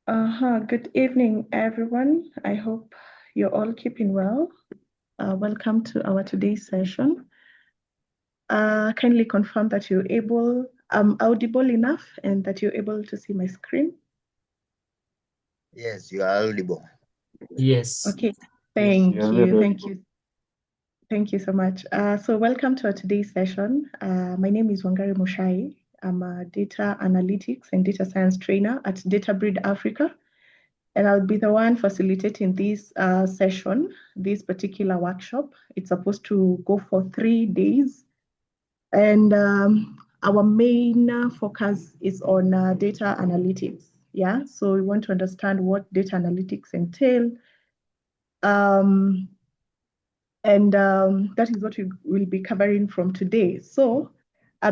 Good evening, everyone. I hope you're all keeping well. Welcome to our today's session. Kindly confirm that you're audible enough and that you're able to see my screen. Yes, you are audible. Yes. Okay, thank you. Thank you so much. So welcome to our today's session. My name is Wangari Mushai. I'm a data analytics and data science trainer at DataBreed Africa. And I'll be the one facilitating this session, this particular workshop. It's supposed to go for 3 days. And our main focus is on data analytics. Yeah, so we want to understand what data analytics entail. That is what we will be covering from today. So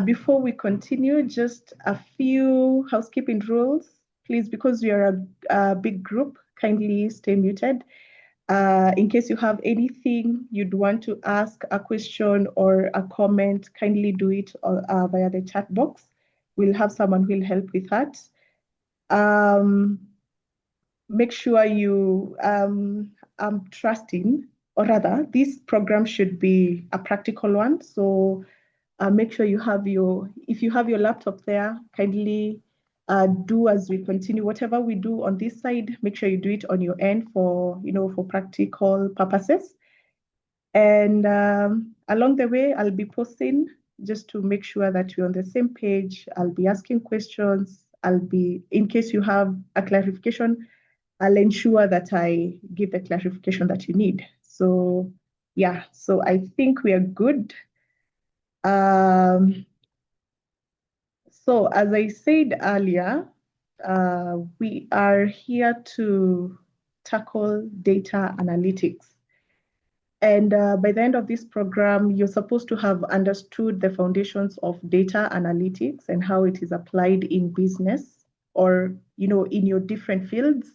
before we continue, just a few housekeeping rules. Please, because we are a big group, kindly stay muted. In case you have anything you'd want to ask, a question or a comment, kindly do it via the chat box. We'll have someone who will help with that. Make sure you trusting, or rather, this program should be a practical one. So make sure you have if you have your laptop there, kindly do as we continue. Whatever we do on this side, make sure you do it on your end for practical purposes. And along the way, I'll be posting just to make sure that we're on the same page. I'll be asking questions. In case you have a clarification, I'll ensure that I give the clarification that you need. So yeah, so I think we are good. So as I said earlier, we are here to tackle data analytics. And by the end of this program, you're supposed to have understood the foundations of data analytics and how it is applied in business or in your different fields.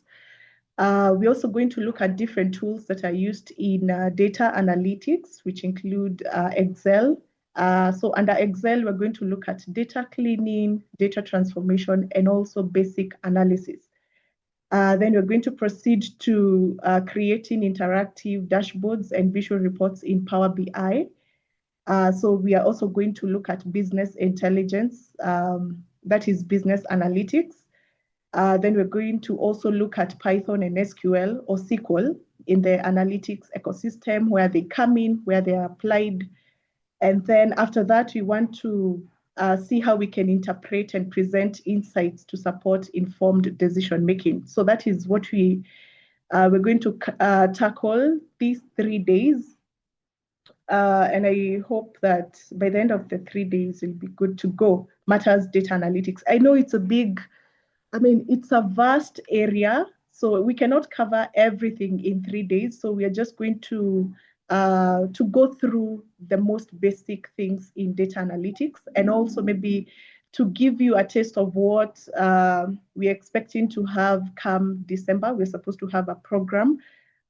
We're also going to look at different tools that are used in data analytics, which include Excel. So under Excel, we're going to look at data cleaning, data transformation, and also basic analysis. Then we're going to proceed to creating interactive dashboards and visual reports in Power BI. So we are also going to look at business intelligence, that is business analytics. Then we're going to also look at Python and SQL or SQL in the analytics ecosystem, where they come in, where they are applied. And then after that, we want to see how we can interpret and present insights to support informed decision making. So that is what we're going to tackle these 3 days. And I hope that by the end of the 3 days, we'll be good to go. Matters data analytics. I know it's it's a vast area, so we cannot cover everything in 3 days. So we are just going to go through the most basic things in data analytics, and also maybe to give you a taste of what we're expecting to have come December. We're supposed to have a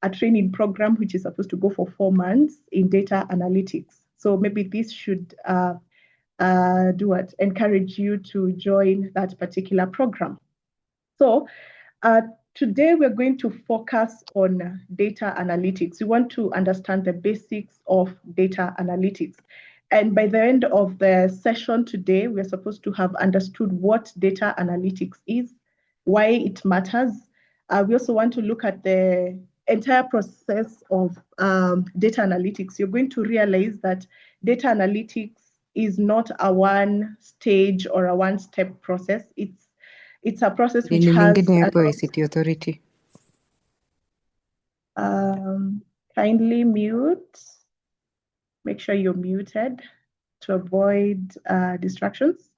training program, which is supposed to go for 4 months in data analytics. So maybe this should encourage you to join that particular program. So today we're going to focus on data analytics. We want to understand the basics of data analytics. And by the end of the session today, we're supposed to have understood what data analytics is, why it matters. We also want to look at the entire process of data analytics. You're going to realize that data analytics is not a one-stage or a one-step process. It's a process which has ICTA authority. Kindly mute. Make sure you're muted to avoid distractions.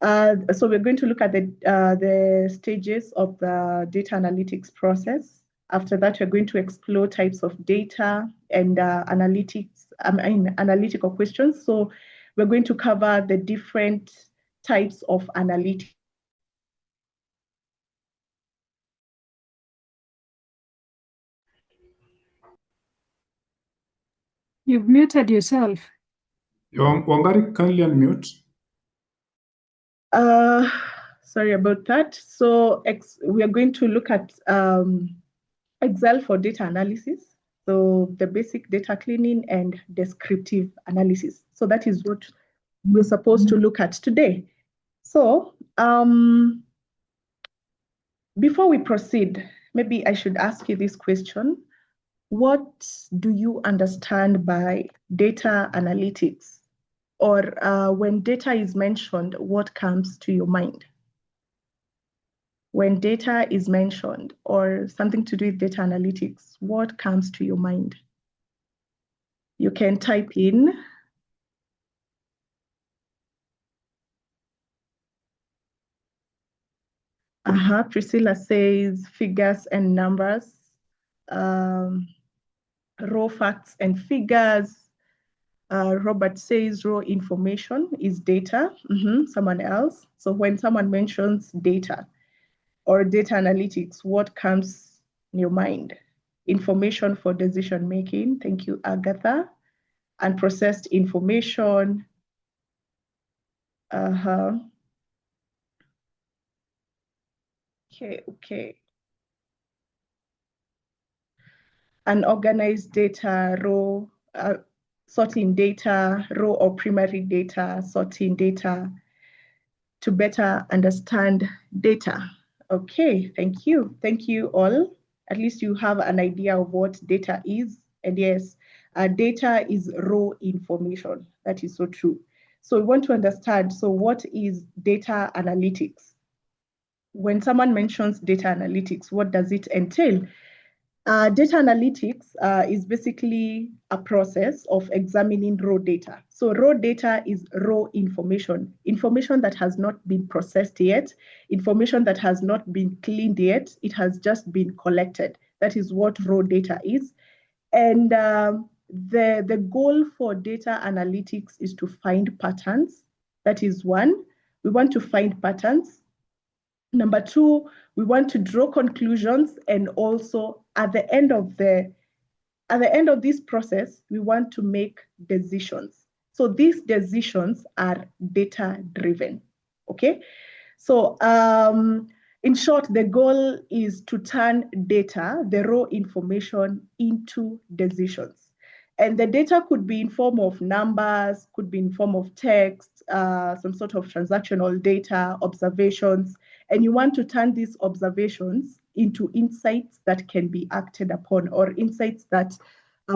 So we're going to look at the stages of the data analytics process. After that, we're going to explore types of data and analytical questions. So we're going to cover the different types of analytics. You've muted yourself. Wangari, kindly unmute. Sorry about that. So we are going to look at Excel for data analysis. So the basic data cleaning and descriptive analysis. So that is what we're supposed to look at today. So before we proceed, maybe I should ask you this question. What do you understand by data analytics? Or when data is mentioned, what comes to your mind? When data is mentioned or something to do with data analytics, what comes to your mind? You can type in. Priscilla says figures and numbers, raw facts and figures. Robert says raw information is data. Someone else. So when someone mentions data or data analytics, what comes in your mind? Information for decision making. Thank you, Agatha. Unprocessed information. Okay. Unorganized data, raw, sorting data, raw or primary data, sorting data to better understand data. Okay, thank you. Thank you all. At least you have an idea of what data is. And yes, data is raw information. That is so true. So we want to understand, so what is data analytics? When someone mentions data analytics, what does it entail? Data analytics is basically a process of examining raw data. So raw data is raw information, information that has not been processed yet, information that has not been cleaned yet, it has just been collected. That is what raw data is. And the goal for data analytics is to find patterns. That is one. We want to find patterns. Number two, we want to draw conclusions, and also at the end of this process, we want to make decisions. So these decisions are data driven. Okay. So in short, the goal is to turn data, the raw information, into decisions. And the data could be in form of numbers, could be in form of text, some sort of transactional data, observations, and you want to turn these observations into insights that can be acted upon, or insights that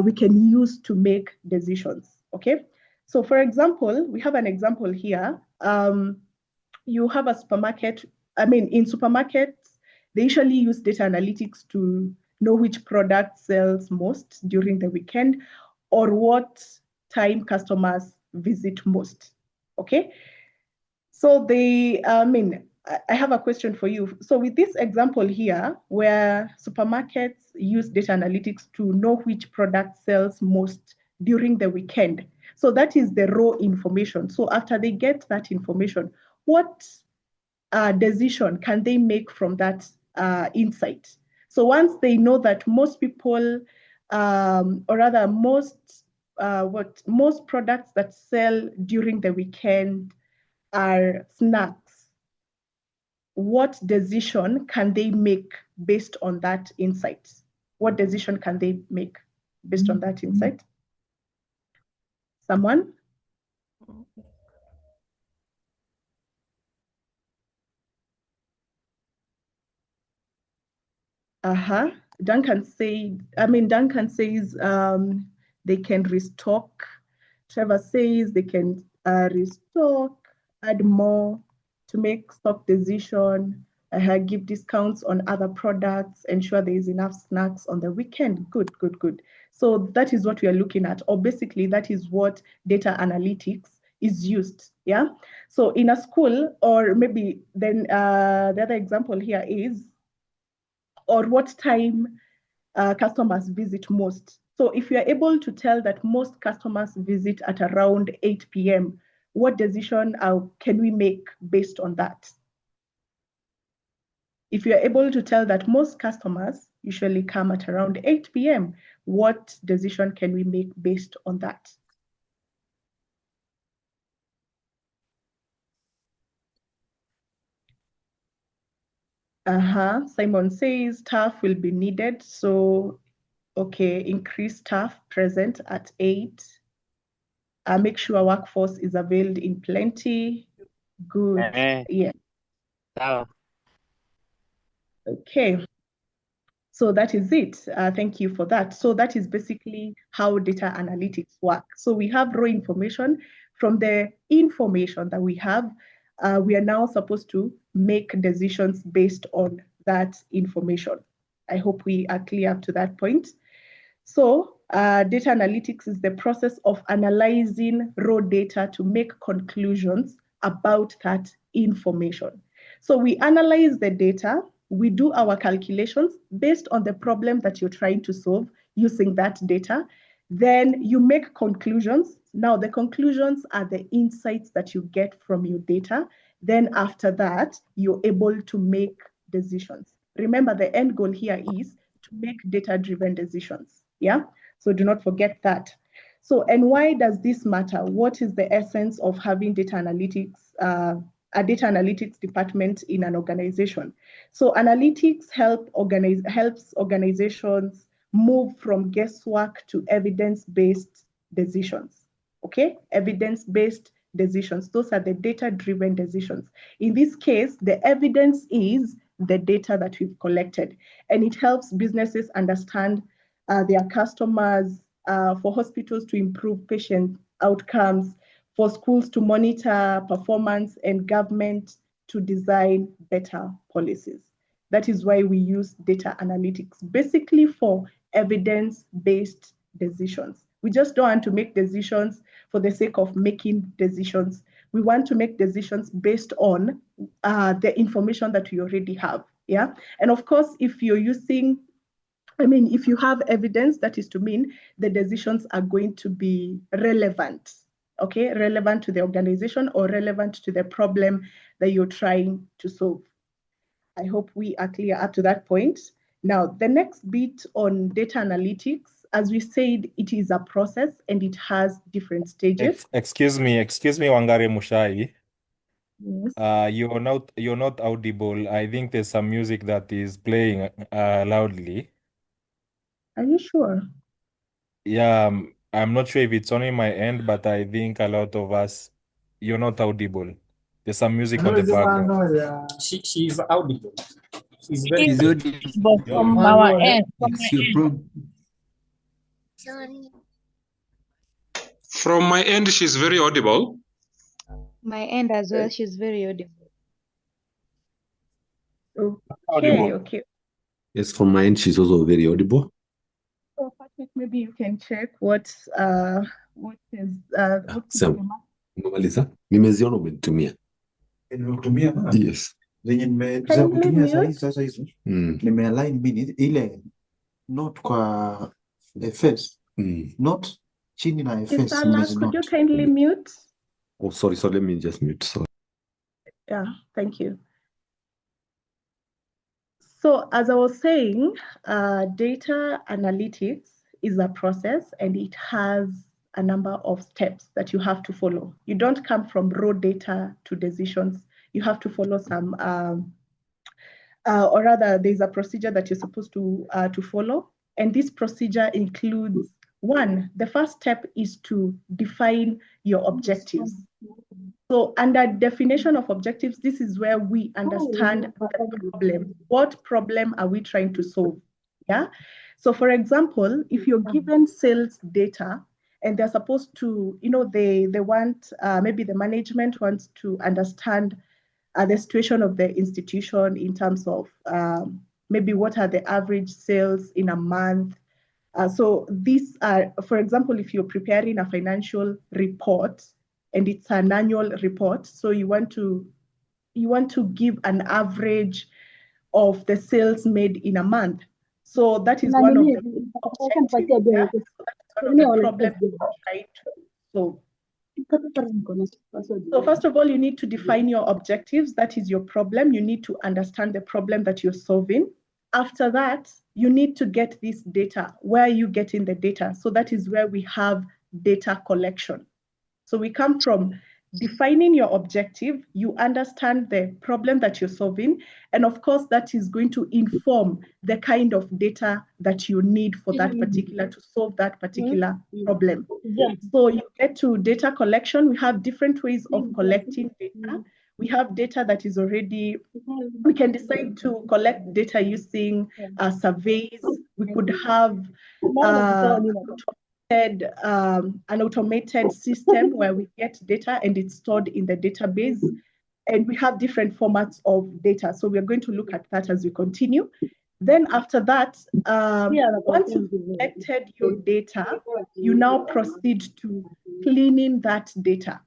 we can use to make decisions, okay? So for example, we have an example here. You have a supermarket. In supermarkets, they usually use data analytics to know which product sells most during the weekend, or what time customers visit most, okay? So I have a question for you. So with this example here, where supermarkets use data analytics to know which product sells most during the weekend, so that is the raw information. So after they get that information, what decision can they make from that insight? So once they know that most people, or rather most products that sell during the weekend are snacks, what decision can they make based on that insight? What decision can they make based on that insight? Someone? Duncan says they can restock. Trevor says they can restock, add more to make stock decision, give discounts on other products, ensure there is enough snacks on the weekend. Good. So that is what we are looking at, or basically that is what data analytics is used. Yeah. So in a school, or maybe then the other example here is, or what time customers visit most. So if you are able to tell that most customers visit at around 8 p.m., what decision can we make based on that? If you're able to tell that most customers usually come at around 8 p.m., what decision can we make based on that? Simon says staff will be needed. So, okay, increase staff present at 8. Make sure workforce is availed in plenty. Good. Yeah. Okay. So that is it. Thank you for that. So that is basically how data analytics work. So we have raw information. From the information that we have, we are now supposed to make decisions based on that information. I hope we are clear up to that point. So data analytics is the process of analyzing raw data to make conclusions about that information. So we analyze the data, we do our calculations based on the problem that you're trying to solve using that data. Then you make conclusions. Now the conclusions are the insights that you get from your data. Then after that, you're able to make decisions. Remember, the end goal here is to make data-driven decisions. Yeah, so do not forget that. So, and why does this matter? What is the essence of having data analytics, a data analytics department in an organization? So, analytics helps organizations move from guesswork to evidence-based decisions. Okay, evidence-based decisions. Those are the data-driven decisions. In this case, the evidence is the data that we've collected, and it helps businesses understand their customers, for hospitals to improve patient outcomes, for schools to monitor performance, and government to design better policies. That is why we use data analytics, basically for evidence-based decisions. We just don't want to make decisions for the sake of making decisions. We want to make decisions based on the information that we already have. Yeah. And of course, if you're using, if you have evidence, that is to mean the decisions are going to be relevant, okay? Relevant to the organization or relevant to the problem that you're trying to solve. I hope we are clear up to that point. Now, the next bit on data analytics, as we said, it is a process and it has different stages. Excuse me, Wangari Mushai. Yes. You're not audible. I think there's some music that is playing loudly. Are you sure? Yeah, I'm not sure if it's only my end, but I think a lot of us, you're not audible. There's some music on the background. She's audible. She's very She's audible. from our end. From my end, she's very audible. My end as well, she's very audible. Okay. Yes, from my end, she's also very audible. So Patrick, maybe you can check what is Umemaliza? Nimeziona umenitumia. Yes. Kutumia sasa hizo. Nimealign mini ile not kwa FS. Not chini na FS. Could you kindly mute? Oh, sorry, let me just mute. Sorry. Yeah, thank you. So as I was saying, data analytics is a process and it has a number of steps that you have to follow. You don't come from raw data to decisions. You have to follow some, or rather there's a procedure that you're supposed to follow. And this procedure includes, one, the first step is to define your objectives. So under definition of objectives, this is where we understand the problem. What problem are we trying to solve? Yeah. So for example, if you're given sales data and they're supposed to, they want, maybe the management wants to understand the situation of the institution in terms of maybe what are the average sales in a month. So these are, for example, if you're preparing a financial report, and it's an annual report, so you want to give an average of the sales made in a month. So that is one of the objectives. Yeah? So that's one of the problems we're trying to solve. So first of all, you need to define your objectives. That is your problem. You need to understand the problem that you're solving. After that, you need to get this data. Where are you getting the data? So that is where we have data collection. So we come from defining your objective, you understand the problem that you're solving, and of course, that is going to inform the kind of data that you need for that particular, to solve that particular problem. So you get to data collection. We have different ways of collecting data. We have data that is already, we can decide to collect data using surveys. We could have an automated system where we get data and it's stored in the database. And we have different formats of data. So we're going to look at that as we continue. Then after that, once you've collected your data, you now proceed to cleaning that data.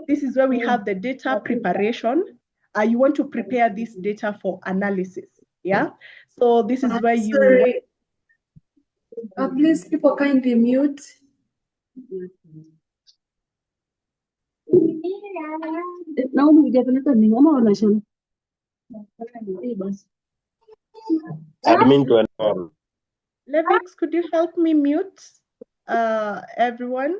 This is where we have the data preparation. You want to prepare this data for analysis. Yeah. So this is where you. Sorry. Please, people kindly mute. Admin to enroll. Levix, could you help me mute everyone?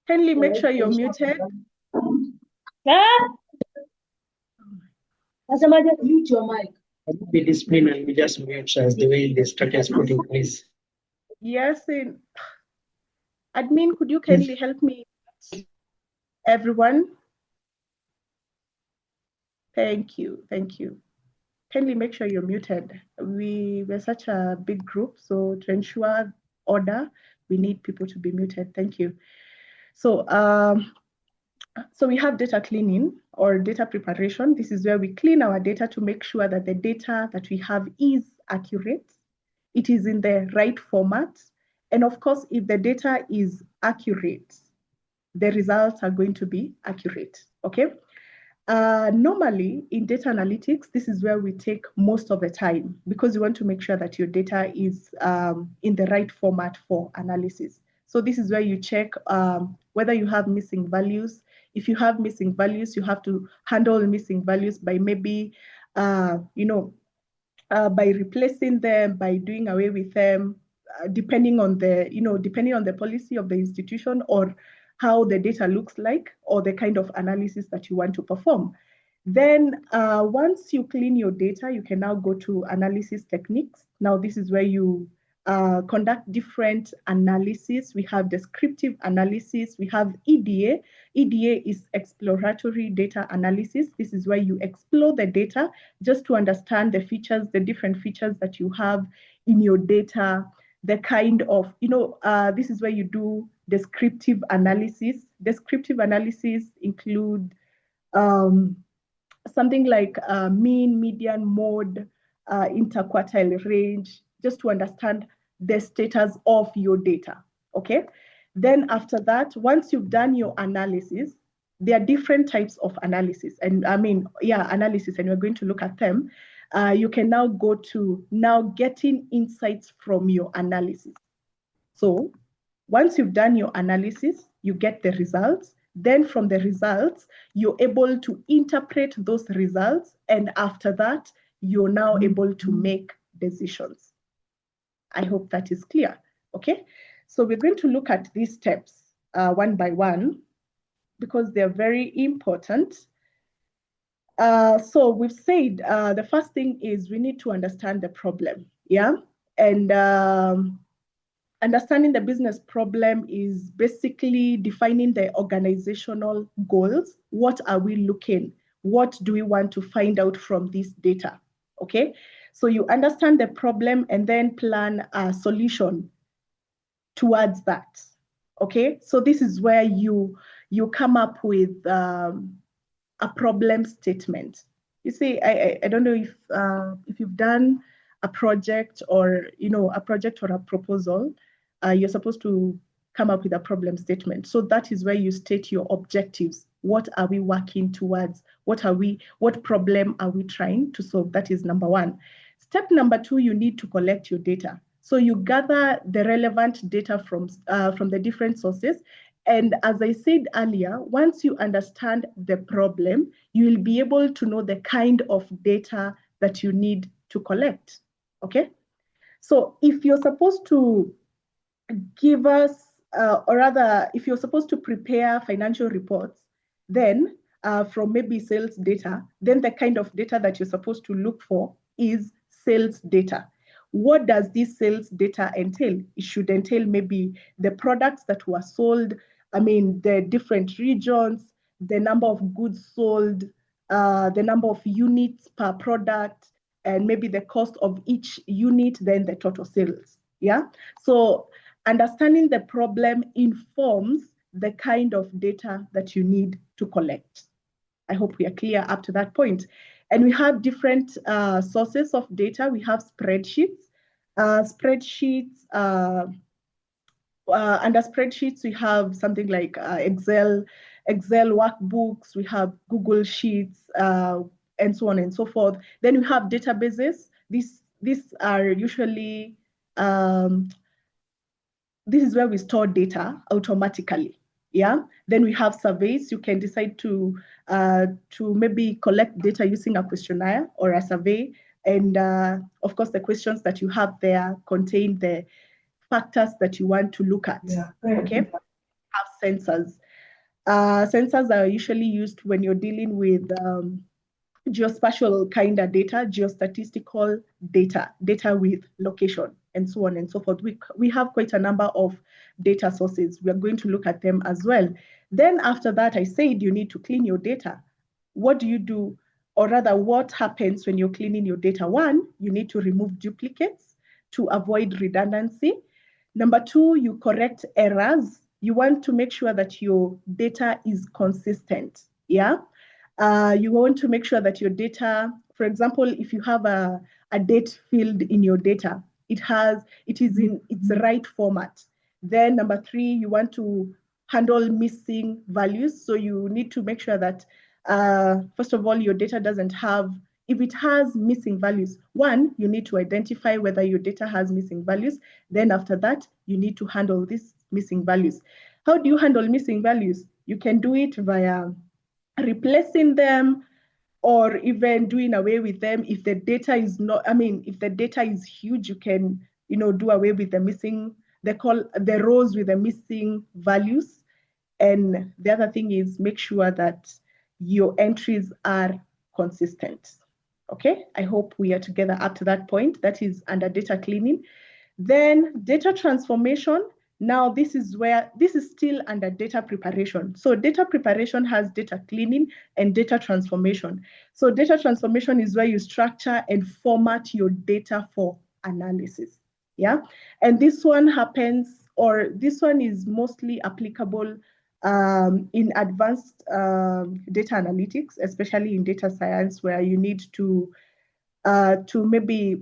Kindly make sure you're muted. Mute your mic. Be disciplined and we just mute as the way the instructor is putting, please. Yes, admin, could you kindly help me, everyone? Thank you, thank you. Kindly make sure you're muted. We're such a big group, so to ensure order, we need people to be muted. Thank you. So, so we have data cleaning or data preparation. This is where we clean our data to make sure that the data that we have is accurate. It is in the right format. And of course, if the data is accurate, the results are going to be accurate, okay? Normally in data analytics, this is where we take most of the time because we want to make sure that your data is in the right format for analysis. So this is where you check whether you have missing values. If you have missing values, you have to handle missing values by maybe, by replacing them, by doing away with them, depending on the policy of the institution or how the data looks like or the kind of analysis that you want to perform. Then once you clean your data, you can now go to analysis techniques. Now this is where you conduct different analysis. We have descriptive analysis. We have EDA. EDA is exploratory data analysis. This is where you explore the data just to understand the features, the different features that you have in your data, the kind of, this is where you do descriptive analysis. Descriptive analysis include something like mean, median, mode, interquartile range, just to understand the status of your data, okay? Then after that, once you've done your analysis, there are different types of analysis. And analysis, and we're going to look at them. You can now go to getting insights from your analysis. So once you've done your analysis, you get the results. Then from the results, you're able to interpret those results. And after that, you're now able to make decisions. I hope that is clear, okay? So we're going to look at these steps one by one because they're very important. So we've said the first thing is we need to understand the problem, yeah? And understanding the business problem is basically defining the organizational goals. What are we looking? What do we want to find out from this data, okay? So you understand the problem and then plan a solution towards that, okay? So this is where you come up with a problem statement. You see, I don't know if you've done a project or a proposal, you're supposed to come up with a problem statement. So that is where you state your objectives. What are we working towards? What problem are we trying to solve? That is number one. Step number two, you need to collect your data. So you gather the relevant data from the different sources. And as I said earlier, once you understand the problem, you will be able to know the kind of data that you need to collect, okay? So if you're supposed to give us, or rather, if you're supposed to prepare financial reports, then from maybe sales data, then the kind of data that you're supposed to look for is sales data. What does this sales data entail? It should entail maybe the products that were sold, the different regions, the number of goods sold, the number of units per product, and maybe the cost of each unit, then the total sales. Yeah. So understanding the problem informs the kind of data that you need to collect. I hope we are clear up to that point. And we have different sources of data. We have spreadsheets. Under spreadsheets, we have something like Excel workbooks, we have Google Sheets, and so on and so forth. Then we have databases. These are usually, this is where we store data automatically. Yeah. Then we have surveys. You can decide to maybe collect data using a questionnaire or a survey. And of course, the questions that you have there contain the factors that you want to look at. Yeah. Okay. Have sensors. Sensors are usually used when you're dealing with geospatial kind of data, geostatistical data with location, and so on and so forth. We have quite a number of data sources. We are going to look at them as well. Then after that, I said you need to clean your data. What do you do? Or rather, what happens when you're cleaning your data? One, you need to remove duplicates to avoid redundancy. Number two, you correct errors. You want to make sure that your data is consistent. Yeah. You want to make sure that your data, for example, if you have a date field in your data, it is in its right format. Then number three, you want to handle missing values. So you need to make sure that, first of all, your data doesn't have, if it has missing values, one, you need to identify whether your data has missing values. Then after that, you need to handle these missing values. How do you handle missing values? You can do it via replacing them, or even doing away with them. If the data is not, if the data is huge, you can, do away with the missing, the rows with the missing values. And the other thing is make sure that your entries are consistent. Okay, I hope we are together up to that point. That is under data cleaning. Then data transformation. Now, this is still under data preparation. So data preparation has data cleaning and data transformation. So data transformation is where you structure and format your data for analysis. Yeah. And this one happens, or this one is mostly applicable in advanced data analytics, especially in data science, where you need to maybe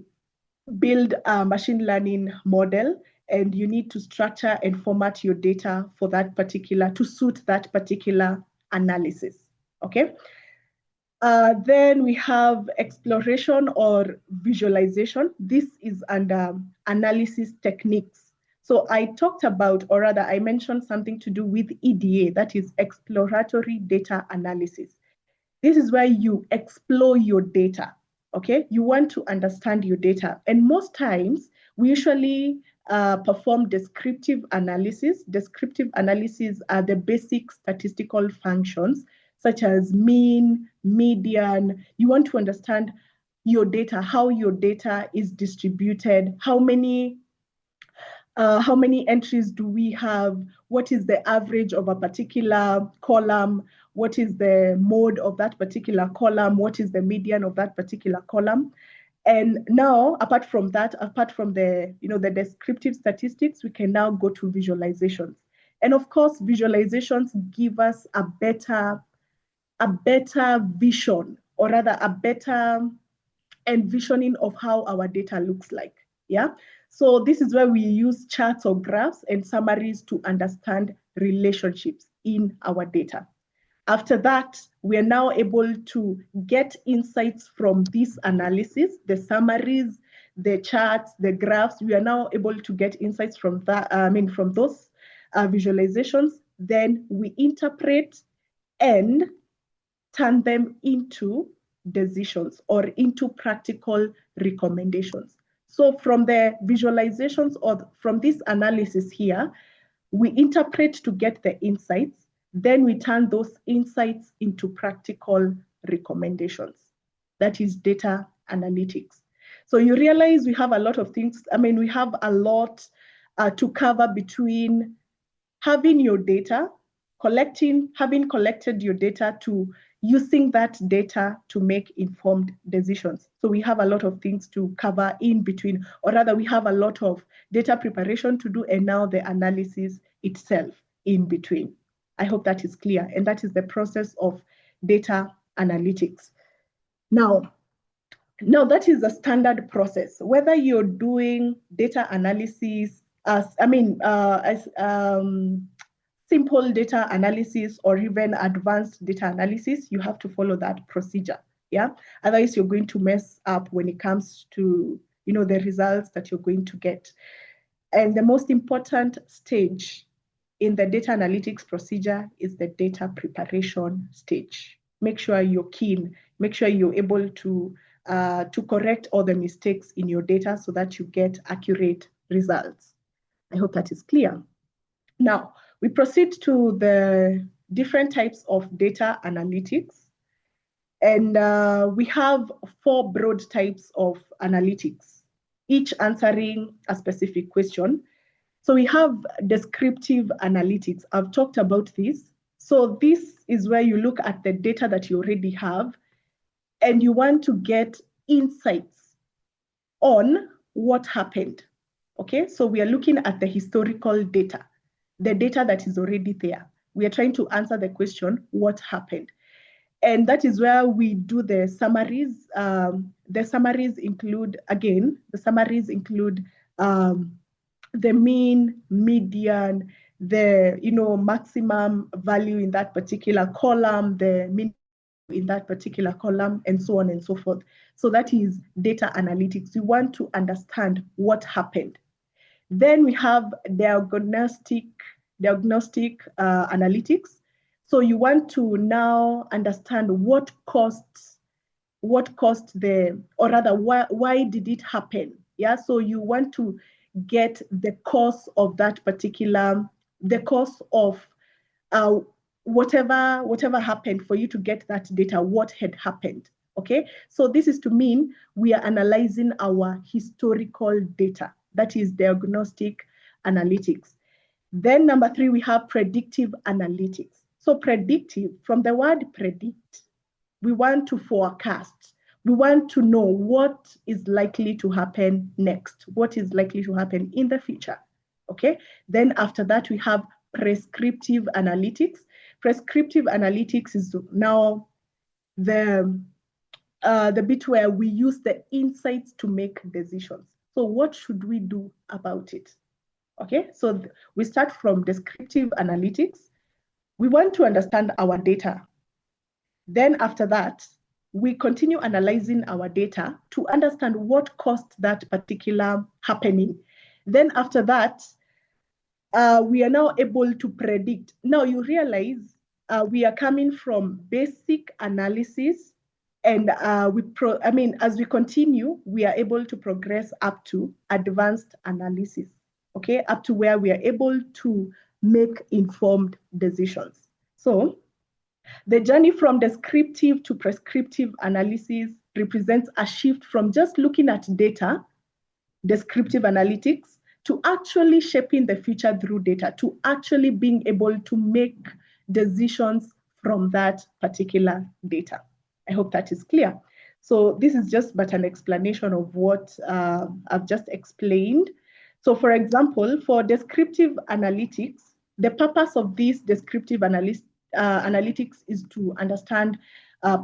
build a machine learning model, and you need to structure and format your data for that particular, to suit that particular analysis. Okay. Then we have exploration or visualization. This is under analysis techniques. So I talked about, or rather I mentioned something to do with EDA, that is exploratory data analysis. This is where you explore your data. Okay, you want to understand your data. And most times we usually perform descriptive analysis. Descriptive analysis are the basic statistical functions, such as mean, median. You want to understand your data, how your data is distributed, how many entries do we have, what is the average of a particular column, what is the mode of that particular column, what is the median of that particular column. And now, apart from that, apart from the, the descriptive statistics, we can now go to visualizations. And of course, visualizations give us a better vision, or rather a better envisioning of how our data looks like. Yeah. So this is where we use charts or graphs and summaries to understand relationships in our data. After that, we are now able to get insights from this analysis, the summaries, the charts, the graphs. We are now able to get insights from that, from those visualizations. Then we interpret and turn them into decisions or into practical recommendations. So from the visualizations or from this analysis here, we interpret to get the insights, then we turn those insights into practical recommendations. That is data analytics. So you realize we have a lot of things. I mean, we have a lot to cover between having your data, having collected your data, to using that data to make informed decisions. So we have a lot of things to cover in between, or rather we have a lot of data preparation to do, and now the analysis itself in between. I hope that is clear. And that is the process of data analytics. Now that is a standard process. Whether you're doing data analysis simple data analysis or even advanced data analysis, you have to follow that procedure. Yeah. Otherwise, you're going to mess up when it comes to the results that you're going to get. And the most important stage in the data analytics procedure is the data preparation stage. Make sure you're keen. Make sure you're able to correct all the mistakes in your data so that you get accurate results. I hope that is clear. Now, we proceed to the different types of data analytics. And we have 4 broad types of analytics, each answering a specific question. So we have descriptive analytics. I've talked about this. So this is where you look at the data that you already have and you want to get insights on what happened. Okay, so we are looking at the historical data, the data that is already there. We are trying to answer the question, what happened? And that is where we do the summaries. The summaries include the mean, median, the maximum value in that particular column, the mean in that particular column, and so on and so forth. So that is data analytics. We want to understand what happened. Then we have diagnostic analytics. So you want to now understand what caused why did it happen? Yeah, so you want to get the cause of that particular, the cause of whatever happened for you to get that data, what had happened. Okay, so this is to mean we are analyzing our historical data. That is diagnostic analytics. Then number 3, we have predictive analytics. So predictive, from the word predict, we want to forecast. We want to know what is likely to happen next, what is likely to happen in the future. Okay, then after that, we have prescriptive analytics. Prescriptive analytics is now the bit where we use the insights to make decisions. So what should we do about it? Okay, so we start from descriptive analytics. We want to understand our data. Then after that, we continue analyzing our data to understand what caused that particular happening. Then after that, we are now able to predict. Now you realize we are coming from basic analysis, and as we continue, we are able to progress up to advanced analysis, okay, up to where we are able to make informed decisions. So the journey from descriptive to prescriptive analysis represents a shift from just looking at data, descriptive analytics, to actually shaping the future through data, to actually being able to make decisions from that particular data. I hope that is clear. So this is just but an explanation of what I've just explained. So for example, for descriptive analytics, the purpose of this descriptive analytics is to understand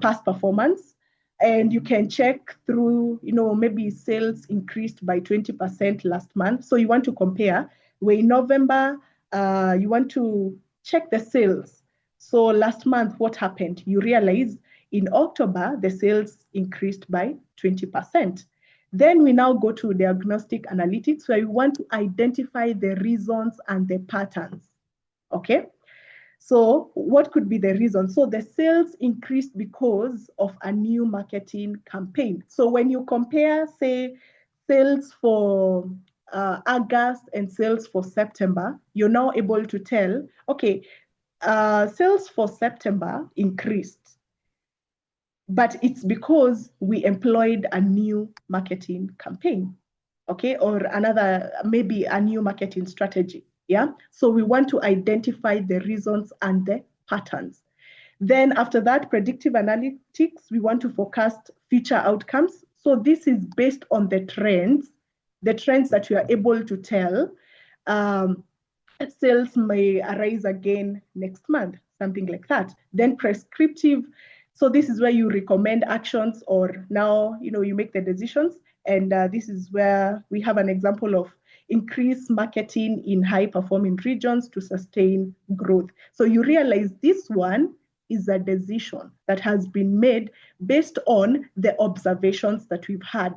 past performance. And you can check through, maybe sales increased by 20% last month. So you want to compare where in November, you want to check the sales. So last month, what happened? You realize in October, the sales increased by 20%. Then we now go to diagnostic analytics, where we want to identify the reasons and the patterns, okay? So what could be the reason? So the sales increased because of a new marketing campaign. So when you compare, say, sales for August and sales for September, you're now able to tell, okay, sales for September increased, but it's because we employed a new marketing campaign, okay, or another, maybe a new marketing strategy, yeah? So we want to identify the reasons and the patterns. Then after that, predictive analytics, we want to forecast future outcomes. So this is based on the trends that we are able to tell. Sales may arise again next month, something like that. Then prescriptive, so this is where you recommend actions, or now, you make the decisions. And this is where we have an example of increased marketing in high performing regions to sustain growth. So you realize this one is a decision that has been made based on the observations that we've had,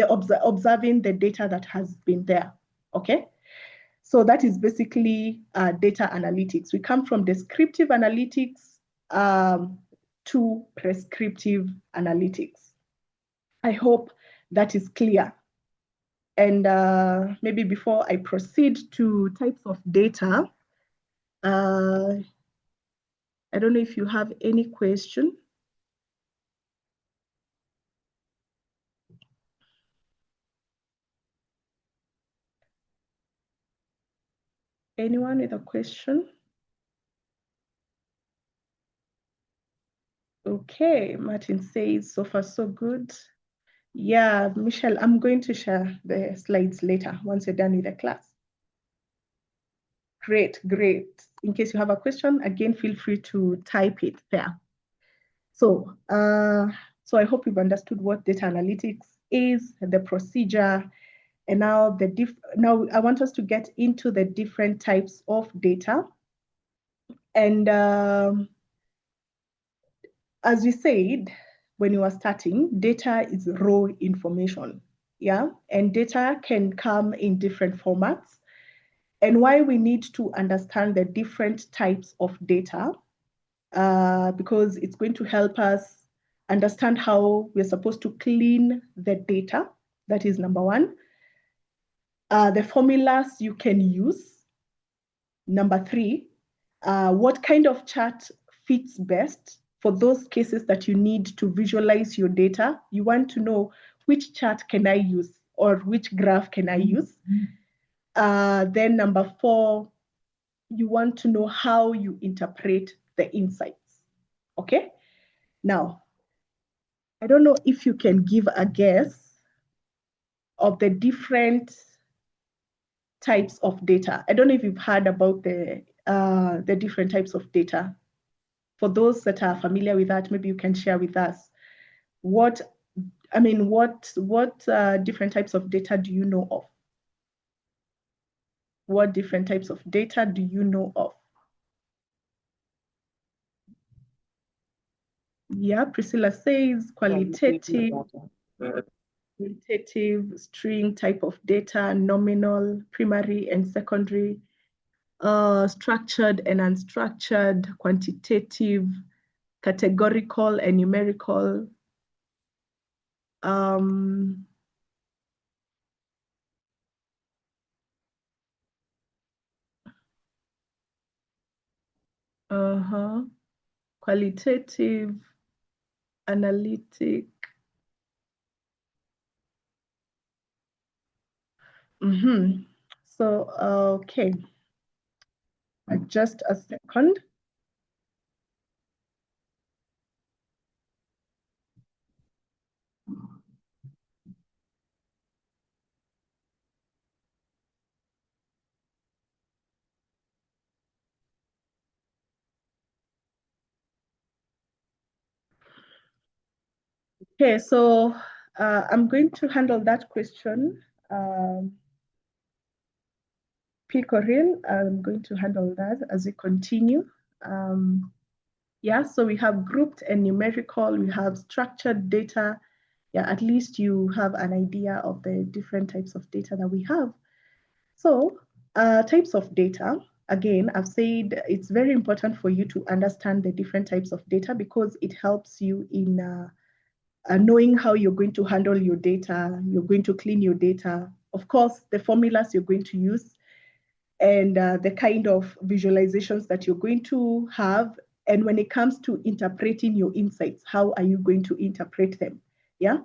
observing the data that has been there, okay? So that is basically data analytics. We come from descriptive analytics to prescriptive analytics. I hope that is clear. And maybe before I proceed to types of data, I don't know if you have any question. Anyone with a question? Okay, Martin says, so far so good. Yeah, Michelle, I'm going to share the slides later once you're done with the class. Great, great. In case you have a question, again, feel free to type it there. So, I hope you've understood what data analytics is, the procedure, and now now I want us to get into the different types of data. And as we said, when you are starting, data is raw information, yeah? And data can come in different formats. And why we need to understand the different types of data, because it's going to help us understand how we're supposed to clean the data. That is number one. The formulas you can use. Number three, what kind of chart fits best for those cases that you need to visualize your data. You want to know which chart can I use or which graph can I use. Then number four, you want to know how you interpret the insights, okay? Now, I don't know if you can give a guess of the different types of data. I don't know if you've heard about the different types of data. For those that are familiar with that, maybe you can share with us what different types of data do you know of? What different types of data do you know of? Yeah, Priscilla says qualitative, string type of data, nominal, primary and secondary, structured and unstructured, quantitative, categorical and numerical. Qualitative, analytic. So, okay, just a second. Okay, so I'm going to handle that question. Picoril, I'm going to handle that as we continue. Yeah, so we have grouped and numerical, we have structured data. Yeah, at least you have an idea of the different types of data that we have. So types of data, again, I've said it's very important for you to understand the different types of data because it helps you in knowing how you're going to handle your data, you're going to clean your data, of course, the formulas you're going to use, and the kind of visualizations that you're going to have. And when it comes to interpreting your insights, how are you going to interpret them? Yeah.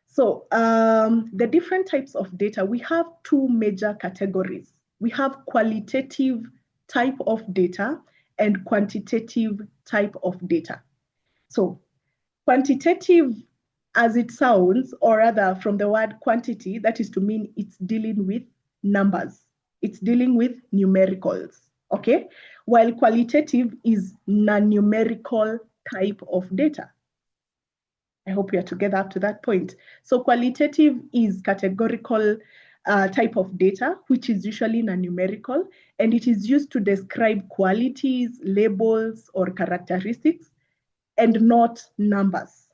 So the different types of data, we have two major categories. We have qualitative type of data and quantitative type of data. So quantitative, as it sounds, or rather from the word quantity, that is to mean it's dealing with numbers. It's dealing with numericals, okay? While qualitative is non-numerical type of data. I hope we are together up to that point. So qualitative is categorical type of data, which is usually non-numerical, and it is used to describe qualities, labels, or characteristics, and not numbers.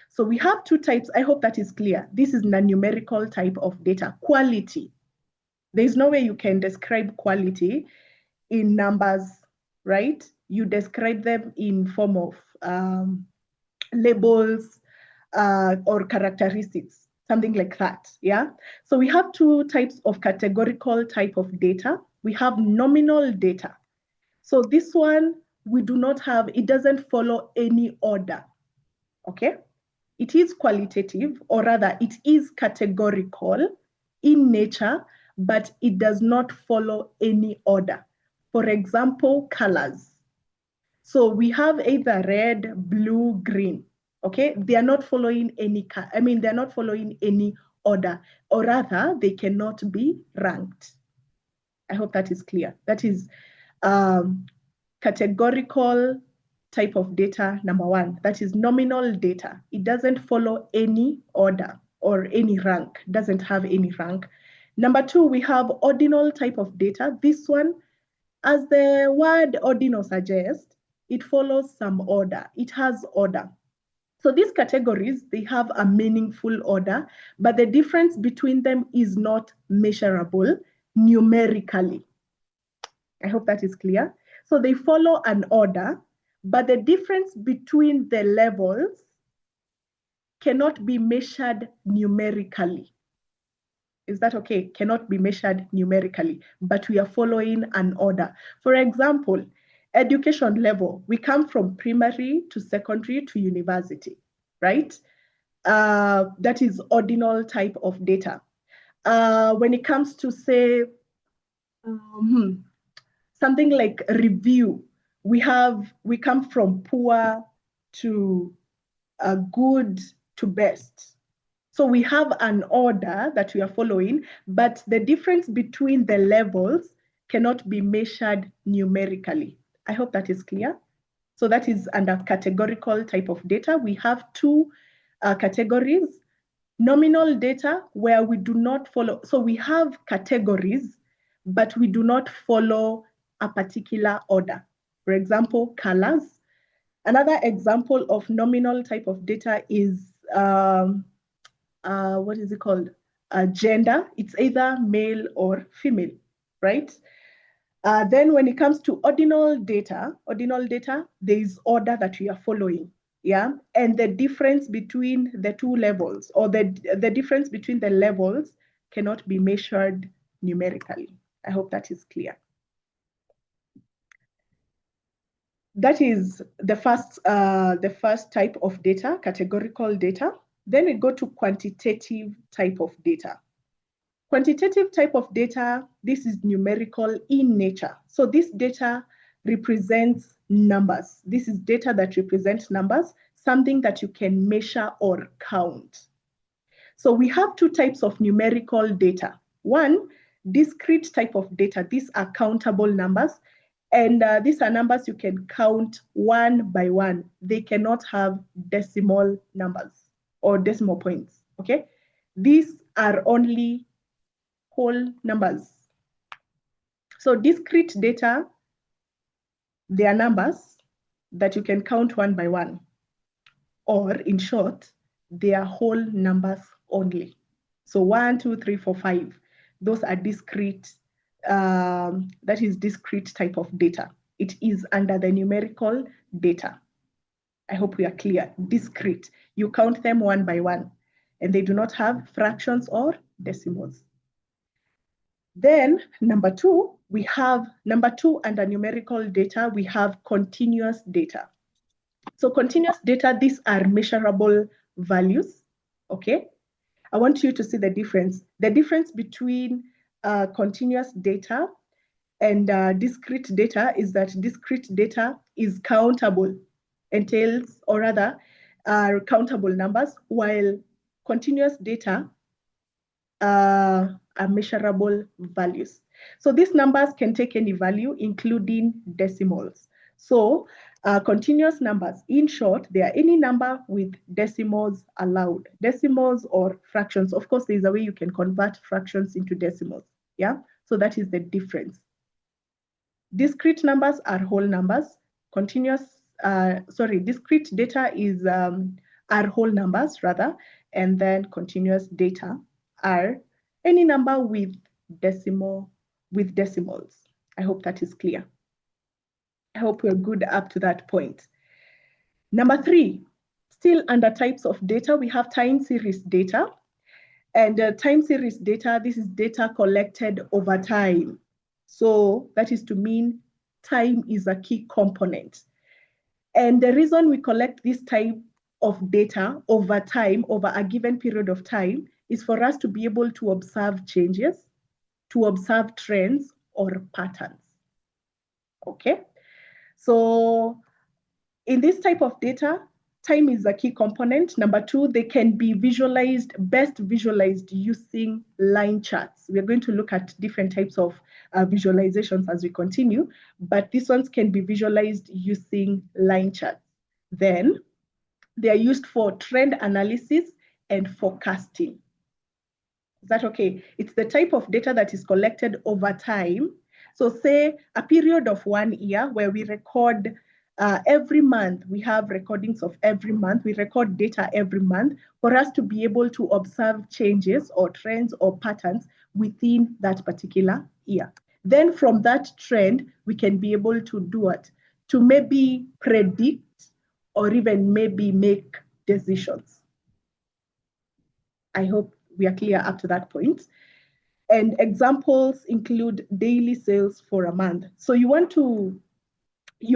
So we have two types. I hope that is clear. This is non-numerical type of data. Quality. There's no way you can describe quality in numbers, right? You describe them in form of labels or characteristics, something like that, yeah? So we have two types of categorical type of data. We have nominal data. So this one, we do not have, it doesn't follow any order, okay? It is qualitative, or rather it is categorical in nature, but it does not follow any order. For example, colors. So we have either red, blue, green, okay? They are not following any, they're not following any order, or rather they cannot be ranked. I hope that is clear. That is categorical type of data, number one. That is nominal data. It doesn't follow any order or any rank, doesn't have any rank. Number two, we have ordinal type of data. This one, as the word ordinal suggests, it follows some order. It has order. So these categories, they have a meaningful order, but the difference between them is not measurable numerically. I hope that is clear. So they follow an order, but the difference between the levels cannot be measured numerically. Is that okay? Cannot be measured numerically, but we are following an order. For example, education level, we come from primary to secondary to university, right? That is ordinal type of data. When it comes to say, something like review, we come from poor to good to best. So we have an order that we are following, but the difference between the levels cannot be measured numerically. I hope that is clear. So that is under categorical type of data. We have two categories. Nominal data, where we do not follow. So we have categories, but we do not follow a particular order. For example, colors. Another example of nominal type of data is, what is it called? Gender. It's either male or female, right? Then when it comes to ordinal data, there is order that we are following, yeah? And the difference between the two levels, or the difference between the levels cannot be measured numerically. I hope that is clear. That is the first type of data, categorical data. Then we go to quantitative type of data. Quantitative type of data, this is numerical in nature. So this data represents numbers. This is data that represents numbers, something that you can measure or count. So we have two types of numerical data. One, discrete type of data. These are countable numbers. And these are numbers you can count one by one. They cannot have decimal numbers or decimal points, okay? These are only whole numbers. So discrete data, they are numbers that you can count one by one. Or in short, they are whole numbers only. So 1, 2, 3, 4, 5. Those are discrete that is discrete type of data. It is under the numerical data. I hope we are clear. Discrete. You count them one by one, and they do not have fractions or decimals. Then number two under numerical data, we have continuous data. So continuous data, these are measurable values, okay? I want you to see the difference. The difference between continuous data and discrete data is that discrete data is countable, entails, or rather, are countable numbers, while continuous data are measurable values. So these numbers can take any value, including decimals. So continuous numbers, in short, they are any number with decimals allowed. Decimals or fractions. Of course, there's a way you can convert fractions into decimals. Yeah, so that is the difference. Discrete numbers are whole numbers. Discrete data is are whole numbers rather, and then continuous data are any number with decimals. I hope that is clear. I hope we're good up to that point. Number three, still under types of data, we have time series data. And time series data, this is data collected over time. So that is to mean time is a key component. And the reason we collect this type of data over time, over a given period of time, is for us to be able to observe changes, to observe trends or patterns. Okay, so in this type of data, time is a key component. Number two, they can be best visualized using line charts. We're going to look at different types of visualizations as we continue, but these ones can be visualized using line charts. Then they are used for trend analysis and forecasting. Is that okay? It's the type of data that is collected over time. So say a period of 1 year where we record every month, we have recordings of every month, we record data every month for us to be able to observe changes or trends or patterns within that particular year. Then from that trend, we can be able to do what? To maybe predict or even maybe make decisions. I hope we are clear up to that point. And examples include daily sales for a month. So you're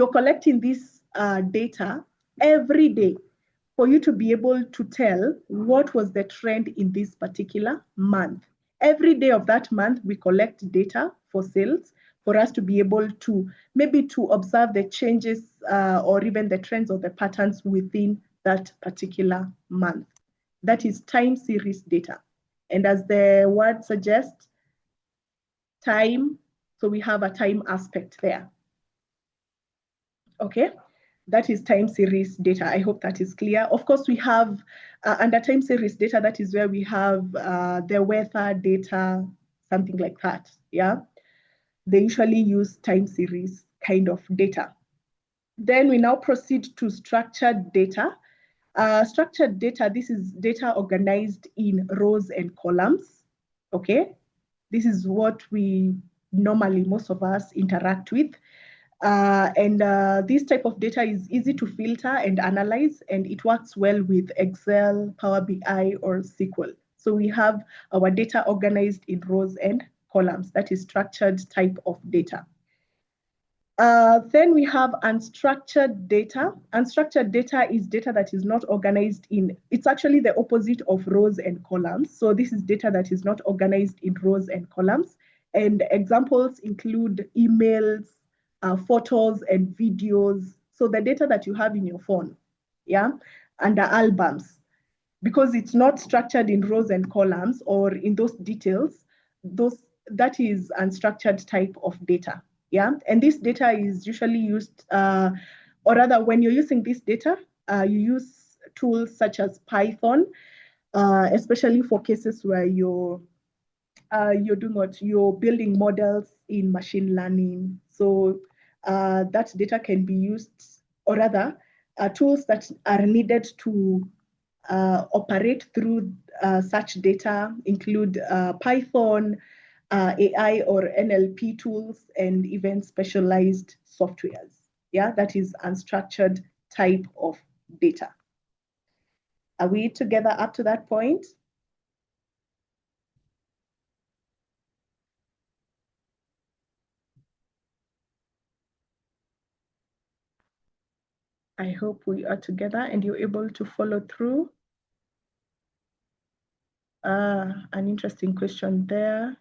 collecting this data every day for you to be able to tell what was the trend in this particular month. Every day of that month, we collect data for sales for us to be able to maybe to observe the changes or even the trends or the patterns within that particular month. That is time series data. And as the word suggests, time, so we have a time aspect there. Okay, that is time series data. I hope that is clear. Of course, we have under time series data, that is where we have the weather data, something like that. Yeah, they usually use time series kind of data. Then we now proceed to structured data. Structured data, this is data organized in rows and columns. Okay, this is what we normally, most of us interact with. This type of data is easy to filter and analyze, and it works well with Excel, Power BI, or SQL. So we have our data organized in rows and columns. That is structured type of data. Then we have unstructured data. Unstructured data is data that is not organized in, it's actually the opposite of rows and columns. So this is data that is not organized in rows and columns. And examples include emails, photos and videos. So the data that you have in your phone, yeah, under albums, because it's not structured in rows and columns or in those details, that is unstructured type of data. Yeah, and this data is usually used, or rather, when you're using this data, you use tools such as Python, especially for cases where you're doing what? You're building models in machine learning. So that data can be used, or rather, tools that are needed to operate through such data include Python, AI or NLP tools, and even specialized softwares. Yeah, that is unstructured type of data. Are we together up to that point? I hope we are together and you're able to follow through. An interesting question there.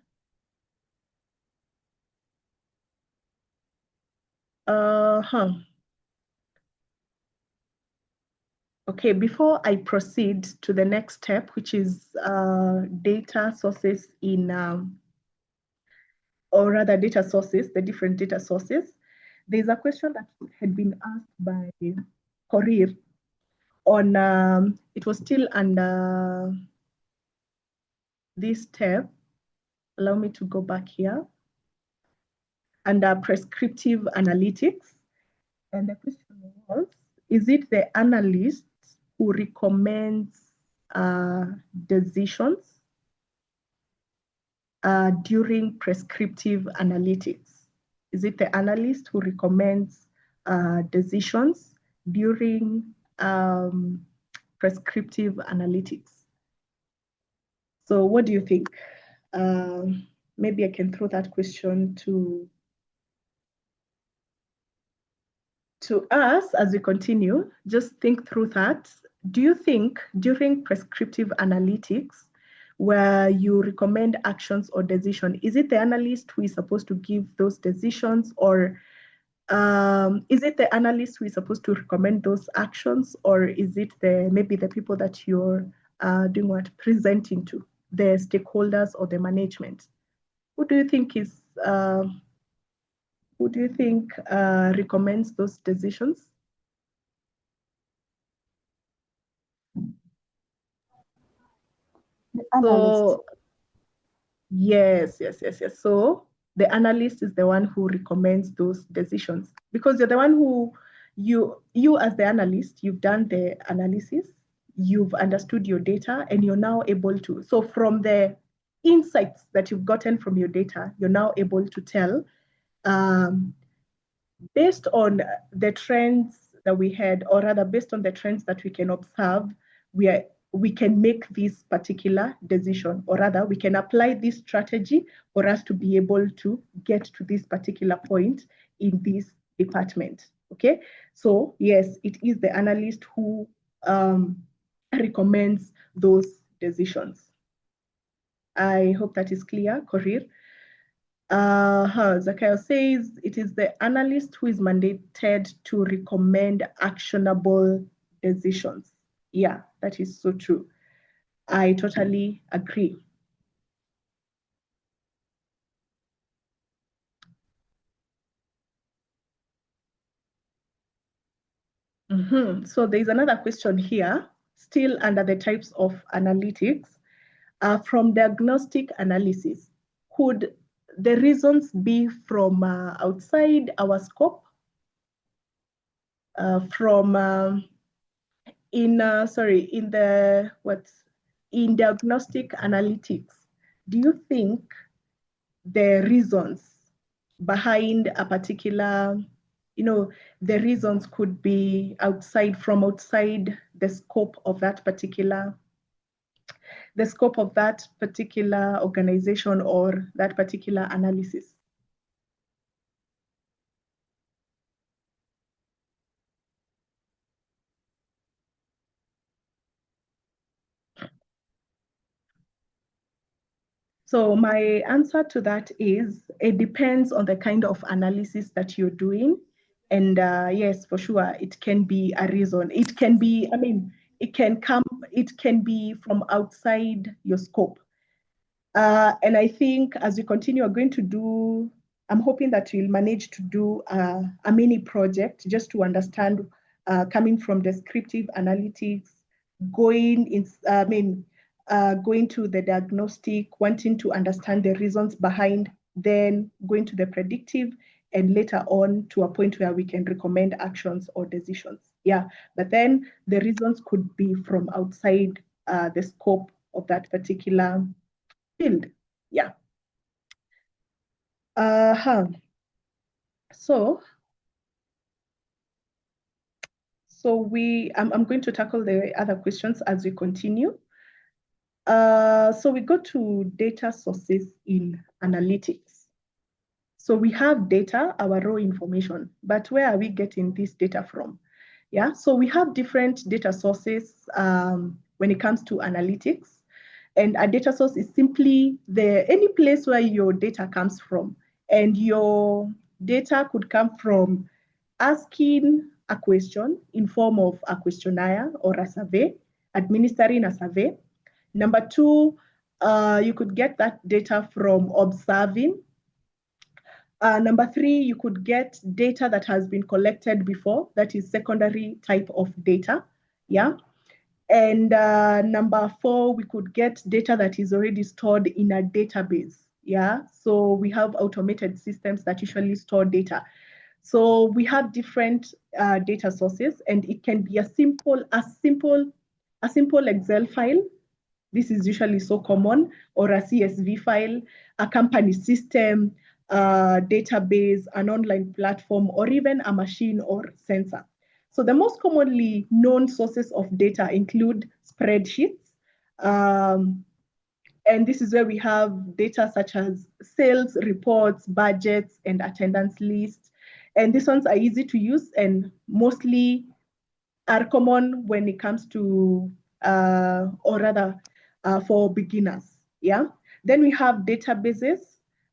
Okay, before I proceed to the next step, which is data sources in, or rather data sources, the different data sources, there's a question that had been asked by Korir on, it was still under this tab. Allow me to go back here. Under prescriptive analytics. And the question was, is it the analyst who recommends decisions during prescriptive analytics? Is it the analyst who recommends decisions during prescriptive analytics? So what do you think? Maybe I can throw that question to us as we continue. Just think through that. Do you think during prescriptive analytics, where you recommend actions or decision, is it the analyst who is supposed to give those decisions, or is it the analyst who is supposed to recommend those actions, or is it maybe the people that you're doing what, presenting to, the stakeholders or the management? Who do you think recommends those decisions? The analyst. So, yes. So the analyst is the one who recommends those decisions, because you're the one who, you as the analyst, you've done the analysis, you've understood your data, and you're now able to, so from the insights that you've gotten from your data, you're now able to tell, based on the trends that we had, or rather based on the trends that we can observe, we can make this particular decision, or rather we can apply this strategy for us to be able to get to this particular point in this department. Okay, so yes, it is the analyst who recommends those decisions. I hope that is clear, Korir. Zakayo says it is the analyst who is mandated to recommend actionable decisions. Yeah, that is so true. I totally agree. So there's another question here, still under the types of analytics. From diagnostic analysis, could the reasons be from outside our scope? In diagnostic analytics, do you think the reasons behind a particular, the reasons could be outside the scope of that particular organization or that particular analysis? So my answer to that is, it depends on the kind of analysis that you're doing. And yes, for sure, it can be a reason. It can be, it can be from outside your scope. And I think as we continue, I'm hoping that we'll manage to do a mini project just to understand, coming from descriptive analytics, going to the diagnostic, wanting to understand the reasons behind, then going to the predictive, and later on to a point where we can recommend actions or decisions. Yeah, but then the reasons could be from outside the scope of that particular field. Yeah. So I'm going to tackle the other questions as we continue. So we go to data sources in analytics. So we have data, our raw information, but where are we getting this data from? Yeah, so we have different data sources when it comes to analytics. And a data source is simply any place where your data comes from. And your data could come from asking a question in form of a questionnaire or a survey, administering a survey. Number two, you could get that data from observing. Number three, you could get data that has been collected before, that is secondary type of data, yeah. And number four, we could get data that is already stored in a database, yeah. So we have automated systems that usually store data. So we have different data sources, and it can be a simple Excel file. This is usually so common, or a CSV file, a company system, a database, an online platform, or even a machine or sensor. So the most commonly known sources of data include spreadsheets. And this is where we have data such as sales reports, budgets, and attendance lists. And these ones are easy to use and mostly are common when it comes to, for beginners, yeah? Then we have databases.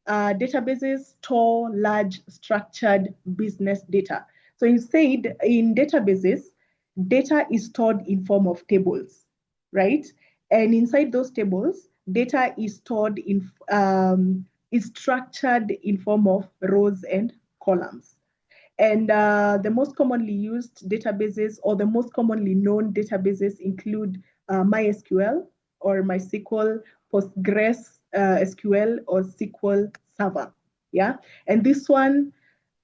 Databases store large structured business data. So instead, in databases, data is stored in form of tables, right? And inside those tables, data is stored is structured in form of rows and columns. And the most commonly used databases, or the most commonly known databases, include MySQL or MySQL, Postgres SQL, or SQL Server. Yeah, and this one,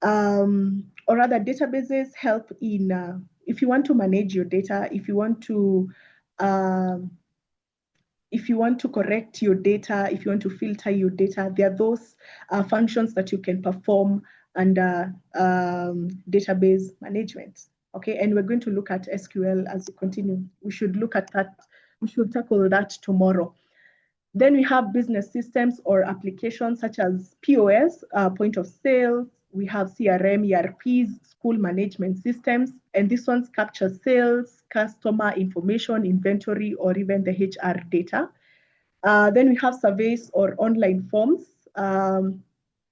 or rather, databases help in if you want to manage your data, if you want to correct your data, if you want to filter your data, there are those functions that you can perform under database management. Okay, and we're going to look at SQL as we continue. We should look at that. We should tackle that tomorrow. Then we have business systems or applications such as POS, point of sale. We have CRM, ERPs, school management systems, and these ones capture sales, customer information, inventory, or even the HR data. Then we have surveys or online forms.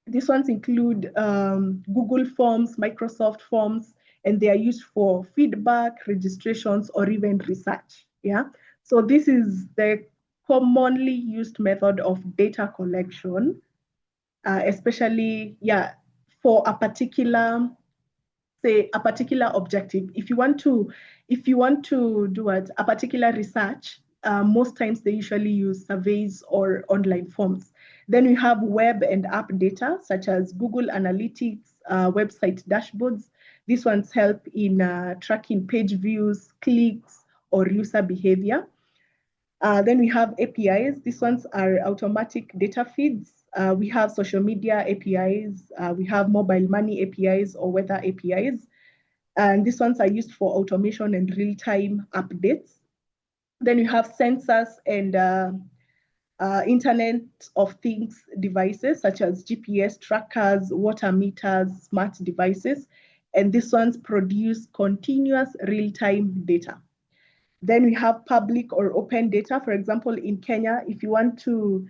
These ones include Google Forms, Microsoft Forms, and they are used for feedback, registrations, or even research. Yeah. So this is the commonly used method of data collection, especially, yeah, for a particular, say, a particular objective. If you want to do a particular research, most times they usually use surveys or online forms. Then we have web and app data, such as Google Analytics, website dashboards. These ones help in tracking page views, clicks, or user behavior. Then we have APIs. These ones are automatic data feeds. We have social media APIs. We have mobile money APIs or weather APIs. And these ones are used for automation and real-time updates. Then we have sensors and Internet of Things devices, such as GPS trackers, water meters, smart devices. And these ones produce continuous real-time data. Then we have public or open data. For example, in Kenya, if you want to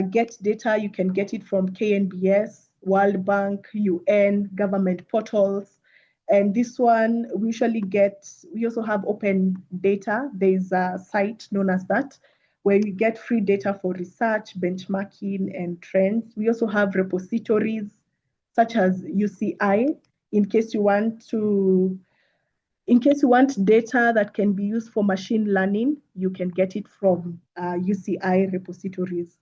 get data, you can get it from KNBS, World Bank, UN, government portals. And this one, we also have open data. There's a site known as that, where you get free data for research, benchmarking, and trends. We also have repositories such as UCI, in case you want data that can be used for machine learning, you can get it from UCI repositories.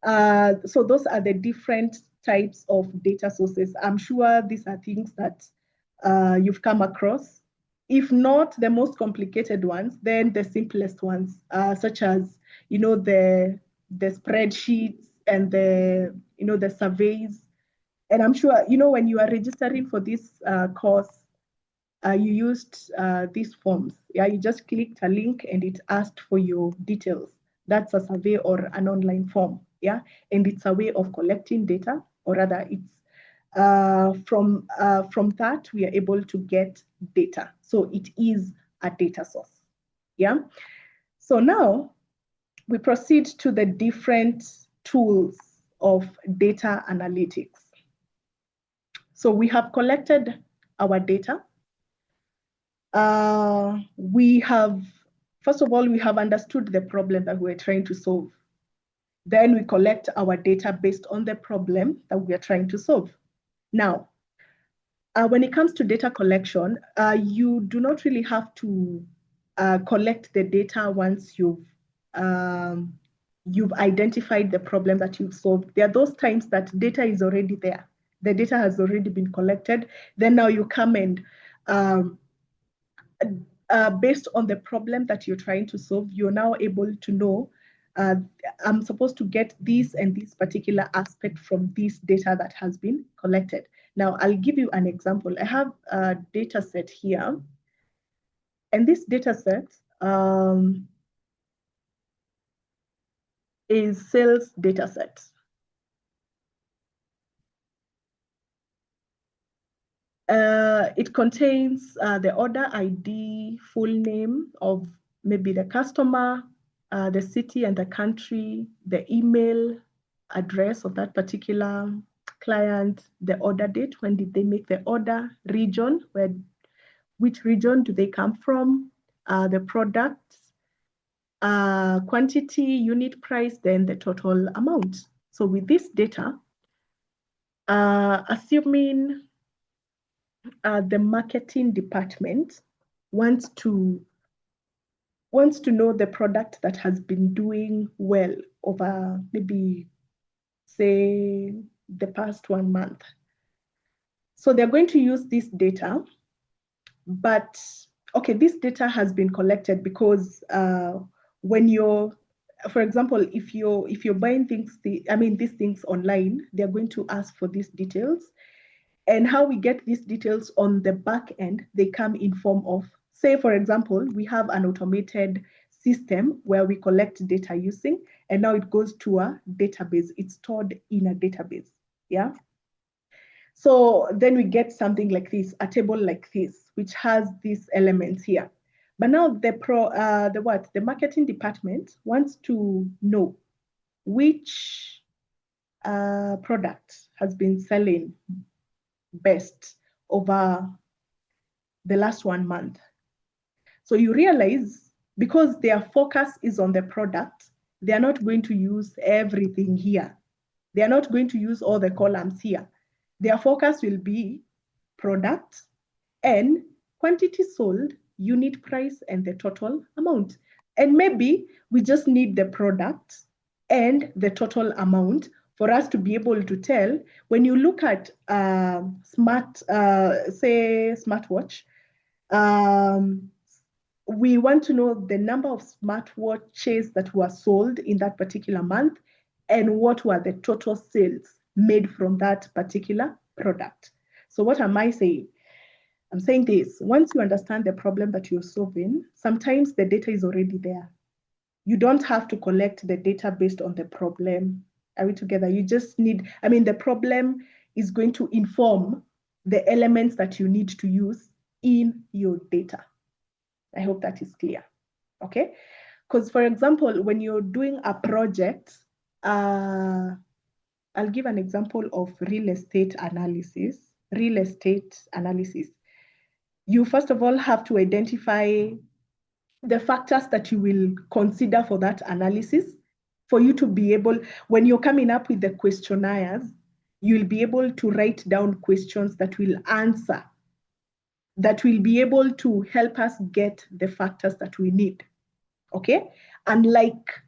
So those are the different types of data sources. I'm sure these are things that you've come across. If not the most complicated ones, then the simplest ones, such as, the spreadsheets and the the surveys. And I'm sure, when you are registering for this course, you used these forms. Yeah, you just clicked a link and it asked for your details. That's a survey or an online form. Yeah, and it's a way of collecting data, or rather, it's from that we are able to get data. So it is a data source. Yeah. So now we proceed to the different tools of data analytics. So we have collected our data. First of all, we have understood the problem that we're trying to solve. Then we collect our data based on the problem that we are trying to solve. Now, when it comes to data collection, you do not really have to collect the data once you've identified the problem that you've solved. There are those times that data is already there. The data has already been collected. Then now you come and based on the problem that you're trying to solve, you're now able to know, I'm supposed to get this and this particular aspect from this data that has been collected. Now, I'll give you an example. I have a data set here. And this data set is sales data set. It contains the order ID, full name of maybe the customer, the city and the country, the email address of that particular client, the order date, when did they make the order, region, which region do they come from, the products, quantity, unit price, then the total amount. So with this data, assuming the marketing department wants to know the product that has been doing well over maybe, say, the past 1 month. So they're going to use this data, but okay, this data has been collected because when you're, for example, if you're buying these things online, they're going to ask for these details. And how we get these details on the back end, they come in form of, say, for example, we have an automated system where we collect data using, and now it goes to a database. It's stored in a database, yeah? So then we get something like this, a table like this, which has these elements here. But now the marketing department wants to know which product has been selling best over the last 1 month. So you realize, because their focus is on the product, they are not going to use everything here. They are not going to use all the columns here. Their focus will be product and quantity sold, unit price, and the total amount. And maybe we just need the product and the total amount for us to be able to tell. When you look at smartwatch, we want to know the number of smartwatches that were sold in that particular month and what were the total sales made from that particular product. So what am I saying? I'm saying this: once you understand the problem that you're solving, sometimes the data is already there. You don't have to collect the data based on the problem. Are we together? You just need, the problem is going to inform the elements that you need to use in your data. I hope that is clear, okay? Because, for example, when you're doing a project, I'll give an example of real estate analysis. You first of all have to identify the factors that you will consider for that analysis, for you to be able, when you're coming up with the questionnaires, you'll be able to write down questions that will answer, that will be able to help us get the factors that we need, okay? Unlike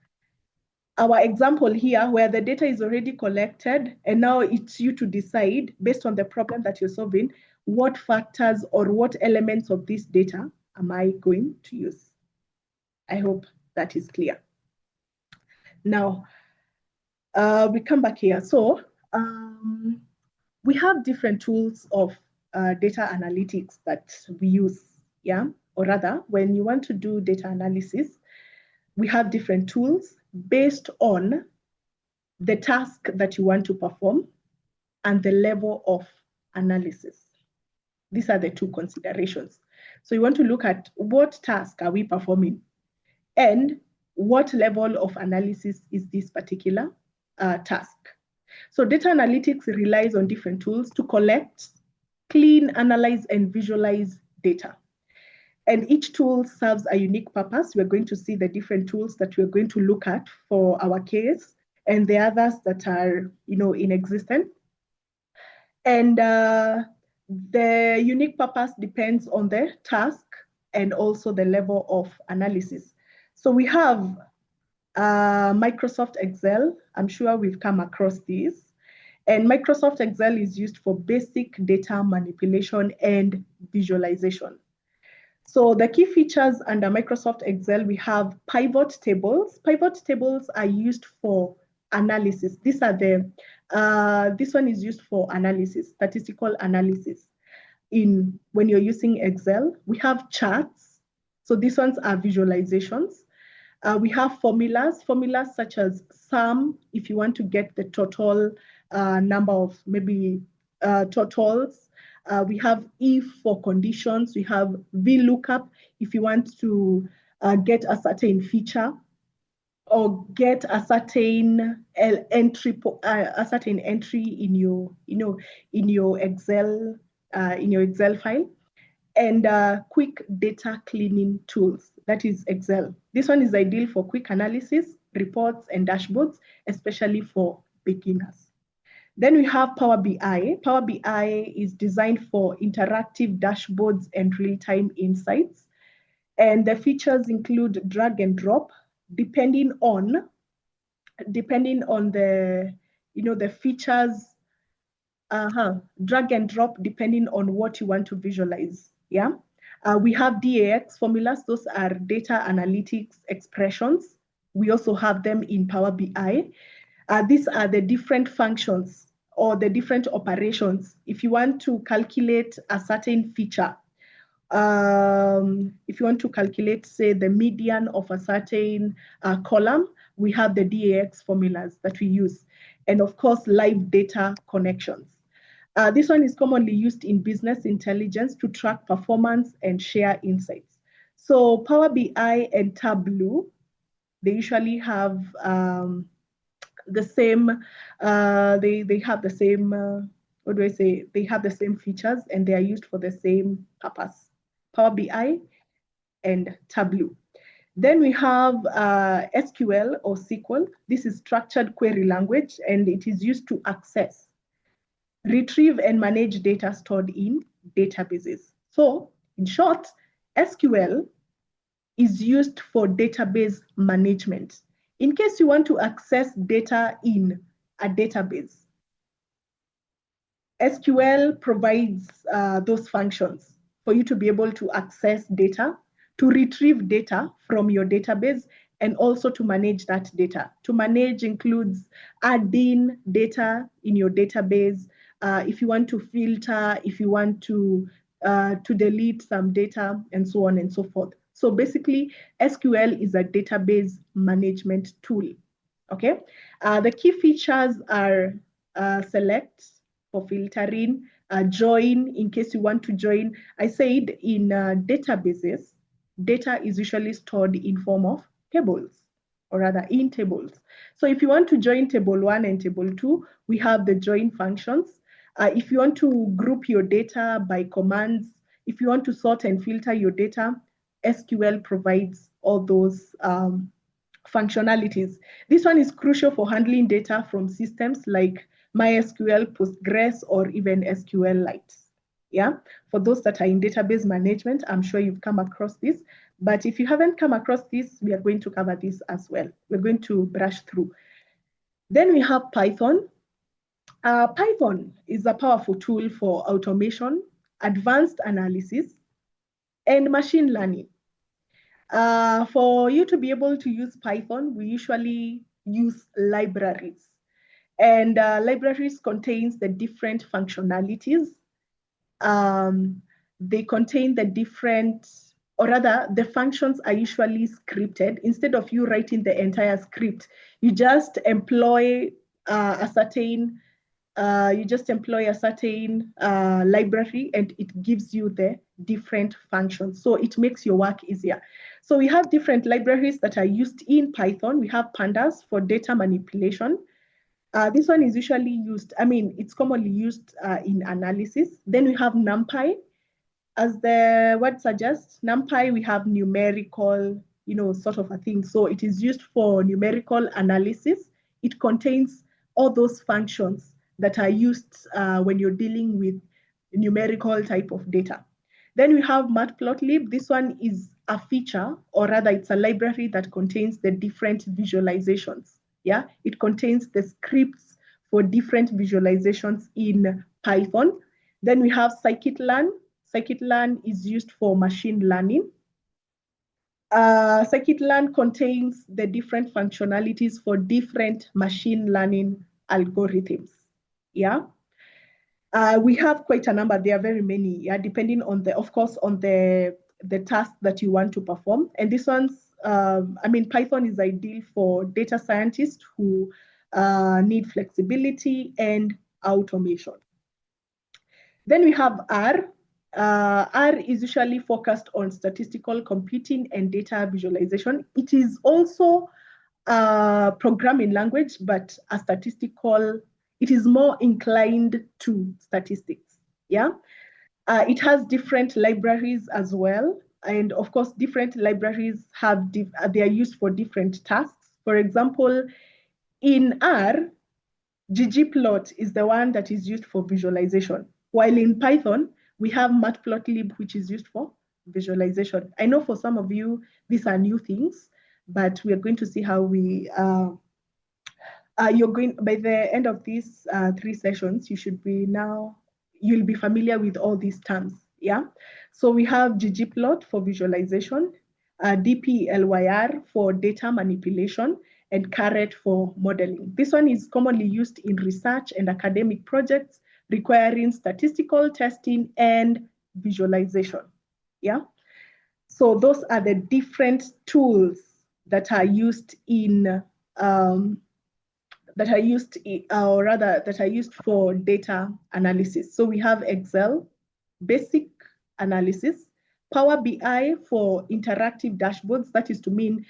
our example here, where the data is already collected, and now it's you to decide, based on the problem that you're solving, what factors or what elements of this data am I going to use? I hope that is clear. Now, we come back here. So We have different tools of data analytics that we use, yeah? Or rather, when you want to do data analysis, we have different tools based on the task that you want to perform and the level of analysis. These are the two considerations. So you want to look at what task are we performing and what level of analysis is this particular task. So data analytics relies on different tools to collect, clean, analyze, and visualize data. And each tool serves a unique purpose. We're going to see the different tools that we're going to look at for our case and the others that are, in existence. And the unique purpose depends on the task and also the level of analysis. So we have Microsoft Excel. I'm sure we've come across these. And Microsoft Excel is used for basic data manipulation and visualization. So the key features under Microsoft Excel, we have pivot tables. Pivot tables are used for analysis. These are this one is used for analysis, statistical analysis. When you're using Excel, we have charts. So these ones are visualizations. We have formulas such as sum, if you want to get the total number of maybe totals. We have if for conditions. We have VLOOKUP if you want to get a certain feature or get a certain entry in your Excel file. And quick data cleaning tools, that is Excel. This one is ideal for quick analysis, reports, and dashboards, especially for beginners. Then we have Power BI. Power BI is designed for interactive dashboards and real-time insights. And the features include drag and drop, depending on the features. Drag and drop depending on what you want to visualize. Yeah. We have DAX formulas. Those are data analytics expressions. We also have them in Power BI. These are the different functions or the different operations. If you want to calculate a certain feature, if you want to calculate, say, the median of a certain column, we have the DAX formulas that we use. And of course, live data connections. This one is commonly used in business intelligence to track performance and share insights. So Power BI and Tableau, they usually have the same, they have the same, they have the same features and they are used for the same purpose. Power BI and Tableau. Then we have SQL or SQL. This is structured query language and it is used to access, retrieve, and manage data stored in databases. So in short, SQL is used for database management. In case you want to access data in a database, SQL provides those functions for you to be able to access data, to retrieve data from your database, and also to manage that data. To manage includes adding data in your database, if you want to filter, if you want to delete some data, and so on and so forth. So basically, SQL is a database management tool, okay? The key features are select for filtering, join in case you want to join. I said in databases, data is usually stored in form of tables, or rather in tables. So if you want to join table 1 and table 2, we have the join functions. If you want to group your data by commands, if you want to sort and filter your data, SQL provides all those functionalities. This one is crucial for handling data from systems like MySQL, Postgres, or even SQLite. Yeah, for those that are in database management, I'm sure you've come across this. But if you haven't come across this, we are going to cover this as well. We're going to brush through. Then we have Python. Python is a powerful tool for automation, advanced analysis, and machine learning. For you to be able to use Python, we usually use libraries. And libraries contains the different functionalities. They contain the different, or rather, the functions are usually scripted. Instead of you writing the entire script, you just employ a certain library, and it gives you the different functions. So it makes your work easier. So we have different libraries that are used in Python. We have pandas for data manipulation. This one is usually used, it's commonly used in analysis. Then we have NumPy. As the word suggests, NumPy, we have numerical, sort of a thing. So it is used for numerical analysis. It contains all those functions that are used when you're dealing with numerical type of data. Then we have Matplotlib. This one is a feature, or rather it's a library that contains the different visualizations. Yeah, it contains the scripts for different visualizations in Python. Then we have scikit-learn. Scikit-learn is used for machine learning. Scikit-learn contains the different functionalities for different machine learning algorithms. Yeah. We have quite a number. There are very many, yeah, depending on of course, on the task that you want to perform. And this one's, Python is ideal for data scientists who need flexibility and automation. Then we have R. R is usually focused on statistical computing and data visualization. It is also a programming language, but it is more inclined to statistics. Yeah. It has different libraries as well. And of course, different libraries they are used for different tasks. For example, in R, ggplot is the one that is used for visualization. While in Python, we have matplotlib, which is used for visualization. I know for some of you, these are new things, but we are going to see how by the end of these 3 sessions, you'll be familiar with all these terms, yeah? So we have ggplot for visualization, dplyr for data manipulation, and caret for modeling. This one is commonly used in research and academic projects requiring statistical testing and visualization, yeah? So those are the different tools that are used for data analysis. So we have Excel, basic analysis, Power BI for interactive dashboards. That is to mean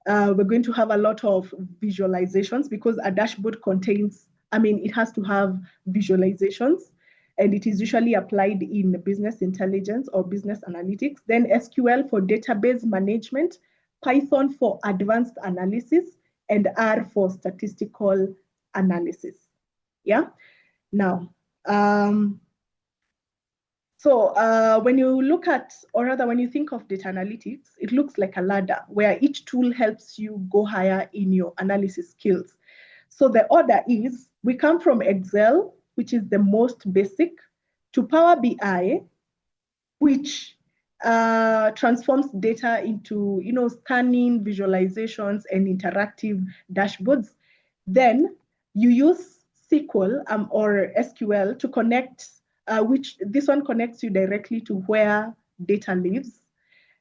we're going to have a lot of visualizations because a dashboard contains, it has to have visualizations, and it is usually applied in business intelligence or business analytics. Then SQL for database management, Python for advanced analysis, and R for statistical analysis. Yeah. Now, when you look at, or rather when you think of data analytics, it looks like a ladder where each tool helps you go higher in your analysis skills. So the order is, we come from Excel, which is the most basic, to Power BI, which transforms data into, scanning, visualizations, and interactive dashboards. Then you use SQL or SQL to connect, which this one connects you directly to where data lives.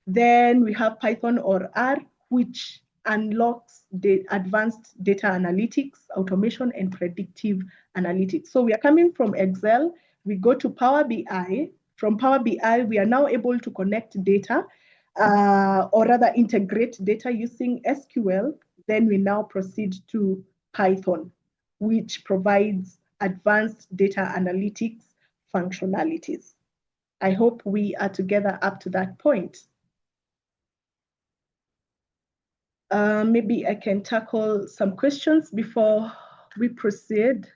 Then we have Python or R, which unlocks the advanced data analytics, automation, and predictive analytics. So we are coming from Excel, we go to Power BI. From Power BI, we are now able to connect data, or rather integrate data using SQL. Then we now proceed to Python, which provides advanced data analytics functionalities. I hope we are together up to that point. Maybe I can tackle some questions before we proceed.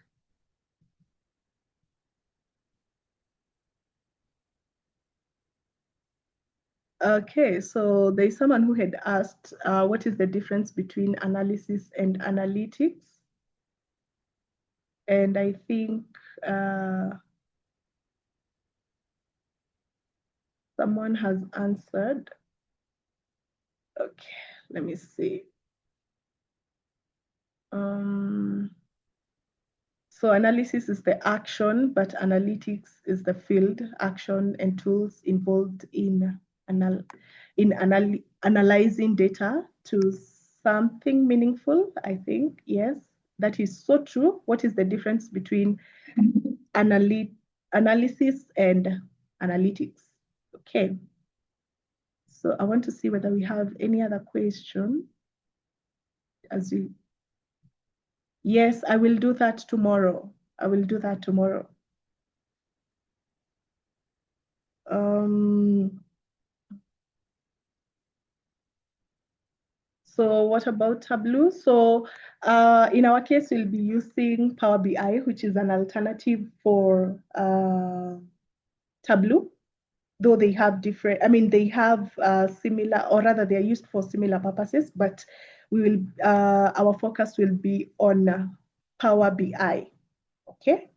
Okay, so there's someone who had asked, what is the difference between analysis and analytics? And I think someone has answered. Okay, let me see. So analysis is the action, but analytics is the field, action and tools involved in analyzing data to something meaningful, I think. Yes, that is so true. What is the difference between analysis and analytics? Okay. So I want to see whether we have any other question. Yes, I will do that tomorrow. I will do that tomorrow. So what about Tableau? So in our case, we'll be using Power BI, which is an alternative for Tableau, though they have different, they have similar, or rather they are used for similar purposes, but we will, our focus will be on Power BI, okay?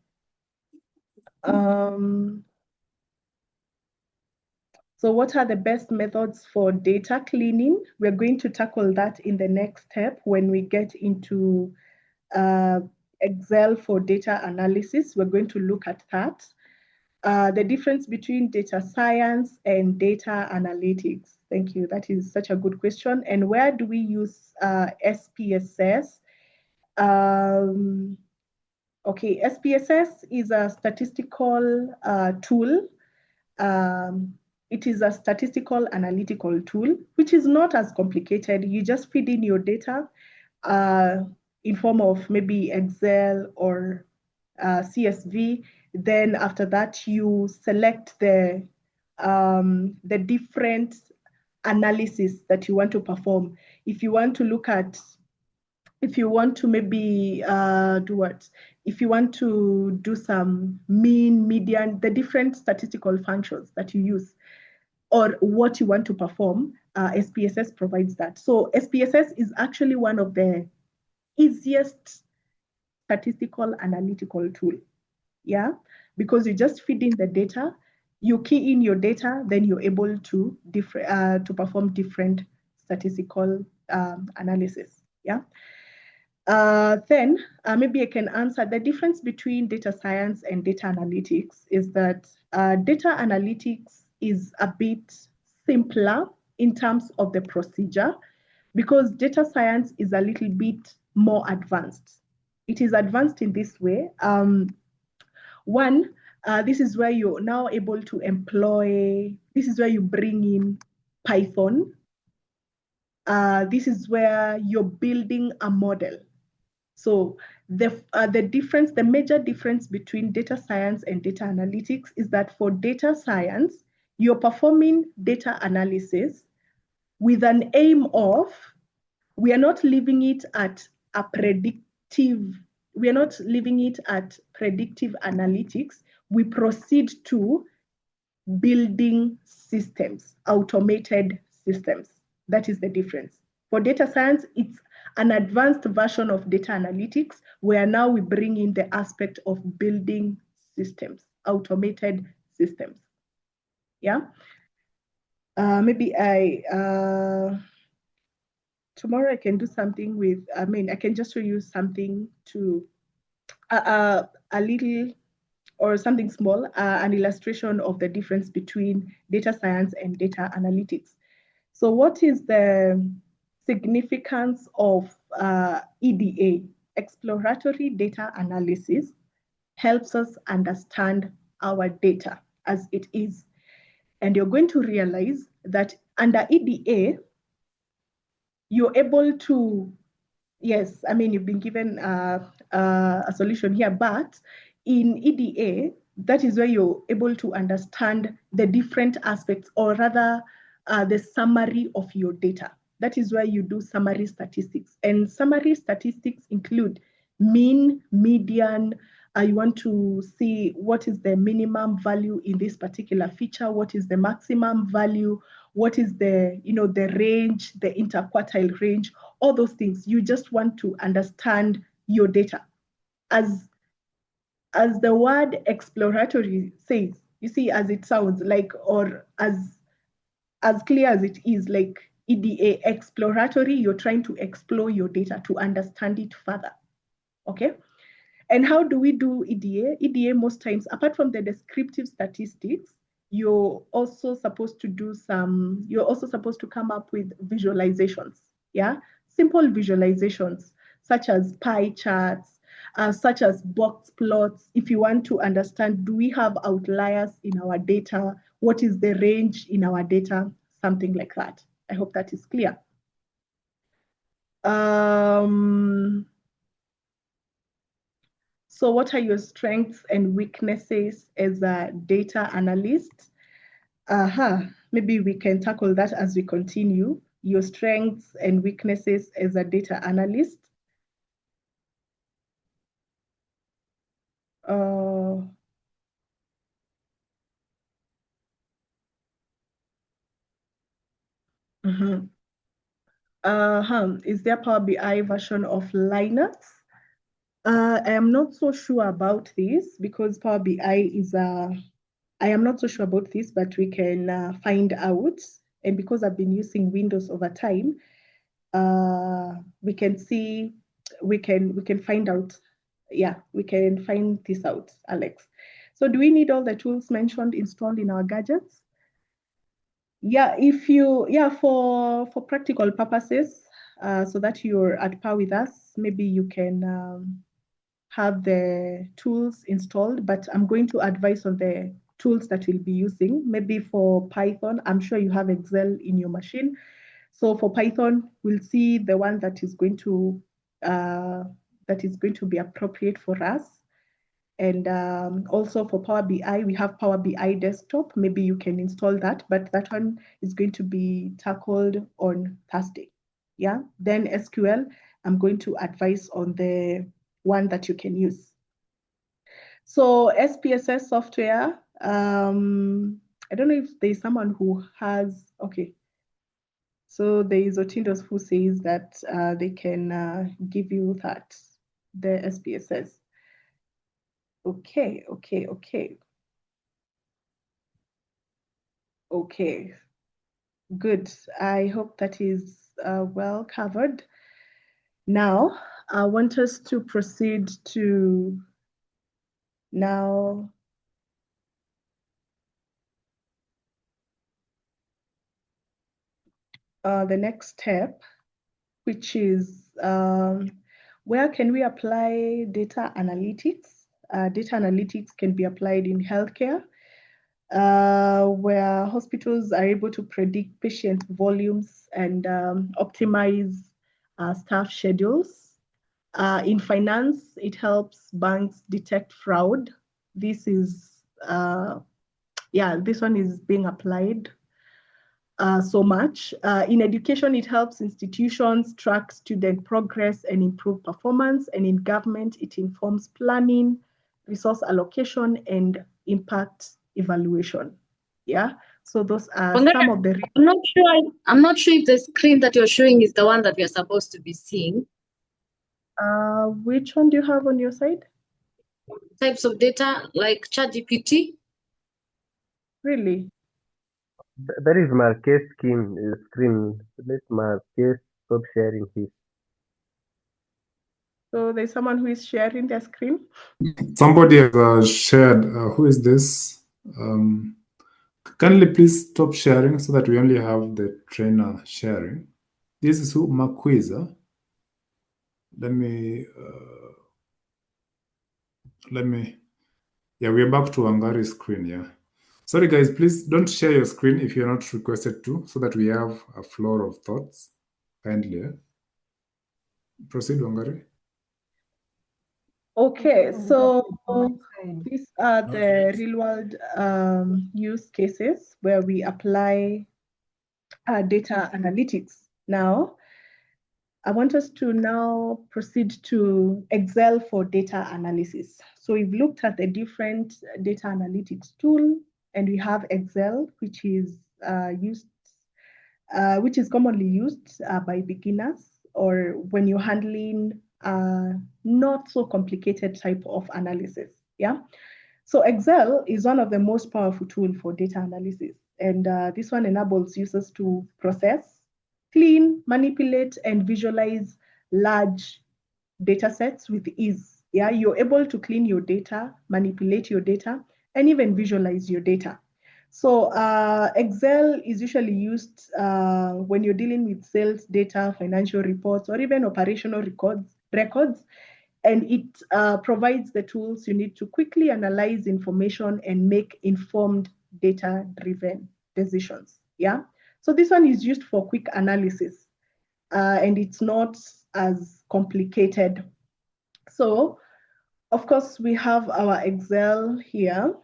So what are the best methods for data cleaning? We're going to tackle that in the next step when we get into Excel for data analysis. We're going to look at that. The difference between data science and data analytics. Thank you. That is such a good question. And where do we use SPSS? Okay, SPSS is a statistical tool. It is a statistical analytical tool, which is not as complicated. You just feed in your data in form of maybe Excel or CSV. Then after that, you select the different analysis that you want to perform. If you want to look at, if you want to maybe do what? If you want to do some mean, median, the different statistical functions that you use, or what you want to perform, SPSS provides that. So SPSS is actually one of the easiest statistical analytical tool, yeah? Because you just feed in the data, you key in your data, then you're able to perform different statistical analysis, yeah? Then maybe I can answer the difference between data science and data analytics is that data analytics is a bit simpler in terms of the procedure because data science is a little bit more advanced. It is advanced in this way. One, this is where you're now able to employ, this is where you bring in Python. This is where you're building a model. So the difference, the major difference between data science and data analytics is that for data science, you're performing data analysis with an aim of, we are not leaving it at a predictive, we are not leaving it at predictive analytics. We proceed to building systems, automated systems. That is the difference. For data science, it's an advanced version of data analytics, where now we bring in the aspect of building systems, automated systems. Yeah. Maybe tomorrow I can do something with, I can just show you something to, a little or something small, an illustration of the difference between data science and data analytics. So what is the significance of EDA? Exploratory data analysis helps us understand our data as it is. And you're going to realize that under EDA, you're able to, yes, you've been given a solution here, but in EDA, that is where you're able to understand the different aspects, or rather the summary of your data. That is where you do summary statistics. And summary statistics include mean, median. You want to see what is the minimum value in this particular feature, what is the maximum value, what is the, the range, the interquartile range, all those things. You just want to understand your data. As the word exploratory says, you see, as it sounds like, or as clear as it is, like EDA, exploratory, you're trying to explore your data to understand it further, okay? And how do we do EDA? EDA most times, apart from the descriptive statistics, you're also supposed to come up with visualizations, yeah? Simple visualizations, such as pie charts, such as box plots. If you want to understand, do we have outliers in our data? What is the range in our data? Something like that. I hope that is clear. So what are your strengths and weaknesses as a data analyst? Maybe we can tackle that as we continue. Your strengths and weaknesses as a data analyst. Is there Power BI version of Linux? I am not so sure about this because Power BI is I am not so sure about this, but we can find out. And because I've been using Windows over time, we can see, we can find out. Yeah, we can find this out, Alex. So do we need all the tools mentioned installed in our gadgets? Yeah, for practical purposes, so that you're at par with us, maybe you can have the tools installed, but I'm going to advise on the tools that we'll be using. Maybe for Python, I'm sure you have Excel in your machine. So for Python, we'll see the one that is going to be appropriate for us. And also for Power BI, we have Power BI Desktop. Maybe you can install that, but that one is going to be tackled on Thursday. Yeah. Then SQL, I'm going to advise on the one that you can use. So SPSS software, I don't know if there's someone who has, okay. So there is Otindos who says that they can give you that, the SPSS. Okay. Okay, good. I hope that is well covered. Now, I want us to proceed to now the next step, which is where can we apply data analytics? Data analytics can be applied in healthcare, where hospitals are able to predict patient volumes and optimize staff schedules. In finance, it helps banks detect fraud. This is, this one is being applied so much. In education, it helps institutions track student progress and improve performance. And in government, it informs planning, resource allocation, and impact evaluation. Yeah, so those are some of the. I'm not sure if the screen that you're showing is the one that we are supposed to be seeing. Which one do you have on your side? Types of data like ChatGPT. Really? That is Marquez screen. Let Marquez stop sharing his. So there's someone who is sharing their screen? Somebody has shared. Who is this? Kindly please stop sharing so that we only have the trainer sharing. This is who? Marquiza. Let me, yeah, we're back to Wangari's screen, yeah. Sorry guys, please don't share your screen if you're not requested to, so that we have a flow of thoughts. Kindly, yeah. Proceed, Wangari. Okay, so these are the real-world use cases where we apply data analytics. Now, I want us to now proceed to Excel for data analysis. So we've looked at the different data analytics tool, and we have Excel, which is commonly used by beginners or when you're handling not so complicated type of analysis. Yeah. So Excel is one of the most powerful tools for data analysis, and this one enables users to process, clean, manipulate, and visualize large data sets with ease. Yeah, you're able to clean your data, manipulate your data, and even visualize your data. So Excel is usually used when you're dealing with sales data, financial reports, or even operational records, and it provides the tools you need to quickly analyze information and make informed data-driven decisions. Yeah, so this one is used for quick analysis, and it's not as complicated. So, of course, we have our Excel here.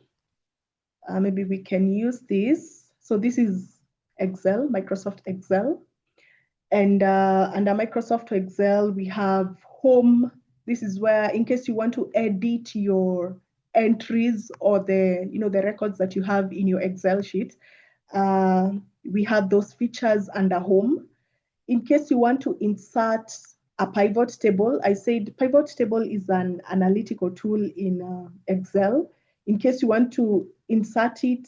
Maybe we can use this. So this is Excel, Microsoft Excel. And under Microsoft Excel, we have Home. This is where, in case you want to edit your entries or the records that you have in your Excel sheet, we have those features under Home. In case you want to insert a pivot table, I said pivot table is an analytical tool in Excel. In case you want to insert it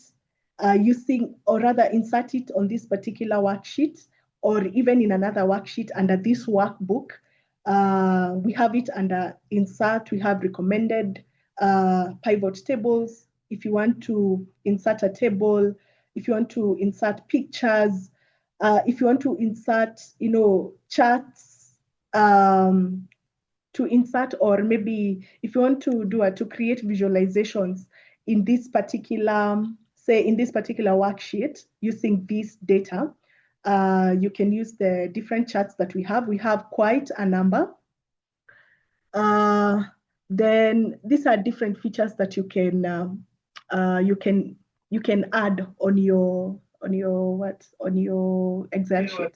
insert it on this particular worksheet, or even in another worksheet under this workbook, we have it under insert. We have recommended pivot tables. If you want to insert a table, if you want to insert pictures, if you want to insert, charts to insert, or maybe if you want to create visualizations in this particular, in this particular worksheet using this data, you can use the different charts that we have. We have quite a number. Then these are different features that you can add on your Excel sheet.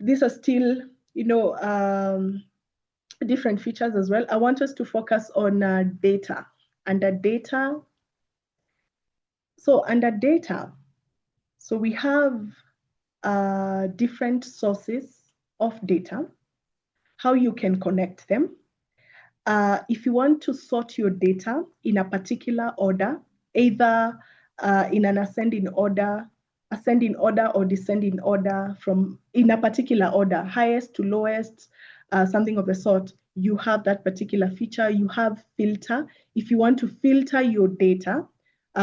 These are still, different features as well. I want us to focus on data. Under data, so we have different sources of data, how you can connect them. If you want to sort your data in a particular order, either in an ascending order or descending order, in a particular order, highest to lowest, something of the sort, you have that particular feature. You have filter. If you want to filter your data,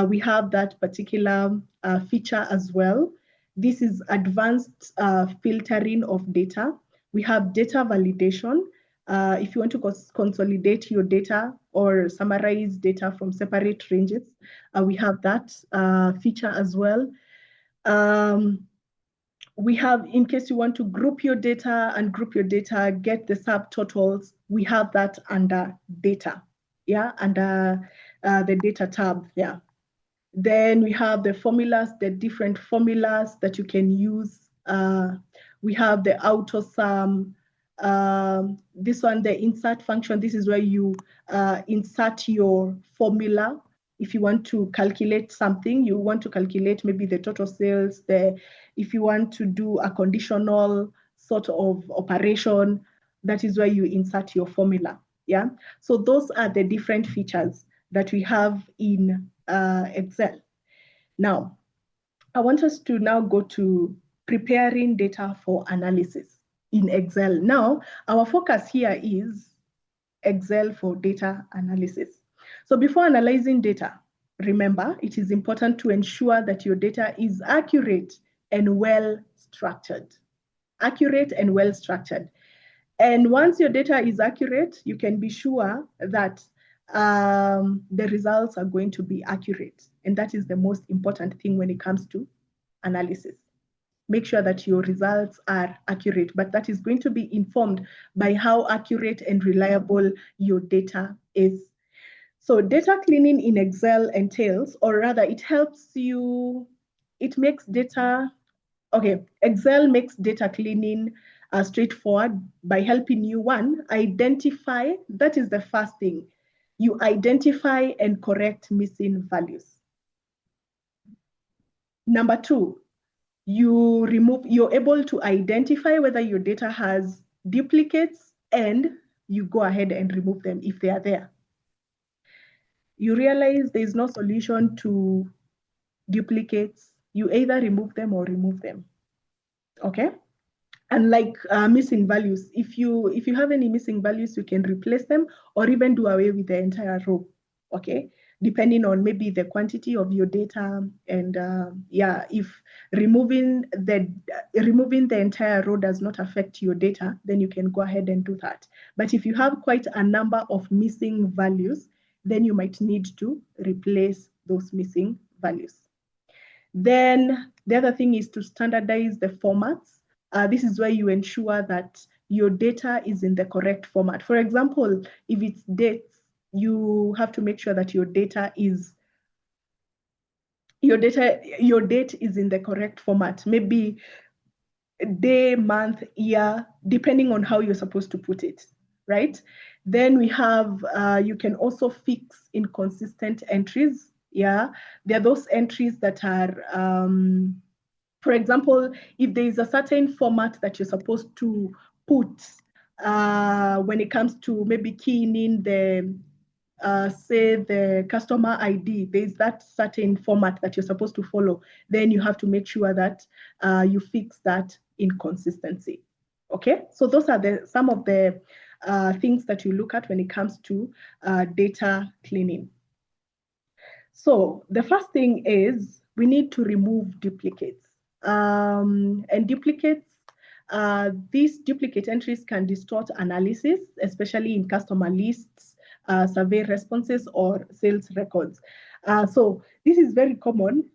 we have that particular feature as well. This is advanced filtering of data. We have data validation. If you want to consolidate your data or summarize data from separate ranges, we have that feature as well. We have, in case you want to group your data get the subtotals, we have that under data, under the data tab. Then we have the formulas, the different formulas that you can use. We have the auto sum. This one, the insert function, this is where you insert your formula. If you want to calculate something, you want to calculate maybe the total sales, if you want to do a conditional sort of operation, that is where you insert your formula. So those are the different features that we have in Excel. Now, I want us to now go to preparing data for analysis in Excel. Now, our focus here is Excel for data analysis. So before analyzing data, remember, it is important to ensure that your data is accurate and well-structured. And once your data is accurate, you can be sure that the results are going to be accurate. And that is the most important thing when it comes to analysis. Make sure that your results are accurate, but that is going to be informed by how accurate and reliable your data is. So data cleaning in Excel entails, or rather it helps you, Excel makes data cleaning straightforward by helping you, one, identify, that is the first thing. You identify and correct missing values. Number two, you're able to identify whether your data has duplicates, and you go ahead and remove them if they are there. You realize there is no solution to duplicates, you either remove them or remove them. Okay? And like missing values, if you have any missing values, you can replace them or even do away with the entire row, okay? Depending on maybe the quantity of your data, and yeah, if removing the entire row does not affect your data, then you can go ahead and do that. But if you have quite a number of missing values, then you might need to replace those missing values. Then the other thing is to standardize the formats. This is where you ensure that your data is in the correct format. For example, if it's dates, you have to make sure that your date is in the correct format. Maybe day, month, year, depending on how you're supposed to put it, right? Then we have, you can also fix inconsistent entries. Yeah, there are those entries that are, for example, if there is a certain format that you're supposed to put when it comes to maybe keying in the, say, the customer ID, there's that certain format that you're supposed to follow, then you have to make sure that you fix that inconsistency. Okay, so those are some of the things that you look at when it comes to data cleaning. So the first thing is we need to remove duplicates. And duplicates, these duplicate entries can distort analysis, especially in customer lists, survey responses, or sales records. So this is very common,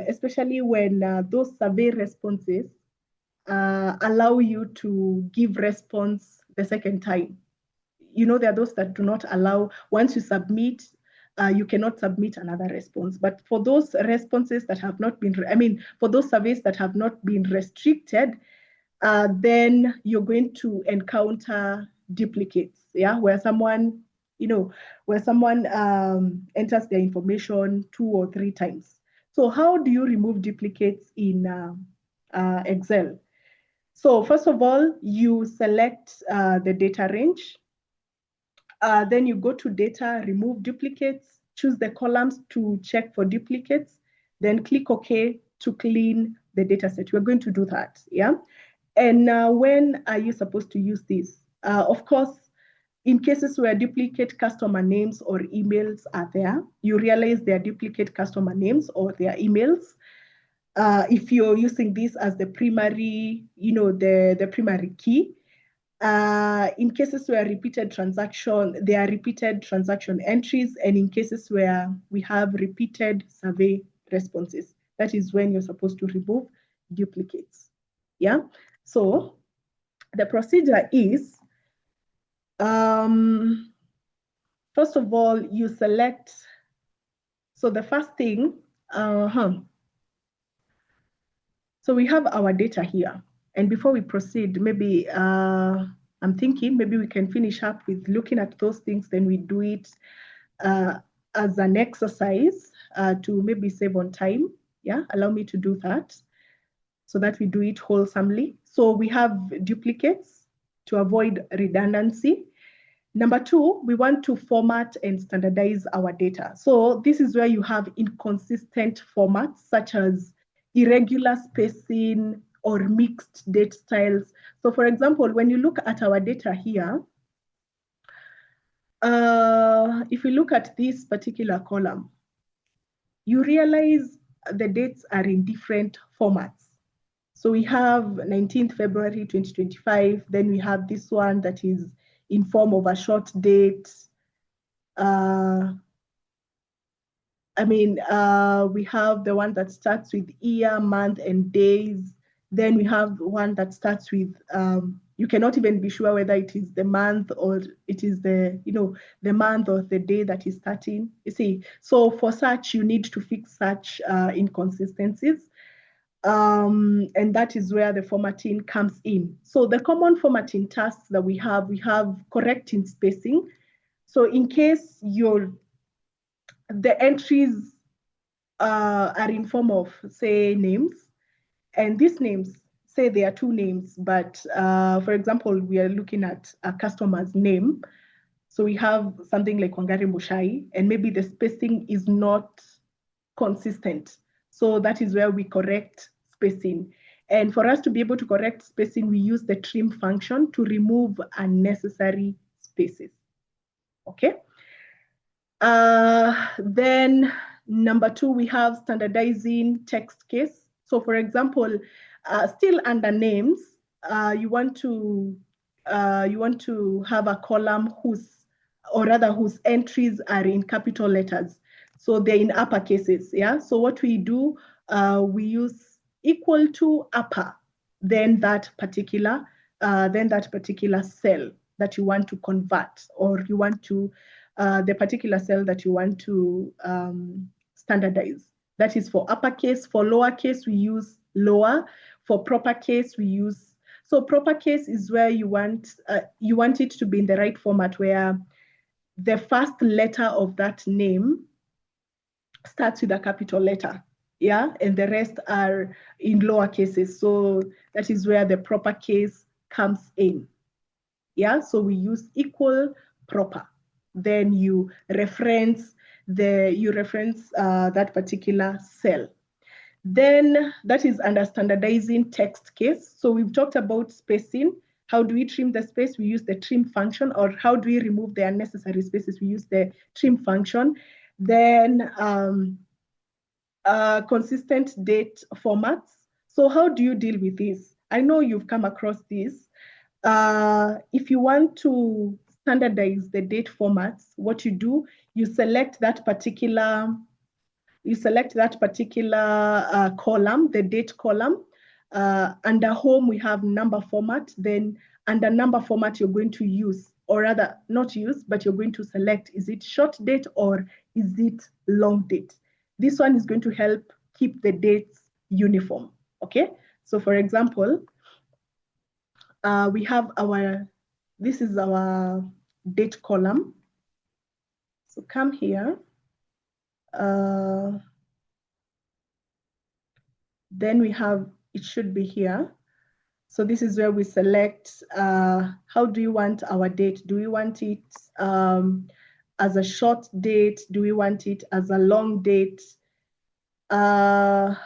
especially when those survey responses allow you to give response the second time. You know, there are those that do not allow, once you submit, you cannot submit another response. But for those responses that have not been, for those surveys that have not been restricted, then you're going to encounter duplicates, yeah, where someone, enters their information 2 or 3 times. So how do you remove duplicates in Excel? So first of all, you select the data range. Then you go to data, remove duplicates, choose the columns to check for duplicates, then click OK to clean the data set. We're going to do that, yeah? And when are you supposed to use this? Of course, in cases where duplicate customer names or emails are there, you realize they are duplicate customer names or their emails. If you're using this as the primary, the primary key, in cases where there are repeated transaction entries, and in cases where we have repeated survey responses, that is when you're supposed to remove duplicates. Yeah. So the procedure is, first of all, you select. So the first thing, so we have our data here. And before we proceed, maybe I'm thinking maybe we can finish up with looking at those things, then we do it as an exercise to maybe save on time. Yeah, allow me to do that so that we do it wholesomely. So we have duplicates to avoid redundancy. Number 2, we want to format and standardize our data. So this is where you have inconsistent formats such as irregular spacing or mixed date styles. So for example, when you look at our data here, if we look at this particular column, you realize the dates are in different formats. So we have 19th February 2025, then we have this one that is in form of a short date. We have the one that starts with year, month, and days. Then we have one that starts with, you cannot even be sure whether it is the month or it is the month or the day that is starting. You see, so for such, you need to fix such inconsistencies. And that is where the formatting comes in. So the common formatting tasks that we have correcting spacing. So in case the entries are in form of, say, names, and these names, say there are 2 names, but for example, we are looking at a customer's name. So we have something like Wangari Mushai, and maybe the spacing is not consistent. So that is where we correct spacing. And for us to be able to correct spacing, we use the trim function to remove unnecessary spaces. Okay. Then number 2, we have standardizing text case. So for example, still under names, you want to have a column whose entries are in capital letters. So they're in upper cases, yeah? So what we do, we use equal to upper, then that particular cell that you want to convert, or you want to, the particular cell that you want to standardize. That is for uppercase. For lowercase, we use lower. For proper case, we use, so proper case is where you want it to be in the right format, where the first letter of that name starts with a capital letter, yeah, and the rest are in lower cases. So that is where the proper case comes in, yeah. So we use equal, proper. Then you reference that particular cell. Then that is under standardizing text case. So we've talked about spacing. How do we trim the space? We use the trim function. Or how do we remove the unnecessary spaces? We use the trim function. Then consistent date formats. So how do you deal with this? I know you've come across this. If you want to standardize the date formats, what you do, you select that particular column, the date column. Under home, we have number format. Then under number format, you're going to use, or rather not use, but you're going to select, is it short date or is it long date? This one is going to help keep the dates uniform, okay? So for example, we have this is our date column. So come here. Then we have, it should be here. So this is where we select, how do you want our date? Do we want it as a short date? Do we want it as a long date? How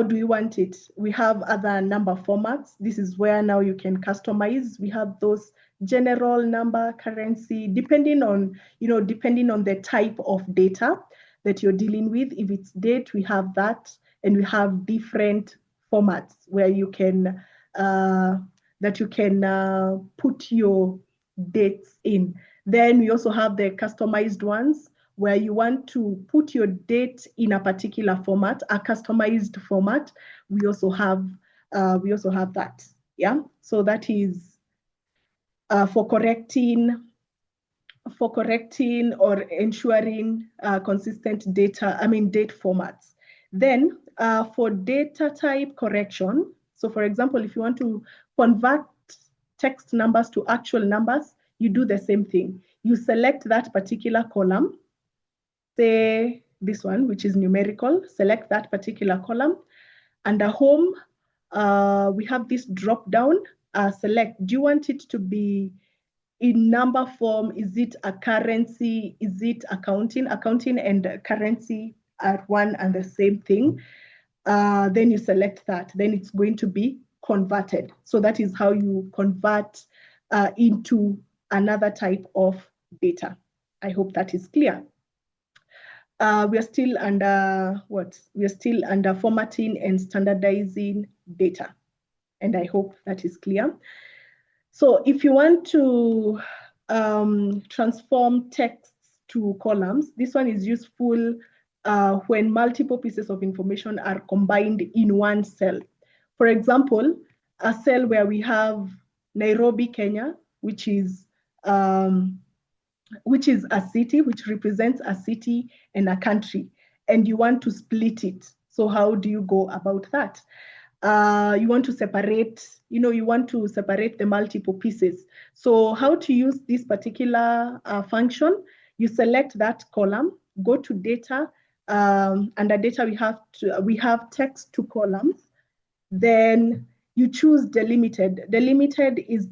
do we want it? We have other number formats. This is where now you can customize. We have those general, number, currency, depending on the type of data that you're dealing with. If it's date, we have that, and we have different formats where you can put your dates in. Then we also have the customized ones, where you want to put your date in a particular format, a customized format. We also have that. Yeah. So that is for correcting or ensuring consistent date formats. Then for data type correction. So for example, if you want to convert text numbers to actual numbers, you do the same thing. You select that particular column, say this one, which is numerical, select that particular column. Under home, we have this drop down, select, do you want it to be in number form? Is it a currency? Is it accounting? Accounting and currency are one and the same thing. Then you select that, then it's going to be converted. So that is how you convert into another type of data. I hope that is clear. We are still under what? We are still under formatting and standardizing data. And I hope that is clear. So if you want to transform texts to columns, this one is useful when multiple pieces of information are combined in one cell. For example, a cell where we have Nairobi, Kenya, which is a city, which represents a city and a country, and you want to split it. So how do you go about that? You want to separate the multiple pieces. So how to use this particular function? You select that column, go to data. Under data, we have text to columns. Then you choose delimited. Delimited is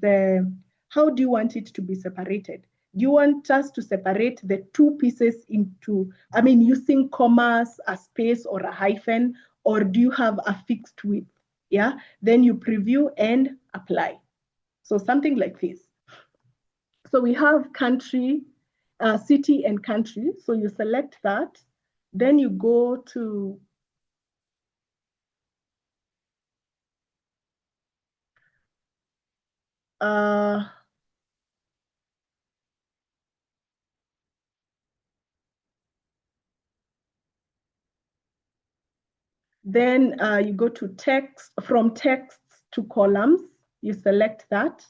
how do you want it to be separated? Do you want us to separate the two pieces using commas, a space, or a hyphen, or do you have a fixed width? Yeah, then you preview and apply. So something like this. So we have country, city and country. So you select that, then you go to then you go to text, from texts to columns, you select that.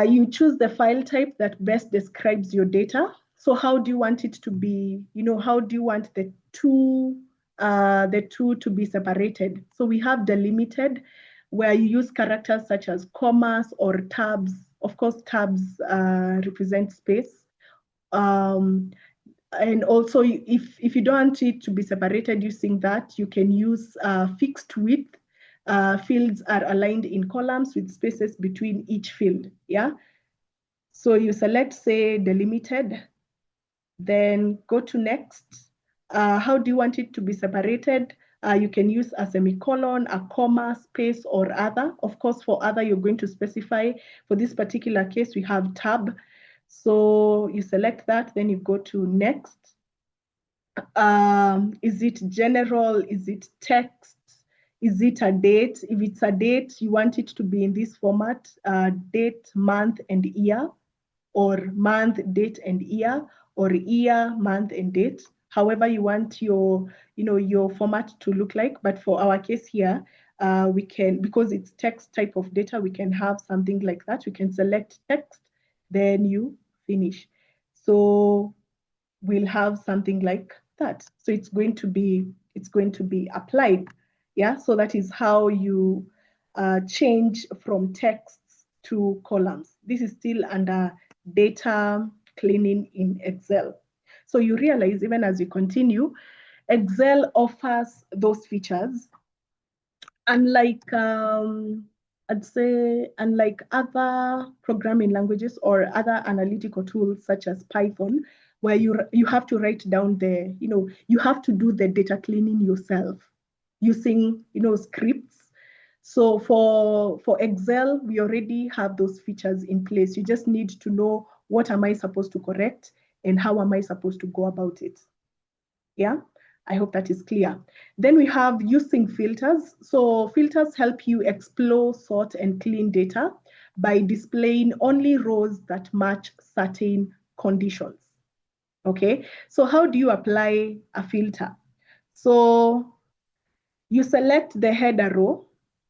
You choose the file type that best describes your data. So how do you want it to be, how do you want the two to be separated? So we have delimited, where you use characters such as commas or tabs. Of course, tabs represent space. And also, if you don't want it to be separated using that, you can use fixed width. Fields are aligned in columns with spaces between each field, yeah? So you select, say, delimited, then go to next. How do you want it to be separated? You can use a semicolon, a comma, space, or other. Of course, for other, you're going to specify. For this particular case, we have tab. So you select that, then you go to next. Is it general? Is it text? Is it a date? If it's a date, you want it to be in this format, date, month, and year, or month, date, and year, or year, month, and date. However you want your format to look like. But for our case here, we can, because it's text type of data, we can have something like that. We can select text, then you finish. So we'll have something like that. So it's going to be applied. Yeah, so that is how you change from texts to columns. This is still under data cleaning in Excel. So you realize, even as you continue, Excel offers those features. Unlike, I'd say, unlike other programming languages or other analytical tools such as Python, where you have to write down you have to do the data cleaning yourself using, scripts. So for Excel, we already have those features in place. You just need to know, what am I supposed to correct and how am I supposed to go about it? Yeah, I hope that is clear. Then we have using filters. So filters help you explore, sort, and clean data by displaying only rows that match certain conditions. Okay, so how do you apply a filter? So you select the header row.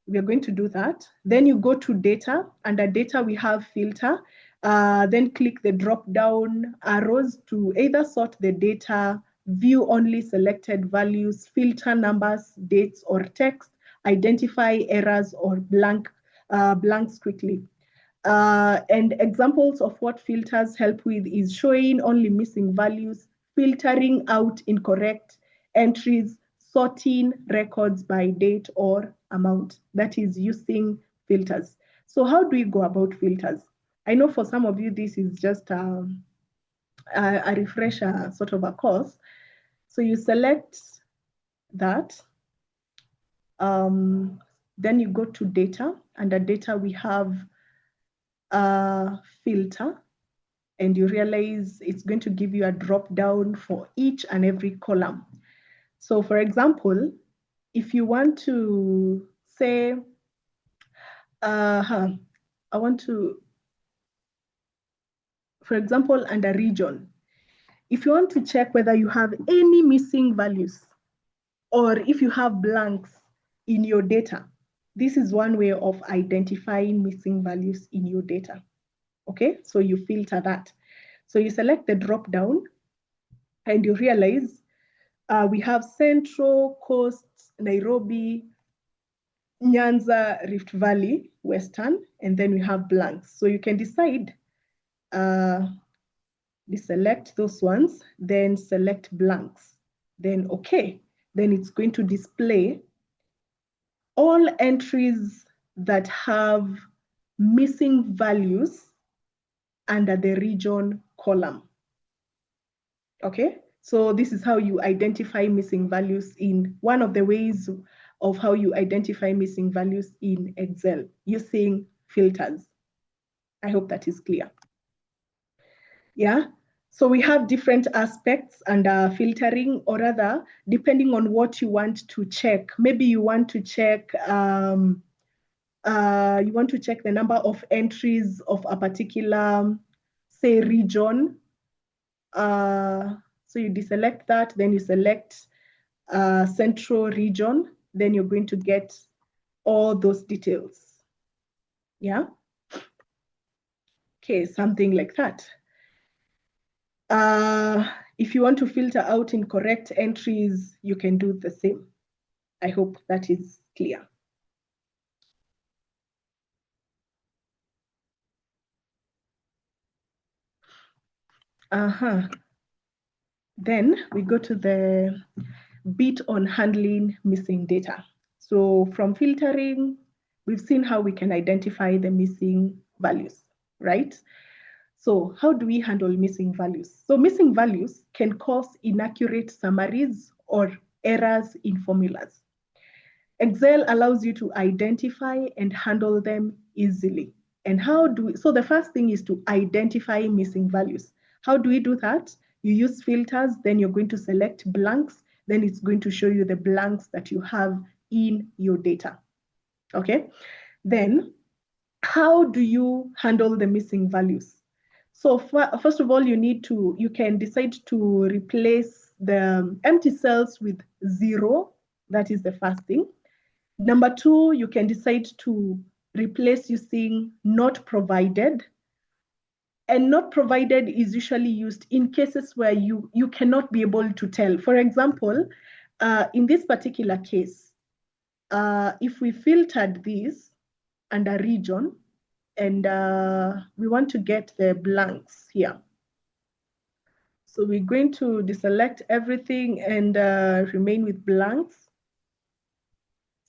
We are going to do that. Then you go to data. Under data, we have filter. Then click the drop-down arrows to either sort the data, view only selected values, filter numbers, dates, or text, identify errors or blanks quickly. And examples of what filters help with is showing only missing values, filtering out incorrect entries, sorting records by date or amount. That is using filters. So how do we go about filters? I know for some of you, this is just a refresher, sort of a course. So you select that. Then you go to data. Under data, we have filter, and you realize it's going to give you a drop down for each and every column. So for example, if you want to say, I want to, for example, under region, if you want to check whether you have any missing values or if you have blanks in your data, this is one way of identifying missing values in your data. Okay, so you filter that. So you select the drop down and you realize we have Central, Coast, Nairobi, Nyanza, Rift Valley, Western, and then we have blanks. So you can decide, deselect those ones, then select blanks. Then okay, then it's going to display all entries that have missing values under the region column. Okay, so this is how you identify missing values in one of the ways of how you identify missing values in Excel using filters. I hope that is clear. Yeah, so we have different aspects under filtering, or rather, depending on what you want to check. Maybe you want to check the number of entries of a particular, say, region. So you deselect that, then you select central region, then you're going to get all those details. Yeah. Okay, something like that. If you want to filter out incorrect entries, you can do the same. I hope that is clear. Then we go to the bit on handling missing data. So from filtering, we've seen how we can identify the missing values, right? So how do we handle missing values? So missing values can cause inaccurate summaries or errors in formulas. Excel allows you to identify and handle them easily. And so the first thing is to identify missing values. How do we do that? You use filters, then you're going to select blanks, then it's going to show you the blanks that you have in your data. Okay, then how do you handle the missing values? So first of all, you can decide to replace the empty cells with 0. That is the first thing. Number 2, you can decide to replace using not provided. And not provided is usually used in cases where you cannot be able to tell. For example, in this particular case, if we filtered this under region, and we want to get the blanks here. So we're going to deselect everything and remain with blanks.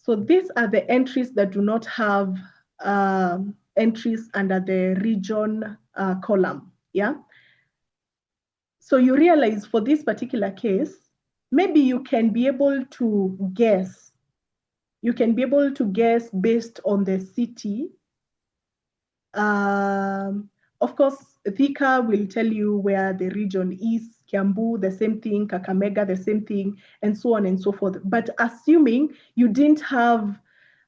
So these are the entries that do not have entries under the region column, yeah? So you realize for this particular case, maybe you can be able to guess. You can be able to guess based on the city. Of course, Thika will tell you where the region is, Kiambu, the same thing, Kakamega, the same thing, and so on and so forth. But assuming you didn't have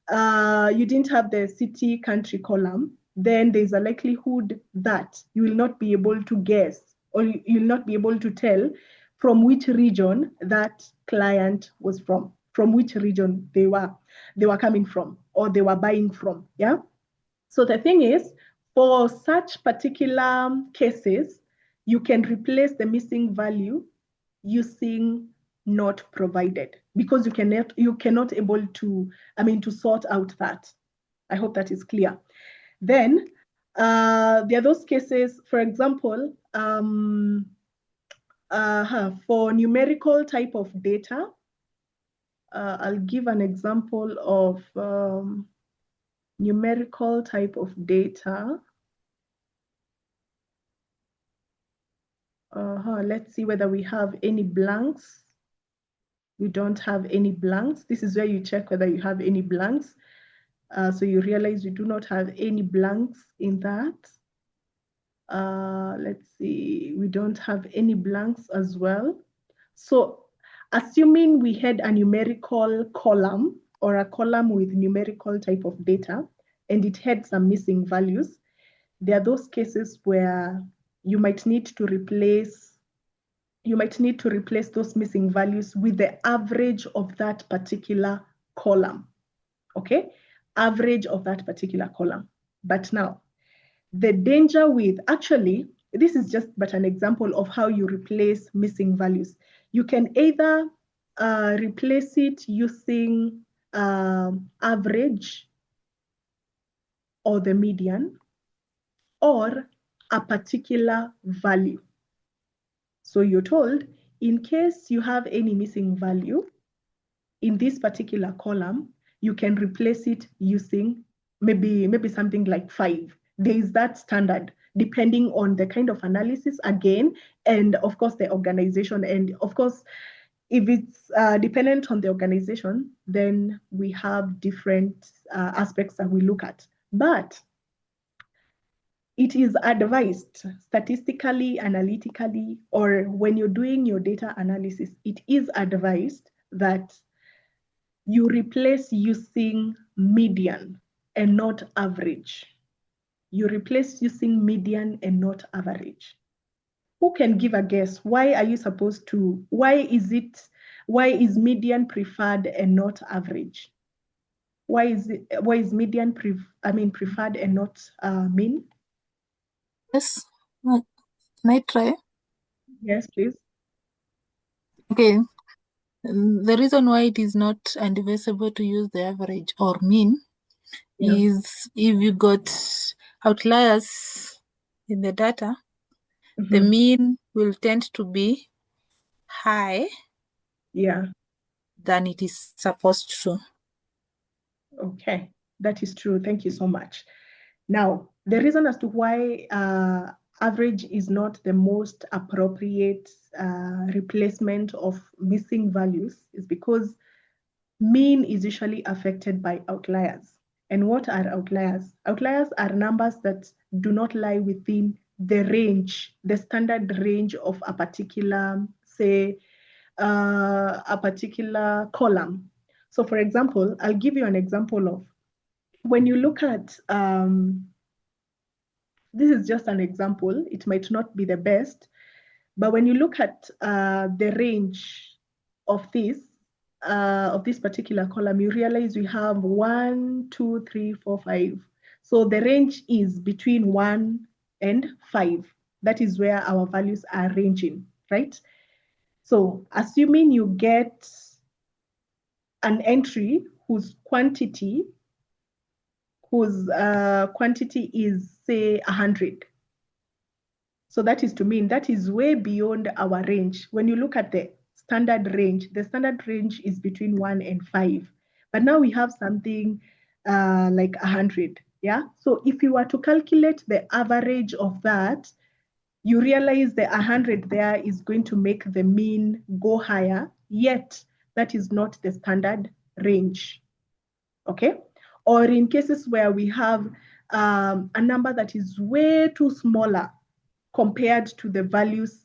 the city country column, then there's a likelihood that you will not be able to guess, or you'll not be able to tell from which region that client was from which region they were coming from, or they were buying from, yeah? So the thing is, for such particular cases, you can replace the missing value using not provided, because you cannot able to, to sort out that. I hope that is clear. Then there are those cases, for example, for numerical type of data, I'll give an example of numerical type of data. Let's see whether we have any blanks. We don't have any blanks. This is where you check whether you have any blanks. So you realize we do not have any blanks in that. Let's see, we don't have any blanks as well. So assuming we had a numerical column, or a column with numerical type of data, and it had some missing values, there are those cases where you might need to replace those missing values with the average of that particular column. Okay, average of that particular column. But now, the danger with, actually, this is just but an example of how you replace missing values. You can either replace it using average or the median, or a particular value. So you're told, in case you have any missing value in this particular column, you can replace it using maybe something like 5. There is that standard, depending on the kind of analysis again, and of course the organization, and of course If it's dependent on the organization, then we have different aspects that we look at. But it is advised statistically, analytically, or when you're doing your data analysis, it is advised that you replace using median and not average. You replace using median and not average. Who can give a guess? Why are you supposed to, why is median preferred and not average? Why is median preferred and not mean? Yes, can I try? Yes, please. Okay. The reason why it is not advisable to use the average or mean is if you got outliers in the data, the mean will tend to be high than it is supposed to. Okay, that is true. Thank you so much. Now, the reason as to why average is not the most appropriate replacement of missing values is because mean is usually affected by outliers. And what are outliers? Outliers are numbers that do not lie within the range, the standard range of a particular, say, a particular column. So for example, I'll give you an example of when you look at, this is just an example, it might not be the best, but when you look at the range of this particular column, you realize we have 1, 2, 3, 4, 5. So the range is between 1 and 5. That is where our values are ranging, right? So assuming you get an entry whose quantity is, say, 100. So that is to mean that is way beyond our range. When you look at the standard range is between 1 and 5. But now we have something like 100, yeah? So if you were to calculate the average of that, you realize the 100 there is going to make the mean go higher, yet that is not the standard range, okay? Or in cases where we have a number that is way too smaller compared to the values,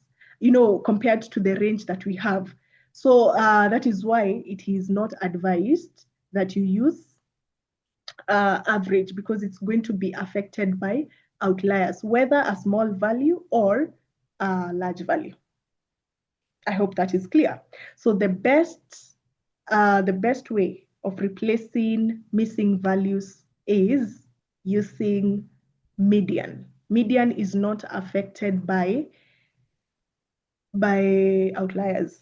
compared to the range that we have. So that is why it is not advised that you use average, because it's going to be affected by outliers, whether a small value or a large value. I hope that is clear. So the best way of replacing missing values is using median. Median is not affected by outliers.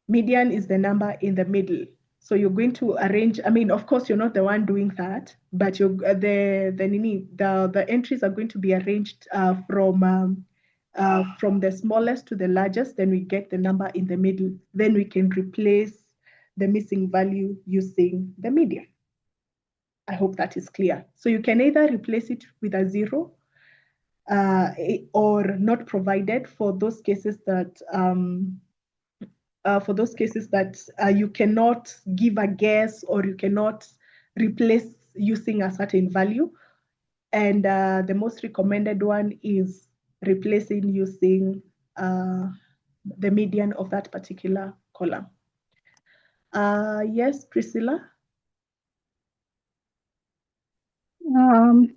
Median is the number in the middle. So you're going to arrange, of course, you're not the one doing that, but the entries are going to be arranged from the smallest to the largest, then we get the number in the middle. Then we can replace the missing value using the median. I hope that is clear. So you can either replace it with a 0 or not provided for those cases that you cannot give a guess or you cannot replace using a certain value. And the most recommended one is replacing using the median of that particular column. Yes, Priscilla?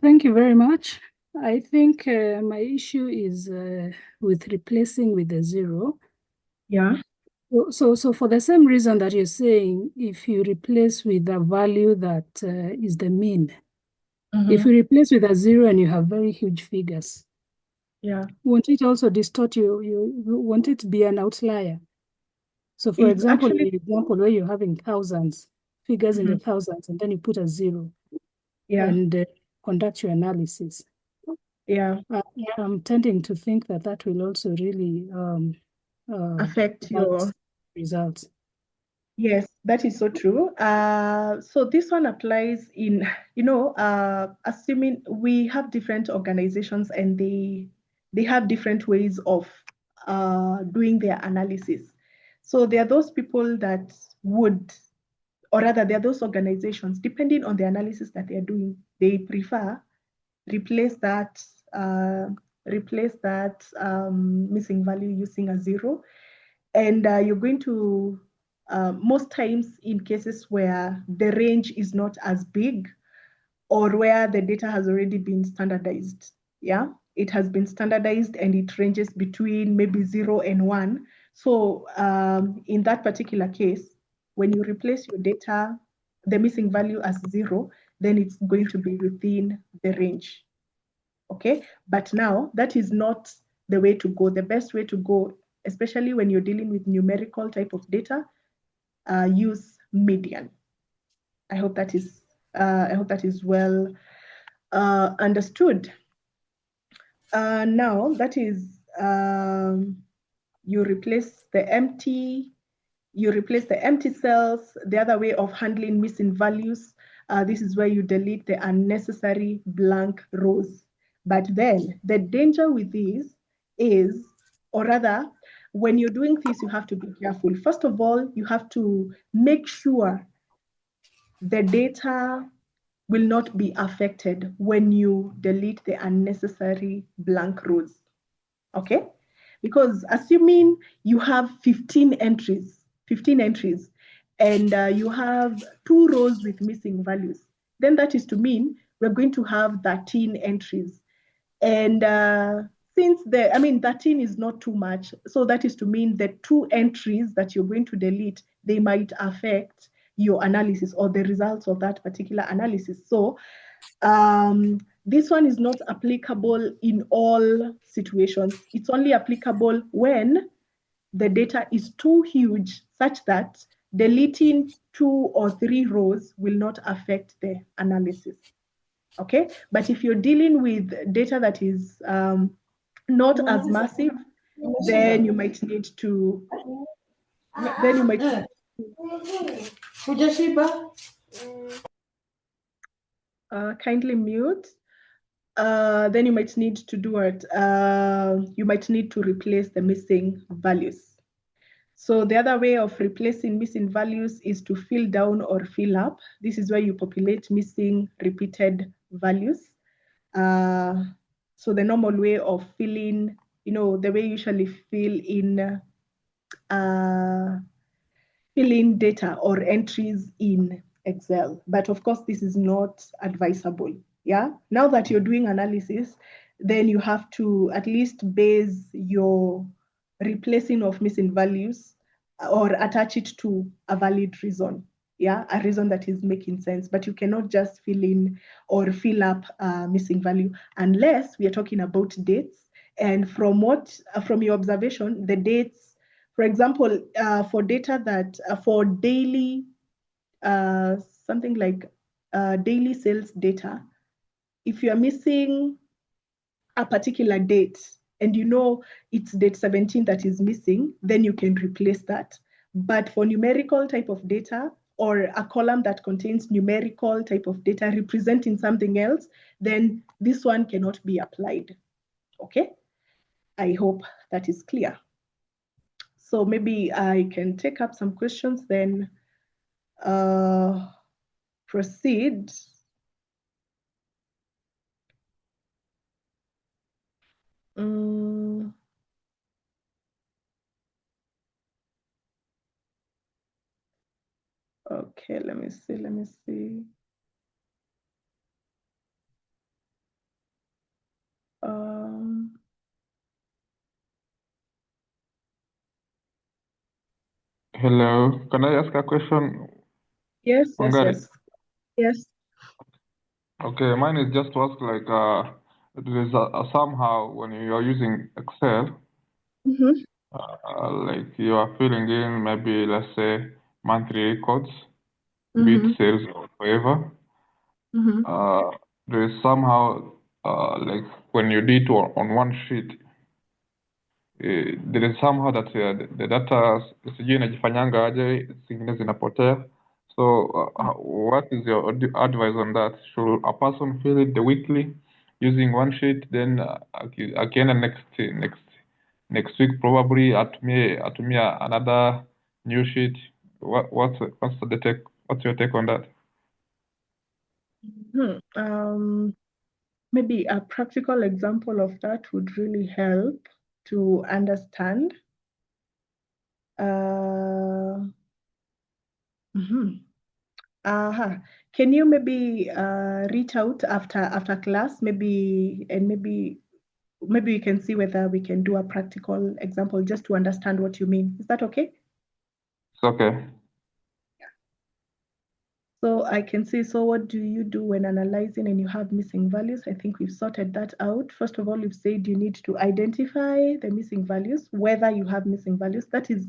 Thank you very much. I think my issue is with replacing with the 0. Yeah. So for the same reason that you're saying, if you replace with a value that is the mean, if you replace with a 0 and you have very huge figures, won't it also distort you want it to be an outlier? So for example, in the example where you're having thousands, figures in the thousands, and then you put a 0 and conduct your analysis. I'm tending to think that will also really affect your results. Yes, that is so true. So this one applies in, assuming we have different organizations and they have different ways of doing their analysis. So there are those people that would, or rather, there are those organizations, depending on the analysis that they're doing, they prefer replace that missing value using a zero. And you're going to, most times in cases where the range is not as big or where the data has already been standardized, yeah, it has been standardized and it ranges between maybe 0 and 1. So in that particular case, when you replace your data, the missing value as 0, then it's going to be within the range. Okay, but now that is not the way to go. The best way to go, especially when you're dealing with numerical type of data, use median. I hope that is well understood. Now that is you replace the empty cells. The other way of handling missing values, this is where you delete the unnecessary blank rows. But then the danger with this is, or rather, when you're doing this, you have to be careful. First of all, you have to make sure the data will not be affected when you delete the unnecessary blank rows. Okay? Because assuming you have 15 entries, and you have 2 rows with missing values, then that is to mean we're going to have 13 entries. And since 13 is not too much, so that is to mean the 2 entries that you're going to delete, they might affect your analysis or the results of that particular analysis. So this one is not applicable in all situations. It's only applicable when the data is too huge such that deleting 2 or 3 rows will not affect the analysis. Okay, but if you're dealing with data that is not as massive, then you might need to kindly mute. Then you might need to do it. You might need to replace the missing values. So the other way of replacing missing values is to fill down or fill up. This is where you populate missing repeated values. So the normal way of filling, the way you usually fill in data or entries in Excel. But of course, this is not advisable. Yeah. Now that you're doing analysis, then you have to at least base your replacing of missing values or attach it to a valid reason. Yeah, a reason that is making sense. But you cannot just fill in or fill up missing value unless we are talking about dates. And from your observation, the dates, for example, for data that for daily, something like daily sales data, if you are missing a particular date and you know it's date 17 that is missing, then you can replace that. But for numerical type of data or a column that contains numerical type of data representing something else, then this one cannot be applied. Okay, I hope that is clear. So maybe I can take up some questions, then proceed. Okay, let me see. Hello, can I ask a question? Yes. Yes. Okay, mine is just to ask there is somehow when you are using Excel, like you are filling in maybe let's say monthly records, be it sales or whatever. There is somehow like when you did on one sheet, there is somehow that the data sijui inajifanyanga aje, zingine zinapotea. So what is your advice on that? Should a person fill it the weekly using one sheet, then again next week probably atumia another new sheet? What's your take on that? Maybe a practical example of that would really help to understand. Can you maybe reach out after class, maybe we can see whether we can do a practical example just to understand what you mean. Is that okay? It's okay. So I can see, so what do you do when analyzing and you have missing values? I think we've sorted that out. First of all, you've said you need to identify the missing values, whether you have missing values. That is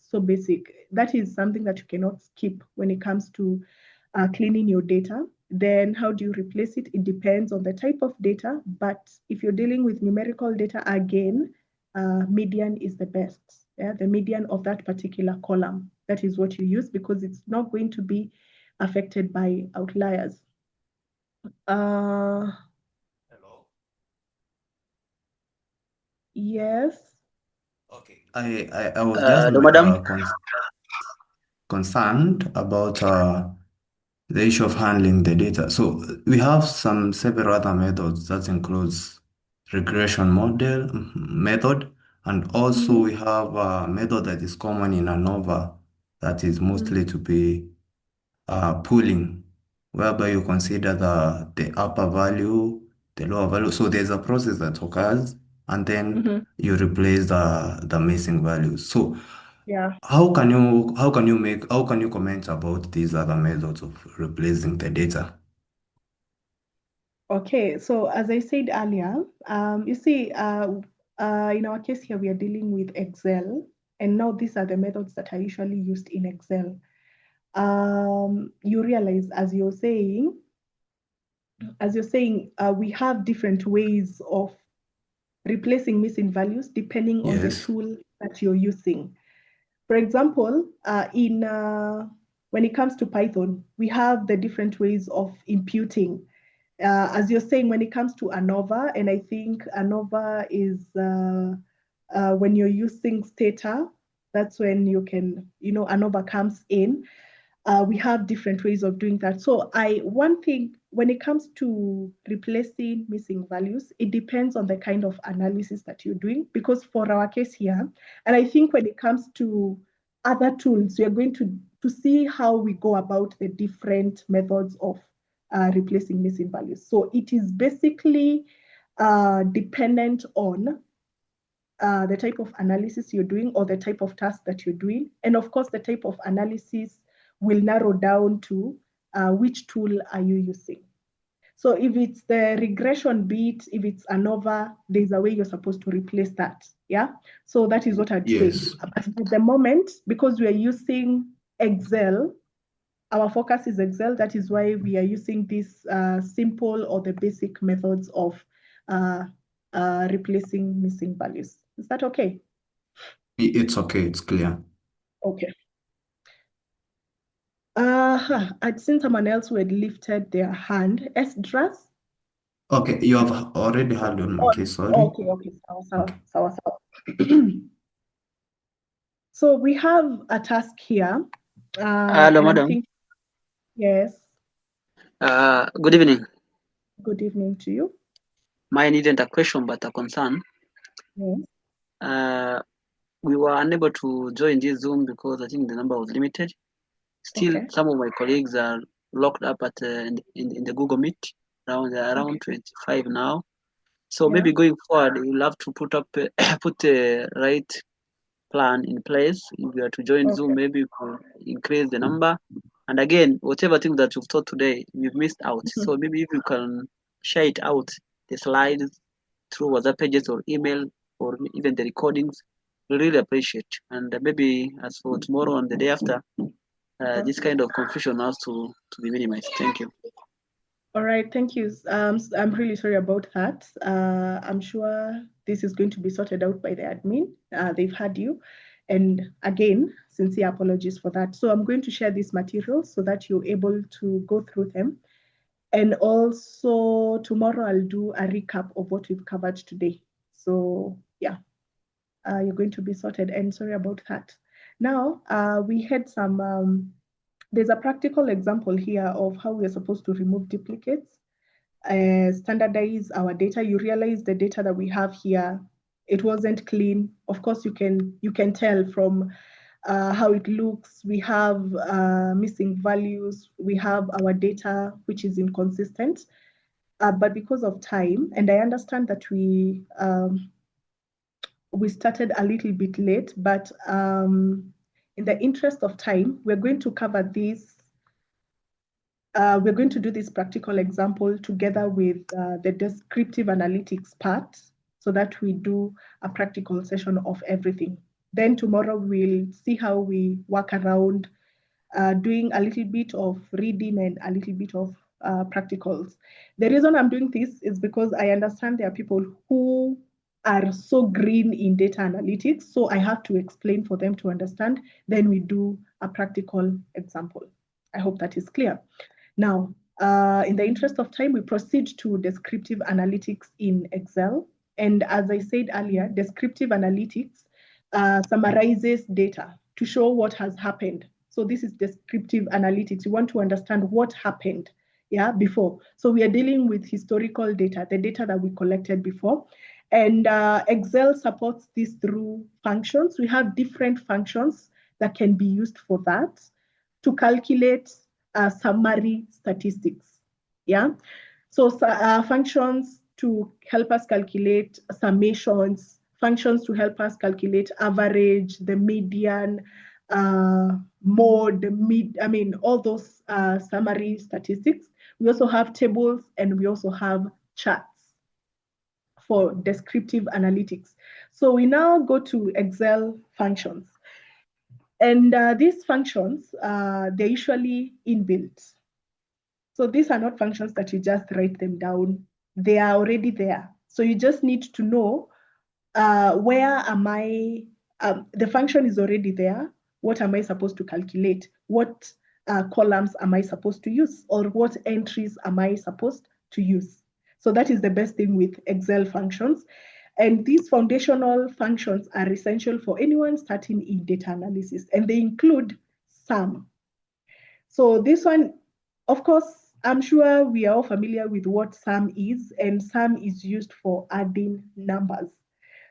so basic. That is something that you cannot skip when it comes to cleaning your data. Then how do you replace it? It depends on the type of data, but if you're dealing with numerical data, again, median is the best. Yeah, the median of that particular column. That is what you use because it's not going to be affected by outliers. Hello? Yes. Okay. I was just like concerned about the issue of handling the data. So we have several other methods that includes regression model method, and also we have a method that is common in ANOVA that is mostly to be pooling, whereby you consider the upper value, the lower value. So there's a process that occurs, and then you replace the missing values. So yeah, how can you comment about these other methods of replacing the data? Okay, so as I said earlier, you see, in our case here, we are dealing with Excel, and now these are the methods that are usually used in Excel. You realize, as you're saying, we have different ways of replacing missing values depending on the tool that you're using. For example, when it comes to Python, we have the different ways of imputing. As you're saying, when it comes to ANOVA, and I think ANOVA is when you're using Stata, that's when you can, ANOVA comes in. We have different ways of doing that. So one thing, when it comes to replacing missing values, it depends on the kind of analysis that you're doing, because for our case here, and I think when it comes to other tools, we are going to see how we go about the different methods of replacing missing values. So it is basically dependent on the type of analysis you're doing or the type of task that you're doing. And of course, the type of analysis will narrow down to which tool are you using. So if it's the regression bit, if it's ANOVA, there's a way you're supposed to replace that. Yeah. So that is what I'd say. But at the moment, because we are using Excel, our focus is Excel. That is why we are using these simple or the basic methods of replacing missing values. Is that okay? It's okay. It's clear. Okay. I'd seen someone else who had lifted their hand. Esdras? Okay, you have already had on my case, sorry. Okay. Sawa. So we have a task here. Hello, madam. Yes. Good evening. Good evening to you. Mine isn't a question, but a concern. Yes. We were unable to join this Zoom because I think the number was limited. Still, some of my colleagues are locked up at in the Google Meet. Around 25 now. So maybe going forward, you'll have to put the right plan in place. If you are to join Zoom, maybe you could increase the number. And again, whatever thing that you've taught today, you've missed out. So maybe if you can share it out, the slides through WhatsApp pages or email or even the recordings, we really appreciate. And maybe as for tomorrow and the day after, this kind of confusion has to be minimized. Thank you. All right, thank you. I'm really sorry about that. I'm sure this is going to be sorted out by the admin. They've had you. And again, sincere apologies for that. So I'm going to share these materials so that you're able to go through them. And also tomorrow I'll do a recap of what we've covered today. So yeah. you're going to be sorted. And sorry about that. Now, we had some, there's a practical example here of how we're supposed to remove duplicates, standardize our data. You realize the data that we have here, it wasn't clean. Of course, you can tell from how it looks. We have missing values. We have our data which is inconsistent. But because of time, and I understand that we started a little bit late, but in the interest of time, we're going to cover this. We're going to do this practical example together with the descriptive analytics part so that we do a practical session of everything. Then tomorrow we'll see how we work around doing a little bit of reading and a little bit of practicals. The reason I'm doing this is because I understand there are people who are so green in data analytics, so I have to explain for them to understand. Then we do a practical example. I hope that is clear. Now, in the interest of time, we proceed to descriptive analytics in Excel. And as I said earlier, descriptive analytics summarizes data to show what has happened. So this is descriptive analytics. You want to understand what happened before. So we are dealing with historical data, the data that we collected before. And Excel supports this through functions. We have different functions that can be used for that to calculate summary statistics. So functions to help us calculate summations, functions to help us calculate average, the median, mode, all those summary statistics. We also have tables and we also have charts for descriptive analytics. So we now go to Excel functions. And these functions, they're usually inbuilt. So these are not functions that you just write them down. They are already there. So you just need to know where am I, the function is already there. What am I supposed to calculate? What columns am I supposed to use? Or what entries am I supposed to use? So that is the best thing with Excel functions. And these foundational functions are essential for anyone starting in data analysis, and they include sum. So this one, of course, I'm sure we are all familiar with what sum is, and sum is used for adding numbers.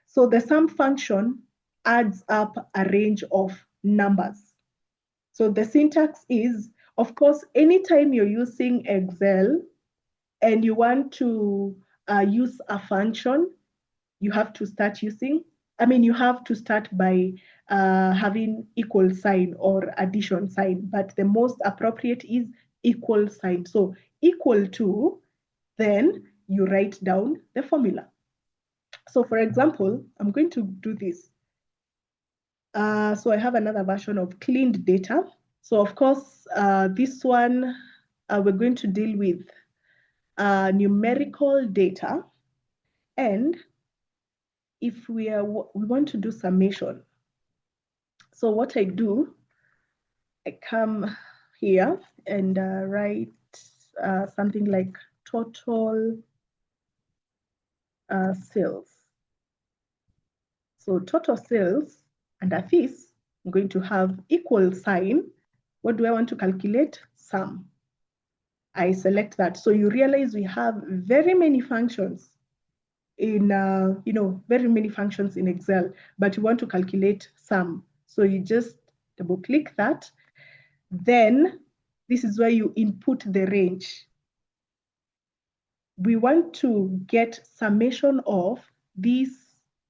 So the sum function adds up a range of numbers. So the syntax is, of course, anytime you're using Excel and you want to use a function, you have to start using, you have to start by having equal sign or addition sign, but the most appropriate is equal sign. So equal to, then you write down the formula. So for example, I'm going to do this. So I have another version of cleaned data. So of course, this one, we're going to deal with numerical data. And if we want to do summation, so what I do, I come here and write something like total sales. So total sales, and at this, I'm going to have equal sign. What do I want to calculate? Sum. I select that. So you realize we have very many functions in, very many functions in Excel, but you want to calculate sum. So you just double click that. Then this is where you input the range. We want to get summation of this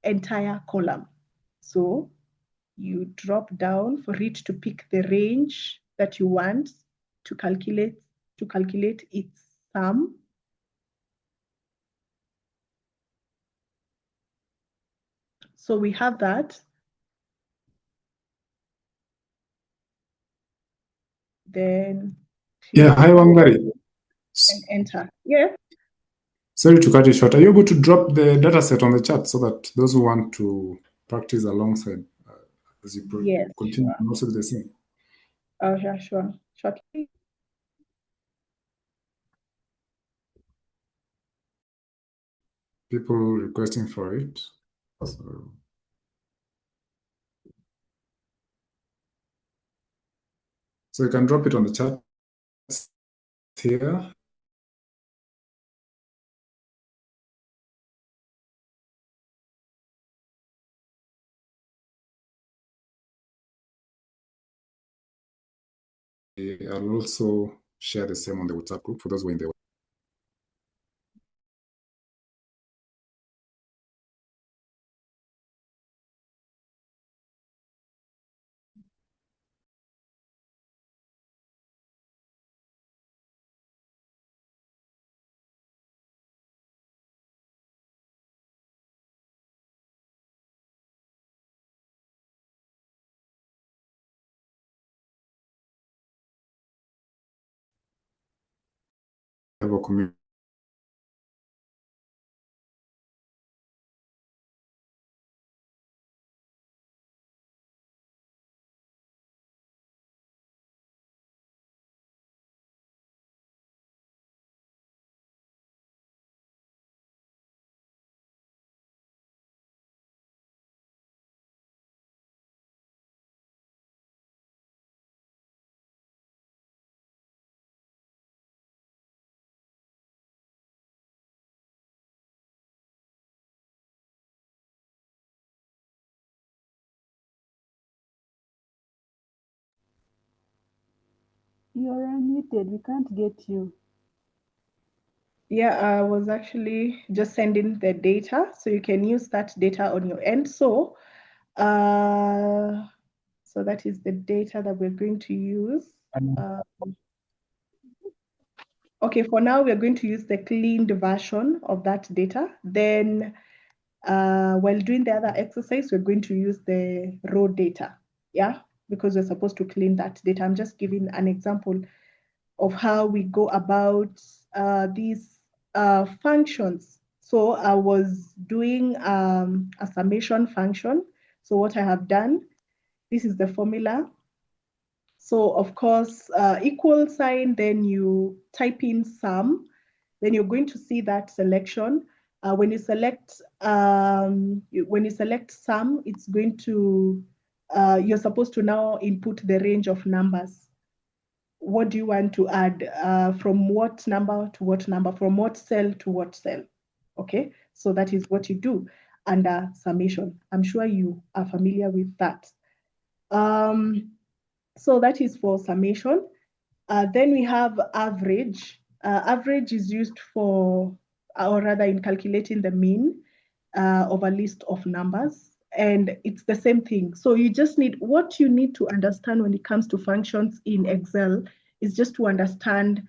entire column. So you drop down for it to pick the range that you want to calculate its sum. So we have that. Then hi Wangari. And enter. Yeah. Sorry to cut you short. Are you able to drop the data set on the chat so that those who want to practice alongside as you continue can also do the same? Oh, yeah, sure. Shortly. People requesting for it. So So you can drop it on the chat here. I'll also share the same on the WhatsApp group for those who are in the have a community. You're unmuted. We can't get you. Yeah, I was actually just sending the data, so you can use that data on your end. So that is the data that we're going to use. Okay, for now, we're going to use the cleaned version of that data. Then while doing the other exercise, we're going to use the raw data, yeah, because we're supposed to clean that data. I'm just giving an example of how we go about these functions. So I was doing a summation function. So what I have done, this is the formula. So of course, equal sign, then you type in sum, then you're going to see that selection. When you select sum, it's going to, you're supposed to now input the range of numbers. What do you want to add? From what number to what number? From what cell to what cell? Okay, so that is what you do under summation. I'm sure you are familiar with that. So that is for summation. Then we have average. Average is used for, or rather in calculating the mean of a list of numbers. And it's the same thing. So you just need, what you need to understand when it comes to functions in Excel is just to understand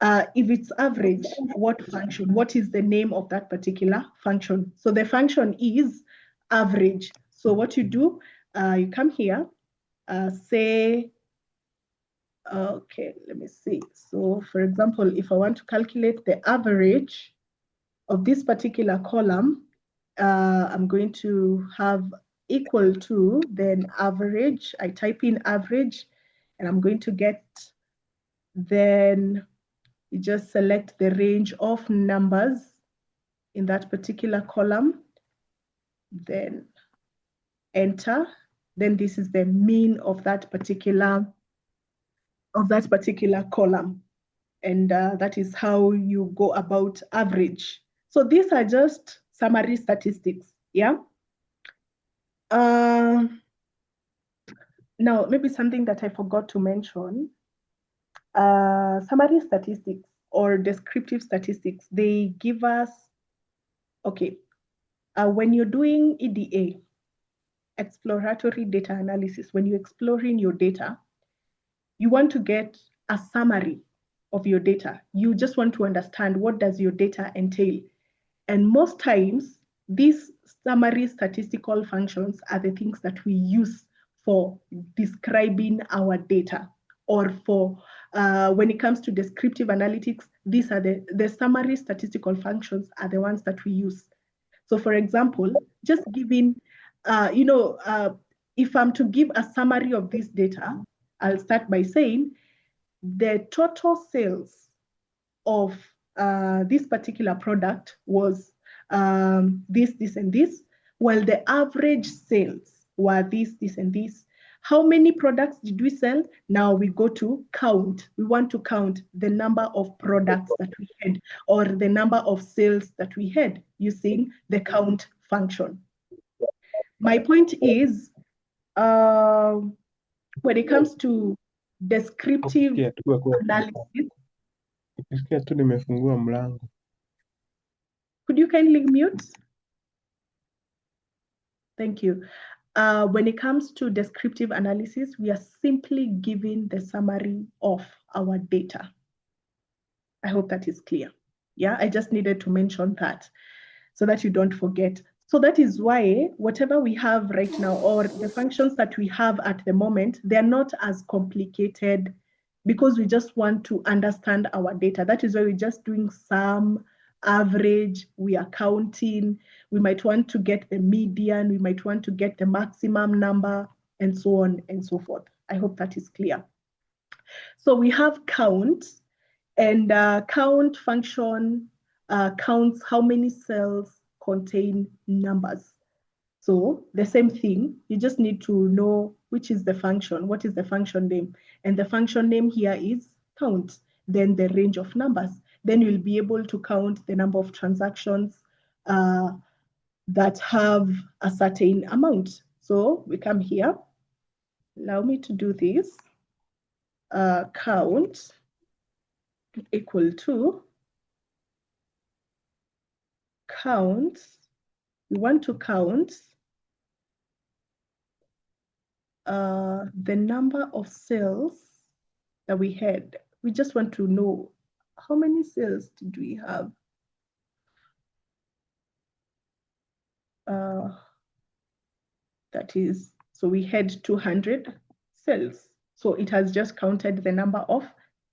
if it's average, what function, what is the name of that particular function. So the function is average. So what you do, you come here, say, okay, let me see. So for example, if I want to calculate the average of this particular column, I'm going to have equal to, then average. I type in average, and I'm going to get, then you just select the range of numbers in that particular column, then enter. Then this is the mean of that particular column. And that is how you go about average. So these are just summary statistics, yeah? Now, maybe something that I forgot to mention, summary statistics or descriptive statistics, they give us, okay, when you're doing EDA, exploratory data analysis, when you're exploring your data, you want to get a summary of your data. You just want to understand, what does your data entail? And most times, these summary statistical functions are the things that we use for describing our data, or for when it comes to descriptive analytics, these are the summary statistical functions are the ones that we use. So for example, just giving, if I'm to give a summary of this data, I'll start by saying the total sales of this particular product was this, and this, while the average sales were this, and this. How many products did we sell? Now we go to count. We want to count the number of products that we had or the number of sales that we had using the count function. My point is, when it comes to descriptive analysis, Ukisikia tu nimefungua mlango. could you kindly mute? Thank you. When it comes to descriptive analysis, we are simply giving the summary of our data. I hope that is clear. Yeah, I just needed to mention that so that you don't forget. So that is why whatever we have right now, or the functions that we have at the moment, they're not as complicated because we just want to understand our data. That is why we're just doing sum, average, we are counting, we might want to get the median, we might want to get the maximum number, and so on and so forth. I hope that is clear. So we have count, and count function counts how many cells contain numbers. So the same thing, you just need to know which is the function, what is the function name, and the function name here is count, then the range of numbers. Then you'll be able to count the number of transactions that have a certain amount. So we come here, allow me to do this, count equal to count, we want to count the number of cells that we had. We just want to know how many cells did we have? That is, so we had 200 cells. So it has just counted the number of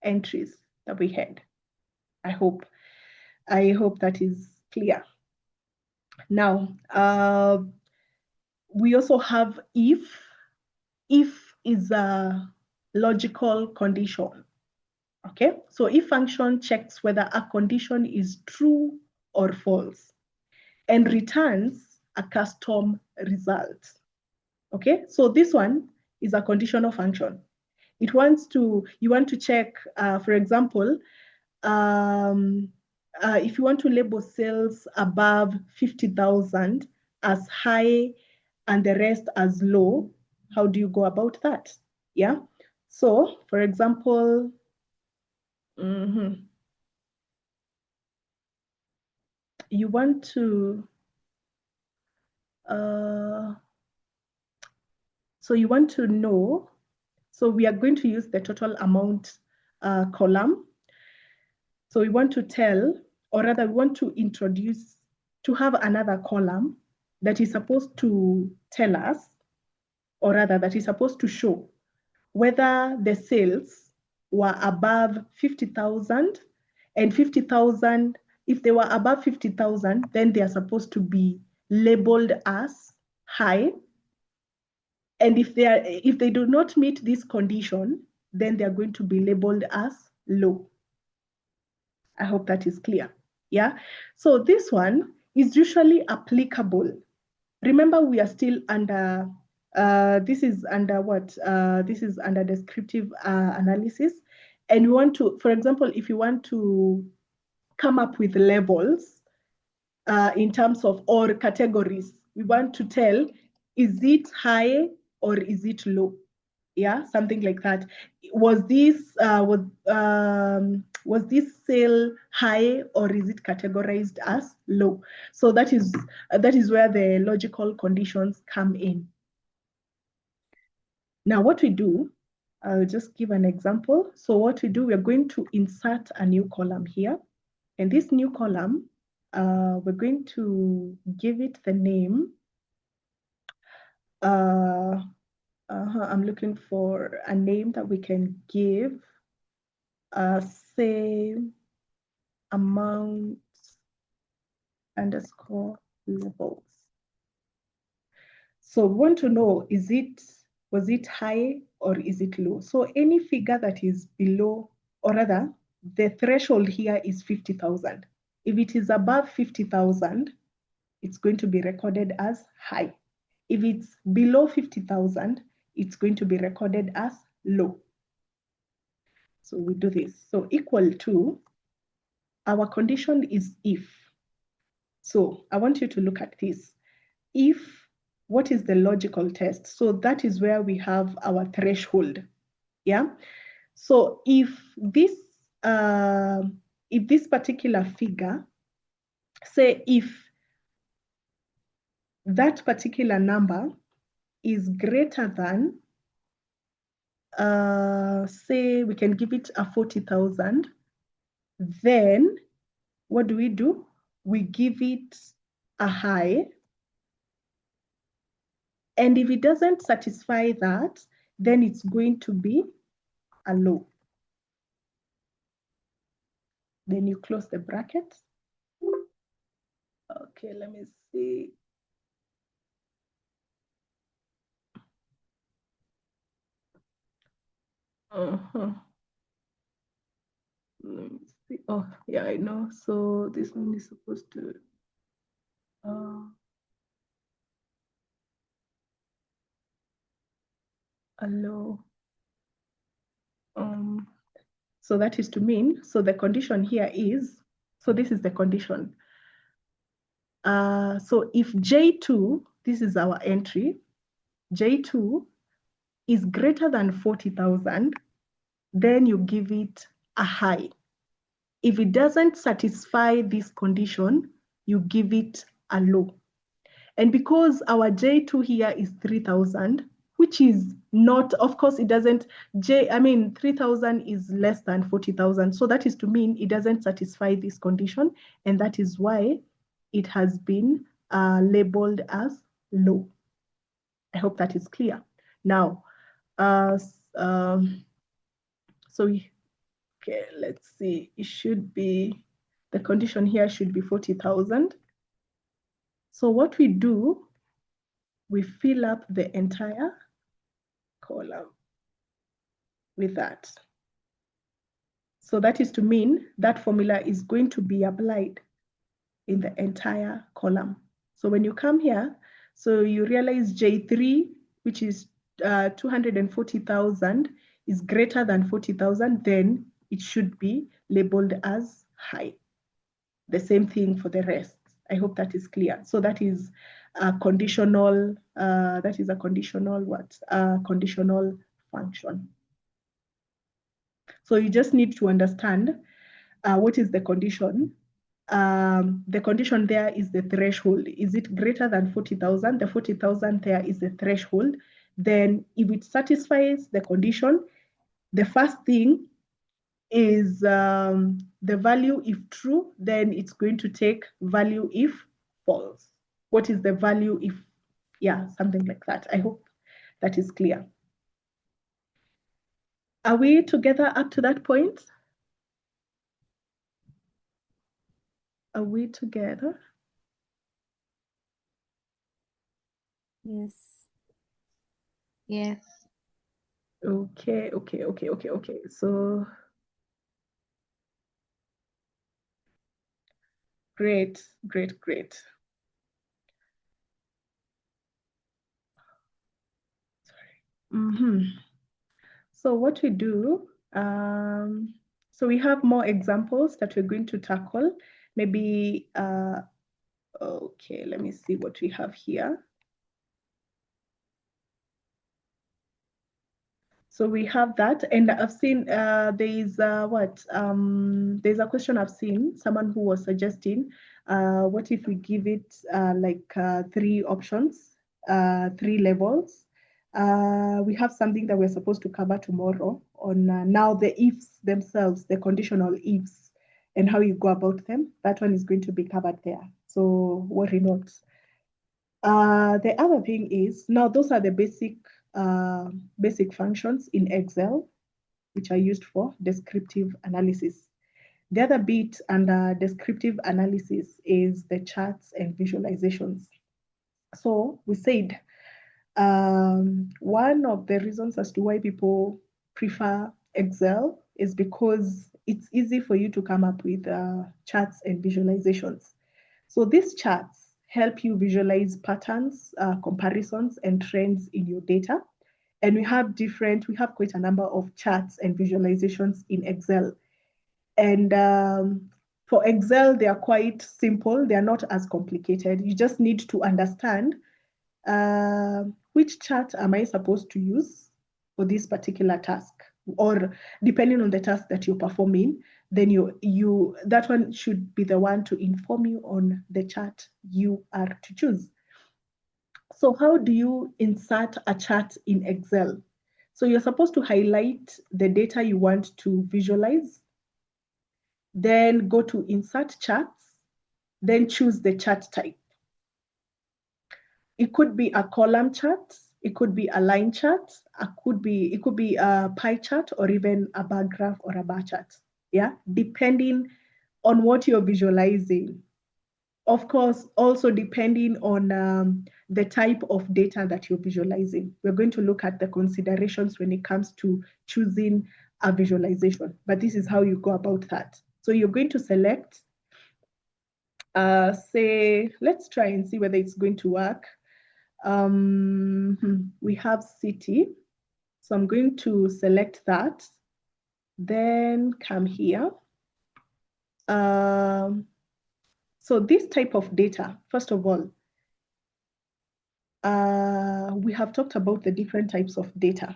entries that we had. I hope that is clear. Now, we also have if. If is a logical condition. Okay, so if function checks whether a condition is true or false and returns a custom result. Okay, so this one is a conditional function. It wants to, you want to check, for example, if you want to label sales above 50,000 as high and the rest as low, how do you go about that? Yeah, so for example, you want to, so you want to know, so we are going to use the total amount column. So we want to tell, or rather we want to introduce, to have another column that is supposed to tell us, or rather that is supposed to show whether the sales were above 50,000 and 50,000, if they were above 50,000, then they are supposed to be labeled as high. And if they do not meet this condition, then they are going to be labeled as low. I hope that is clear. Yeah. So this one is usually applicable. Remember, we are still under, this is under what? This is under descriptive analysis. And we want to, for example, if you want to come up with levels in terms of, or categories, we want to tell, is it high or is it low? Yeah, something like that. Was this sale high or is it categorized as low? So that is where the logical conditions come in. Now what we do, I'll just give an example. So what we do, we're going to insert a new column here. And this new column, we're going to give it the name. I'm looking for a name that we can give, say amount underscore levels. So we want to know, was it high or is it low? So any figure that is below, or rather, the threshold here is 50,000. If it is above 50,000, it's going to be recorded as high. If it's below 50,000, it's going to be recorded as low. So we do this. So equal to, our condition is if. So I want you to look at this. If, what is the logical test? So that is where we have our threshold. Yeah. So if this particular figure, say if that particular number is greater than, say we can give it a 40,000, then what do? We give it a high. And if it doesn't satisfy that, then it's going to be a low. Then you close the bracket. Okay, let me see. Let me see. Oh, yeah, I know. So this one is supposed to allow. So that is to mean, so the condition here is, so this is the condition. So if J2, this is our entry, J2 is greater than 40,000, then you give it a high. If it doesn't satisfy this condition, you give it a low. And because our J2 here is 3,000, which is not, of course, it doesn't, 3,000 is less than 40,000. So that is to mean it doesn't satisfy this condition. And that is why it has been labeled as low. I hope that is clear. Now, so okay, let's see, it should be, the condition here should be 40,000. So what we do, we fill up the entire column with that. So that is to mean that formula is going to be applied in the entire column. So when you come here, so you realize J3, which is 240,000, is greater than 40,000, then it should be labeled as high. The same thing for the rest. I hope that is clear. So that is a conditional, conditional function. So you just need to understand what is the condition. The condition there is the threshold. Is it greater than 40,000? The 40,000 there is the threshold. Then if it satisfies the condition, the first thing is the value if true, then it's going to take value if false. What is the value if, yeah, something like that. I hope that is clear. Are we together up to that point? Are we together? Yes. Yes. Okay. So great. So what we do, so we have more examples that we're going to tackle. Maybe, okay, let me see what we have here. So we have that, and I've seen there's there's a question I've seen, someone who was suggesting, what if we give it like 3 options, 3 levels? We have something that we're supposed to cover tomorrow on now the ifs themselves, the conditional ifs, and how you go about them. That one is going to be covered there. So worry not. The other thing is, now those are the basic functions in Excel, which are used for descriptive analysis. The other bit under descriptive analysis is the charts and visualizations. So we said one of the reasons as to why people prefer Excel is because it's easy for you to come up with charts and visualizations. So these charts help you visualize patterns, comparisons, and trends in your data. And we have quite a number of charts and visualizations in Excel. And for Excel, they are quite simple. They are not as complicated. You just need to understand which chart am I supposed to use for this particular task, or depending on the task that you're performing, then that one should be the one to inform you on the chart you are to choose. So how do you insert a chart in Excel? So you're supposed to highlight the data you want to visualize, then go to Insert Charts, then choose the chart type. It could be a column chart, it could be a line chart, it could be a pie chart, or even a bar graph or a bar chart. Yeah, depending on what you're visualizing. Of course, also depending on the type of data that you're visualizing. We're going to look at the considerations when it comes to choosing a visualization, but this is how you go about that. So you're going to select, say, let's try and see whether it's going to work. We have city, so I'm going to select that, then come here. So this type of data, first of all, we have talked about the different types of data.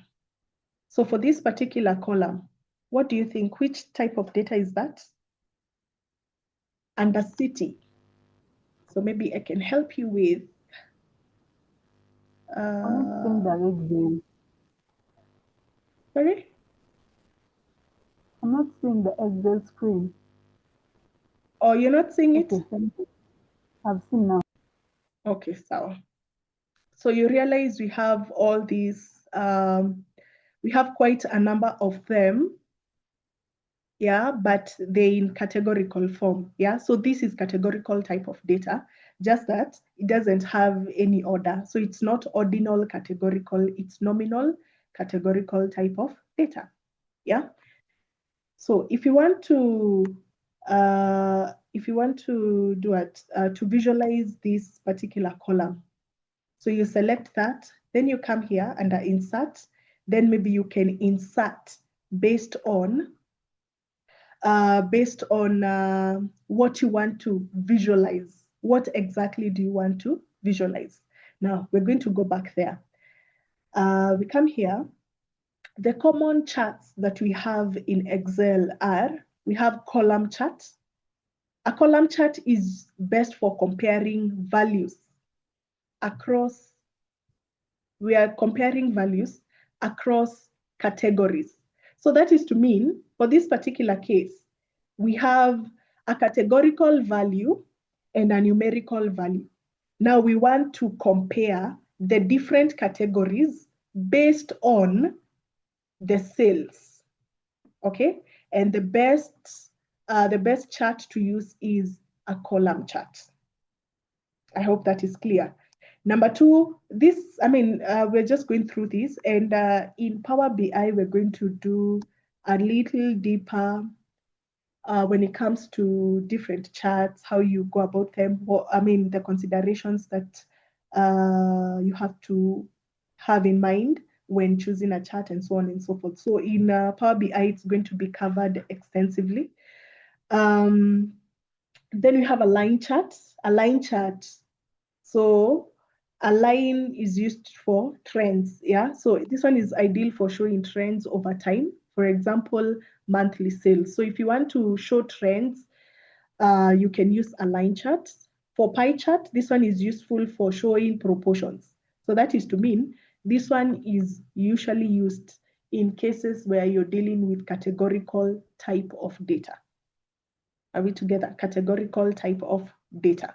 So for this particular column, what do you think? Which type of data is that? Under city. So maybe I can help you with. I'm not seeing the red vein. Sorry? I'm not seeing the Excel screen. Oh, you're not seeing it? Okay, thank you. I've seen now. Okay, so you realize we have all these, we have quite a number of them, yeah, but they're in categorical form, yeah? So this is categorical type of data, just that it doesn't have any order. So it's not ordinal categorical, it's nominal categorical type of data, yeah? So if you want to do it, to visualize this particular column, so you select that, then you come here under insert, then maybe you can insert based on what you want to visualize. What exactly do you want to visualize? Now we're going to go back there. We come here. The common charts that we have in Excel are, we have column charts. A column chart is best for comparing values across, we are comparing values across categories. So that is to mean, for this particular case, we have a categorical value and a numerical value. Now we want to compare the different categories based on the sales, okay? And the best chart to use is a column chart. I hope that is clear. Number two, we're just going through this, and in Power BI, we're going to do a little deeper when it comes to different charts, how you go about them, the considerations that you have to have in mind when choosing a chart, and so on and so forth. So in Power BI, it's going to be covered extensively. Then we have a line chart. So a line is used for trends, yeah? So this one is ideal for showing trends over time. For example, monthly sales. So if you want to show trends, you can use a line chart. For pie chart, this one is useful for showing proportions. So that is to mean this one is usually used in cases where you're dealing with categorical type of data. Are we together? Categorical type of data.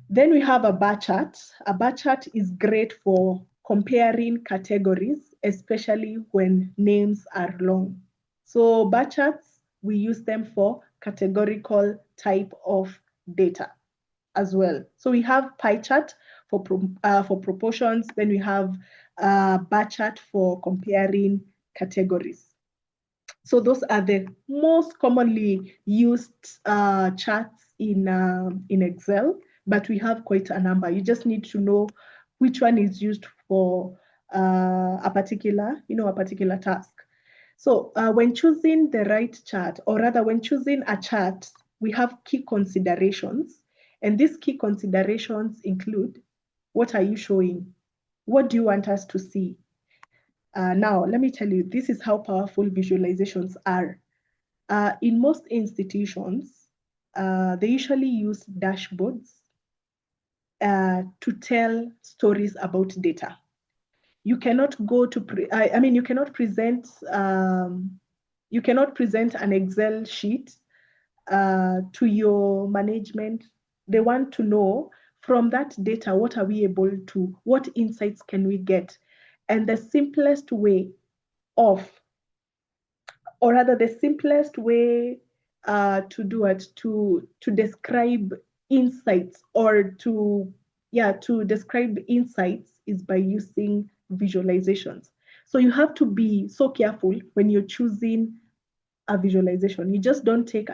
Then we have a bar chart. A bar chart is great for comparing categories, especially when names are long. So bar charts, we use them for categorical type of data as well. So we have pie chart for proportions. Then we have bar chart for comparing categories. So those are the most commonly used charts in Excel, but we have quite a number. You just need to know which one is used for a particular task. So when choosing the right chart, or rather when choosing a chart, we have key considerations. And these key considerations include, what are you showing? What do you want us to see? Now, let me tell you, this is how powerful visualizations are. In most institutions, they usually use dashboards to tell stories about data. You cannot go to, you cannot present an Excel sheet to your management. They want to know from that data, what insights can we get? And the simplest way to do it, to describe insights, or to describe insights, is by using visualizations. So you have to be so careful when you're choosing a visualization. You just don't choose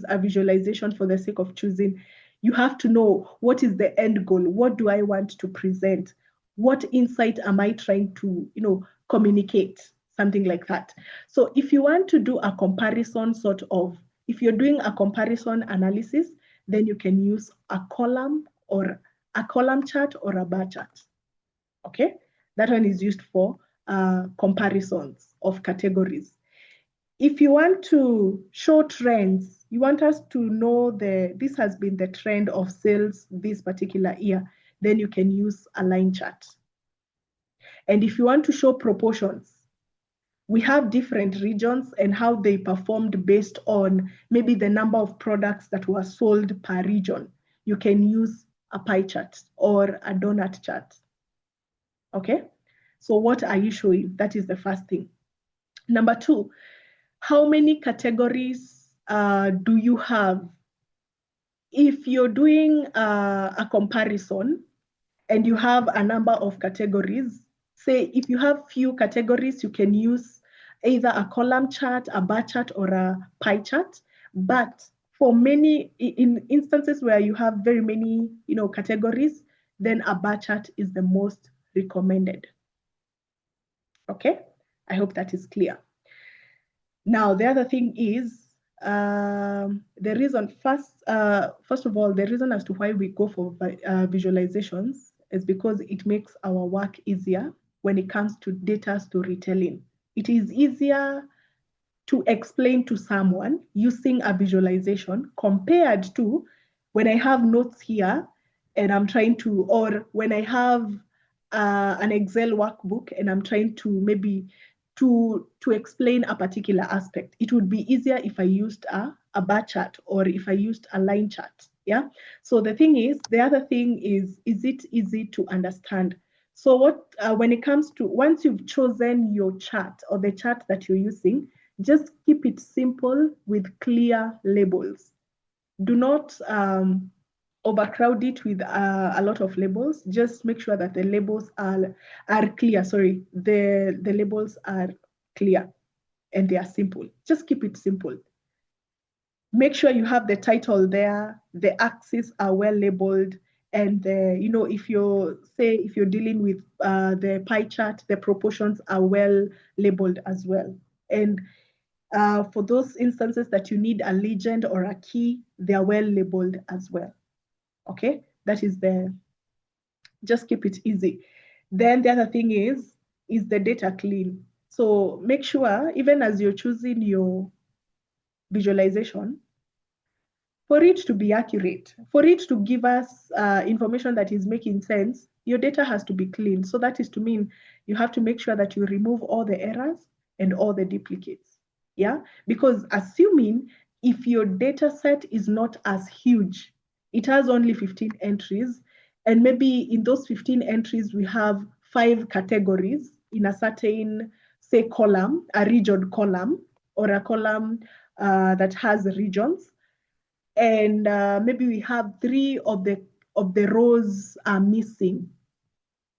a visualization for the sake of choosing. You have to know, what is the end goal? What do I want to present? What insight am I trying to, communicate? Something like that. So if you want to do a comparison if you're doing a comparison analysis, then you can use a column chart or a bar chart. Okay, that one is used for comparisons of categories. If you want to show trends, you want us to know this has been the trend of sales this particular year, then you can use a line chart. And if you want to show proportions, we have different regions and how they performed based on maybe the number of products that were sold per region. You can use a pie chart or a donut chart. Okay, so what are you showing? That is the first thing. Number two, how many categories do you have? If you're doing a comparison and you have a number of categories, say if you have few categories, you can use either a column chart, a bar chart, or a pie chart. But for in instances where you have very many, categories, then a bar chart is the most recommended. Okay, I hope that is clear. Now, the other thing is, the reason, first of all, the reason as to why we go for visualizations is because it makes our work easier when it comes to data storytelling. It is easier to explain to someone using a visualization compared to when I have notes here and I'm trying to, or when I have an Excel workbook and I'm trying to maybe to explain a particular aspect. It would be easier if I used a bar chart or if I used a line chart. Yeah. So the other thing is it easy to understand? So when it comes to, once you've chosen your chart or the chart that you're using, just keep it simple with clear labels. Do not overcrowd it with a lot of labels. Just make sure that the labels are clear. Sorry, the labels are clear and they are simple. Just keep it simple. Make sure you have the title there, the axes are well labeled, and if you're dealing with the pie chart, the proportions are well labeled as well. And for those instances that you need a legend or a key, they are well labeled as well. Okay, that is just keep it easy. Then the other thing is the data clean? So make sure, even as you're choosing your visualization, for it to be accurate, for it to give us information that is making sense, your data has to be clean. So that is to mean you have to make sure that you remove all the errors and all the duplicates. Yeah, because assuming if your data set is not as huge, it has only 15 entries, and maybe in those 15 entries, we have 5 categories in a certain, say, column, a region column, or a column that has regions. And maybe we have 3 of the rows are missing.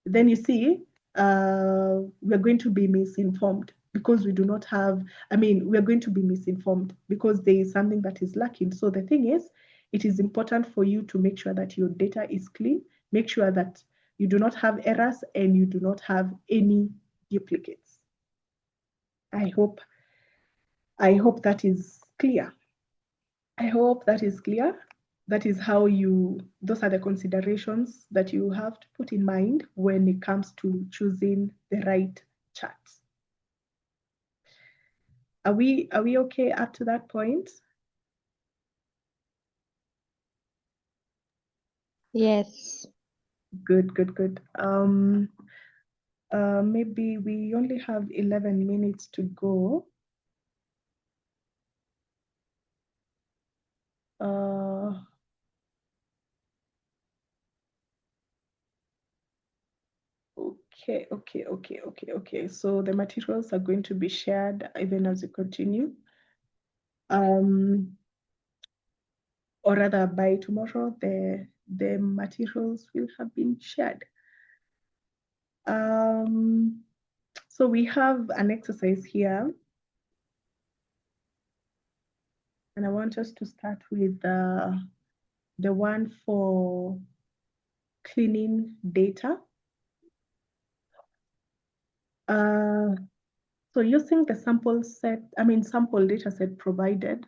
Then you see, we're going to be misinformed because we do not have, we're going to be misinformed because there is something that is lacking. So the thing is, it is important for you to make sure that your data is clean, make sure that You do not have errors and you do not have any duplicates. I hope that is clear. I hope that is clear. That is how those are the considerations that you have to put in mind when it comes to choosing the right charts. Are we okay up to that point? Yes. Good. Maybe we only have 11 minutes to go. Okay. So the materials are going to be shared even as we continue. Or rather by tomorrow, the materials will have been shared. So we have an exercise here. And I want us to start with the one for cleaning data. So using the sample data set provided,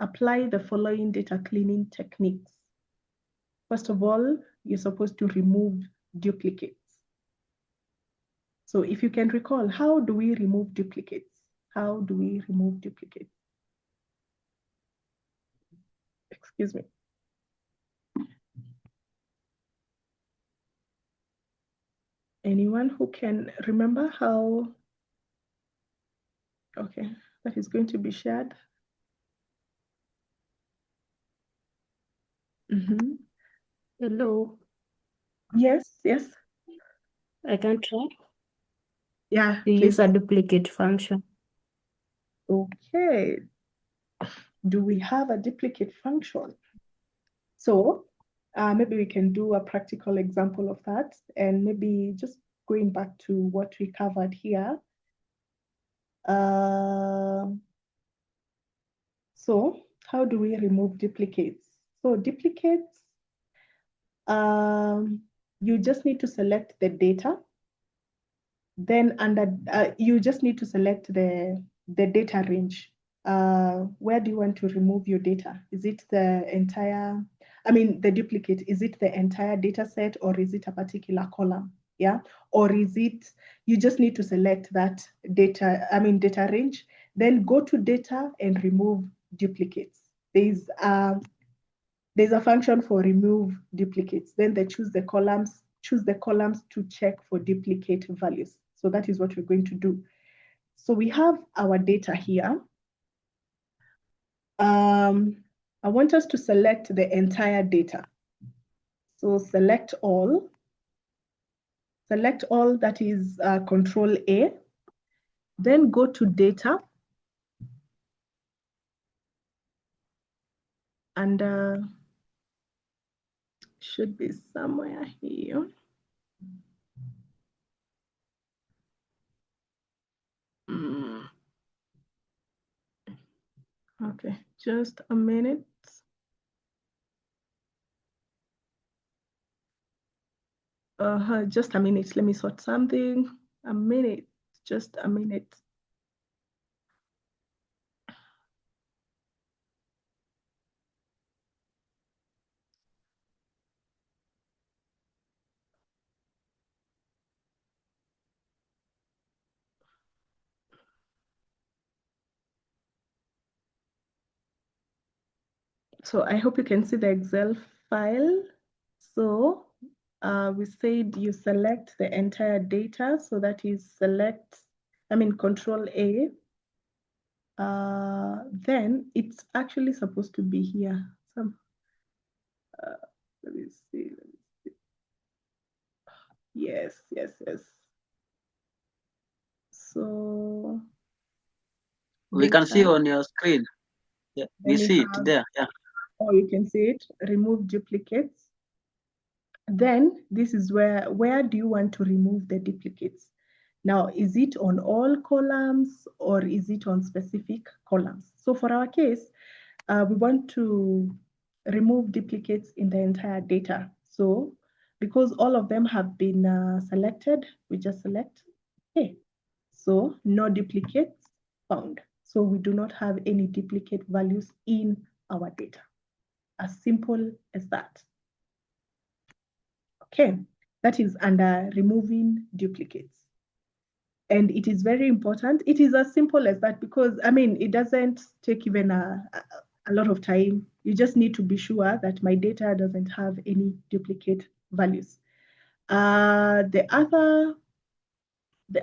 apply the following data cleaning techniques. First of all, you're supposed to remove duplicates. So if you can recall, how do we remove duplicates? How do we remove duplicates? Excuse me. Anyone who can remember how? Okay, that is going to be shared. Hello. Yes. I can try. Yeah, You please. use a duplicate function. Okay. Do we have a duplicate function? So maybe we can do a practical example of that, and maybe just going back to what we covered here. So how do we remove duplicates? So duplicates, you just need to select the data. Then you just need to select the data range. Where do you want to remove your data? Is it the duplicate, is it the entire data set, or is it a particular column? Yeah. Or is it, you just need to select that data range, then go to data and remove duplicates. There's a function for remove duplicates. Then they choose the columns to check for duplicate values. So that is what we're going to do. So we have our data here. I want us to select the entire data. So select all, that is Control A. Then go to data. And should be somewhere here. Okay, just a minute. Just a minute. Let me sort something. A minute. Just a minute. So I hope you can see the Excel file. So we said you select the entire data. So that is Control A. Then it's actually supposed to be here. Let me see. Yes. So we can see data. on your screen. Yeah, we Then see it there. Yeah. Oh, you can see it. Remove duplicates. Then this is where do you want to remove the duplicates? Now, is it on all columns or is it on specific columns? So for our case, we want to remove duplicates in the entire data. So because all of them have been selected, we just select okay. So no duplicates found. So we do not have any duplicate values in our data. As simple as that. Okay, that is under removing duplicates. And it is very important. It is as simple as that because, I mean, it doesn't take even a lot of time. You just need to be sure that my data doesn't have any duplicate values. The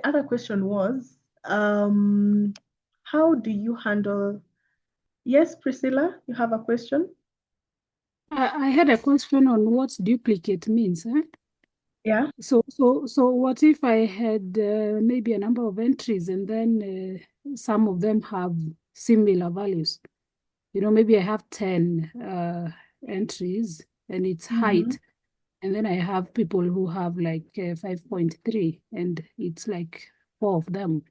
other question was, how do you handle? Yes, Priscilla, you have a question? I had a question on what duplicate means. Yeah. So what if I had maybe a number of entries and then some of them have similar values? You know, maybe I have 10 entries and it's height. And then I have people who have like 5.3 and it's like 4 of them.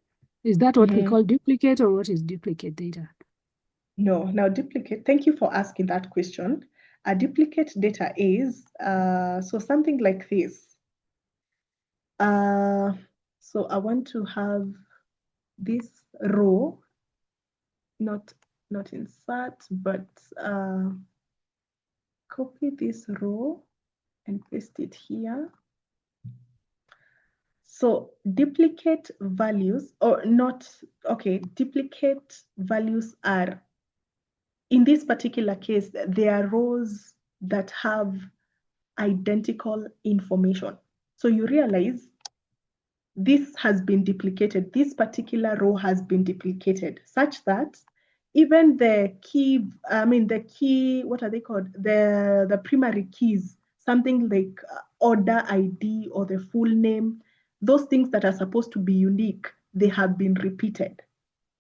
Is that what we call duplicate or what is duplicate data? No, now duplicate, thank you for asking that question. A duplicate data is, so something like this. So I want to have this row, not insert, but copy this row and paste it here. So duplicate values or not, okay, duplicate values are, in this particular case, they are rows that have identical information. So you realize this has been duplicated. This particular row has been duplicated such that even the key, what are they called? The primary keys, something like order ID or the full name, those things that are supposed to be unique, they have been repeated.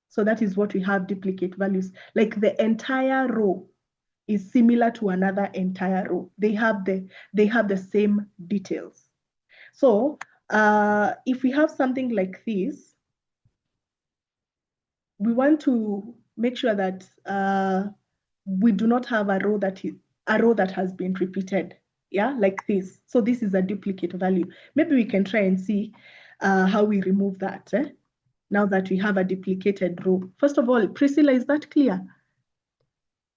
So that is what we have duplicate values. Like the entire row is similar to another entire row. They have the same details. So if we have something like this, we want to make sure that we do not have a row that has been repeated. Yeah, like this. So this is a duplicate value. Maybe we can try and see how we remove that. Now that we have a duplicated row. First of all, Priscilla, is that clear?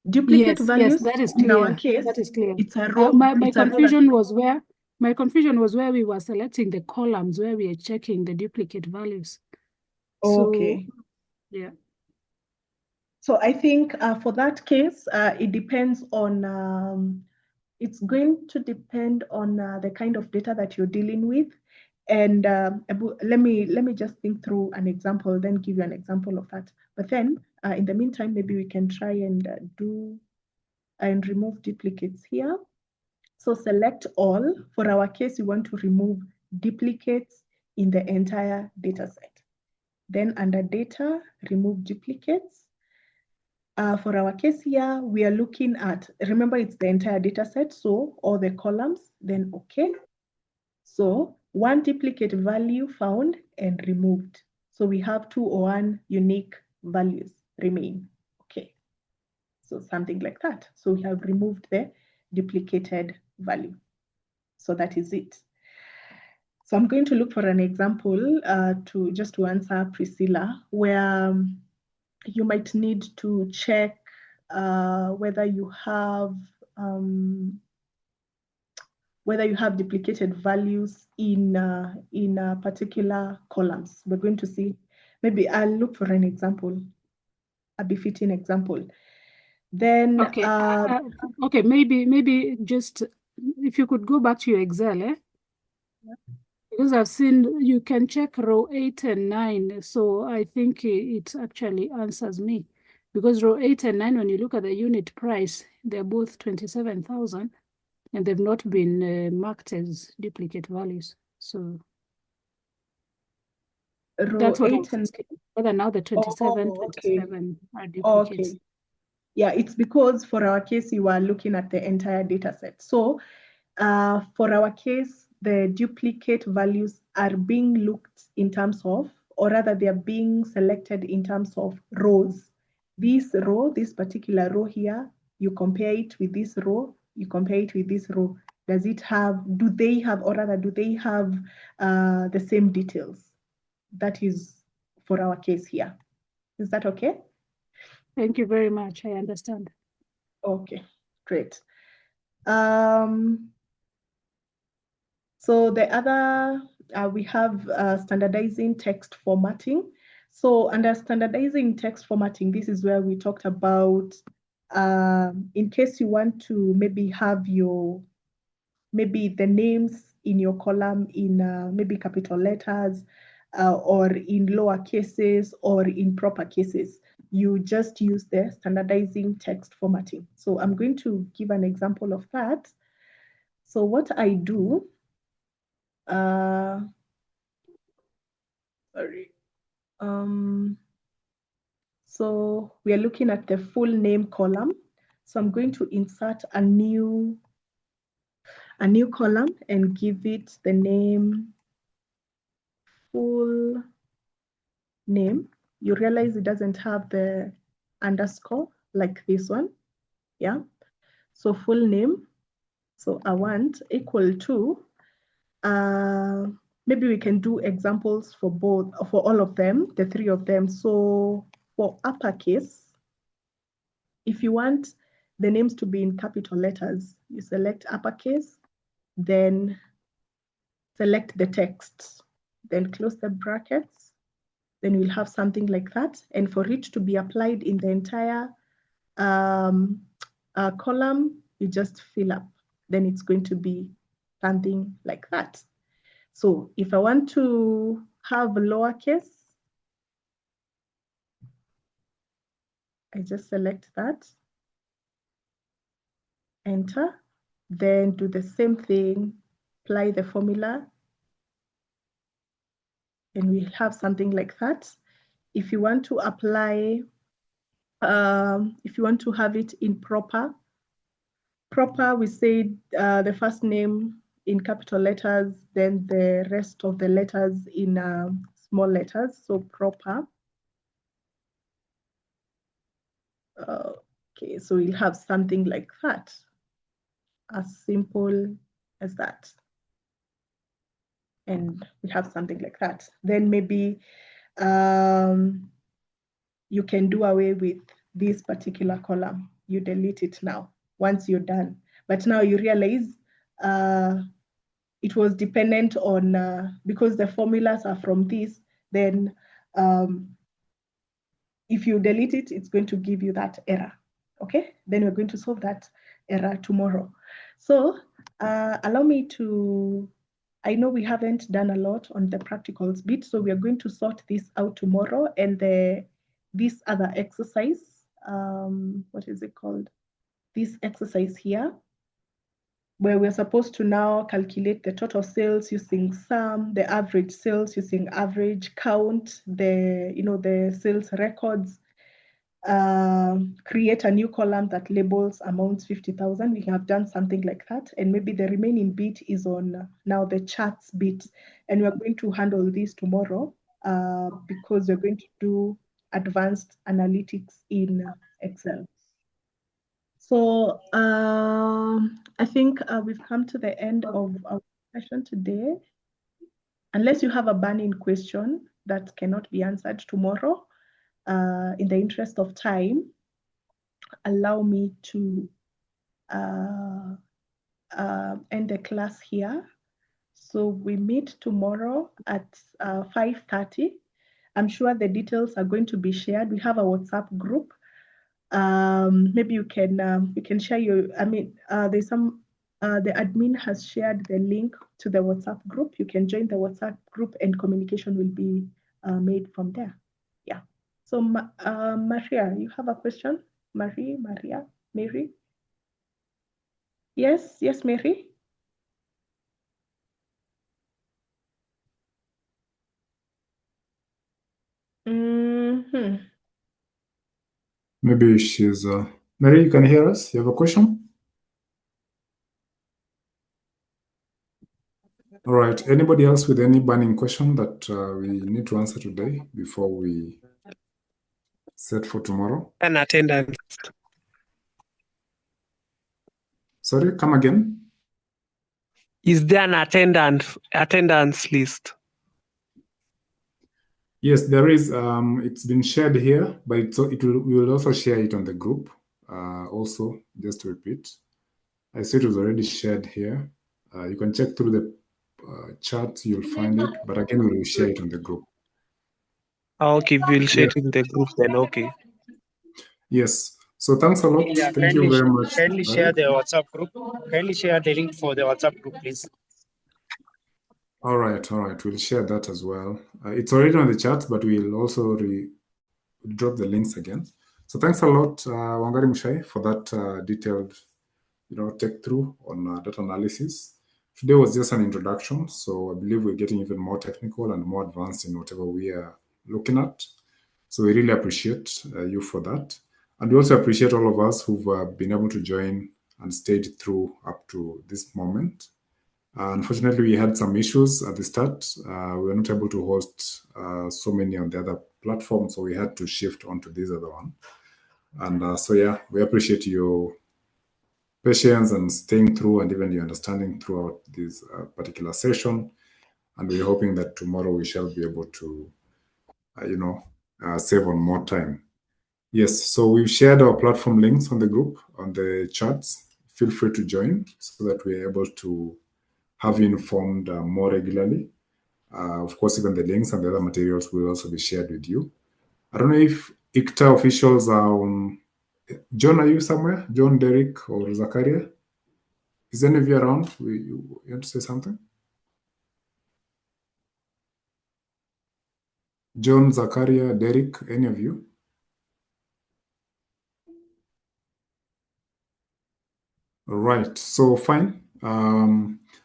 Duplicate values. Yes, that is In our clear. case, That is clear. it's a row. My confusion was where we were selecting the columns where we are checking the duplicate values. Okay. So, yeah. So I think for that case, it depends on, it's going to depend on the kind of data that you're dealing with. And let me just think through an example, then give you an example of that. But then in the meantime, maybe we can try and do and remove duplicates here. So select all. For our case, we want to remove duplicates in the entire data set. Then under data, remove duplicates. For our case here, we are looking at, remember it's the entire data set, so all the columns, then okay. So one duplicate value found and removed. So we have 201 unique values remain, okay. So something like that. So we have removed the duplicated value. So that is it. So I'm going to look for an example to answer Priscilla, where you might need to check whether you have duplicated values in particular columns. We're going to see. Maybe I'll look for an example, a befitting example. Then okay, maybe just if you could go back to your Excel, because I've seen you can check row 8 and 9. So I think it actually answers me. Because row 8 and 9, when you look at the unit price, they're both 27,000 and they've not been marked as duplicate values. So that's what I was asking. Whether now the 27 are duplicates. Okay. Yeah, it's because for our case, you are looking at the entire data set. So for our case, the duplicate values are being looked in terms of, or rather they are being selected in terms of rows. This row, this particular row here, you compare it with this row, you compare it with this row. do they have, or rather, do they have the same details? That is for our case here. Is that okay? Thank you very much. I understand. Okay, great. So the other, we have standardizing text formatting. So under standardizing text formatting, this is where we talked about, in case you want to maybe have maybe the names in your column in maybe capital letters or in lower cases or in proper cases, you just use the standardizing text formatting. So I'm going to give an example of that. So what I do, so we are looking at the full name column. So I'm going to insert a new column and give it the name full name. You realize it doesn't have the underscore like this one. Yeah. So full name. So I want equal to, maybe we can do examples for all of them, the three of them. So for uppercase, if you want the names to be in capital letters, you select uppercase, then select the text, then close the brackets, then we'll have something like that. And for it to be applied in the entire column, you just fill up. Then it's going to be something like that. So if I want to have lowercase, I just select that, enter, then do the same thing, apply the formula, and we have something like that. If you want to apply, if you want to have it in proper, we say the first name in capital letters, then the rest of the letters in small letters, so proper. Okay, so we'll have something like that, as simple as that. And we have something like that. Then maybe you can do away with this particular column. You delete it now, once you're done. But now you realize it was dependent on, because the formulas are from this, then if you delete it, it's going to give you that error. Okay, then we're going to solve that error tomorrow. So allow me to, I know we haven't done a lot on the practicals bit, so we are going to sort this out tomorrow. And this other exercise, what is it called? This exercise here, where we're supposed to now calculate the total sales using sum, the average sales using average, count the sales records, create a new column that labels amounts 50,000. We have done something like that. And maybe the remaining bit is on now the charts bit. And we're going to handle this tomorrow because we're going to do advanced analytics in Excel. So I think we've come to the end of our session today. Unless you have a burning question that cannot be answered tomorrow, in the interest of time, allow me to end the class here. So we meet tomorrow at 5:30. I'm sure the details are going to be shared. We have a WhatsApp group. Maybe you can share your, there's some, the admin has shared the link to the WhatsApp group. You can join the WhatsApp group and communication will be made from there. Yeah. So Maria, you have a question? Mary? Yes, Mary? Maybe she's Mary, you can hear us? You have a question? All right. Anybody else with any burning question that we need to answer today before we set for tomorrow? An attendance. Sorry, come again? Is there an attendance list? Yes, there is. It's been shared here, but we will also share it on the group. Also, just to repeat, I said it was already shared here. You can check through the chat, you'll find it. But again, we will share it on the group. Okay, we'll share Yes. it in the group then. Okay. Yes. So thanks a lot. Yeah, Thank you very much. kindly share the WhatsApp group. Kindly share the link for the WhatsApp group, please. All right. We'll share that as well. It's already on the chat, but we'll also drop the links again. So thanks a lot, Wangari Mushai, for that detailed, take through on data analysis. Today was just an introduction, so I believe we're getting even more technical and more advanced in whatever we are looking at. So we really appreciate you for that. And we also appreciate all of us who've been able to join and stayed through up to this moment. Unfortunately, we had some issues at the start. We were not able to host so many on the other platforms, so we had to shift onto this other one. And so, yeah, we appreciate your patience and staying through and even your understanding throughout this particular session. And we're hoping that tomorrow we shall be able to, save on more time. Yes, so we've shared our platform links on the group, on the chats. Feel free to join so that we're able to have you informed more regularly. Of course, even the links and the other materials will also be shared with you. I don't know if ICTA officials are on. John, are you somewhere? John, Derek, or Zakaria? Is any of you around? You want to say something? John, Zakaria, Derek, any of you? All right, so fine.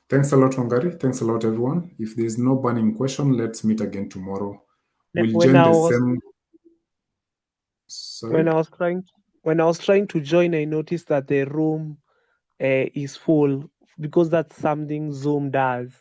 Thanks a lot, Wangari. Thanks a lot, everyone. If there's no burning question, let's meet again tomorrow. We'll join the same. Sorry? When I was trying to join, I noticed that the room is full because that's something Zoom does.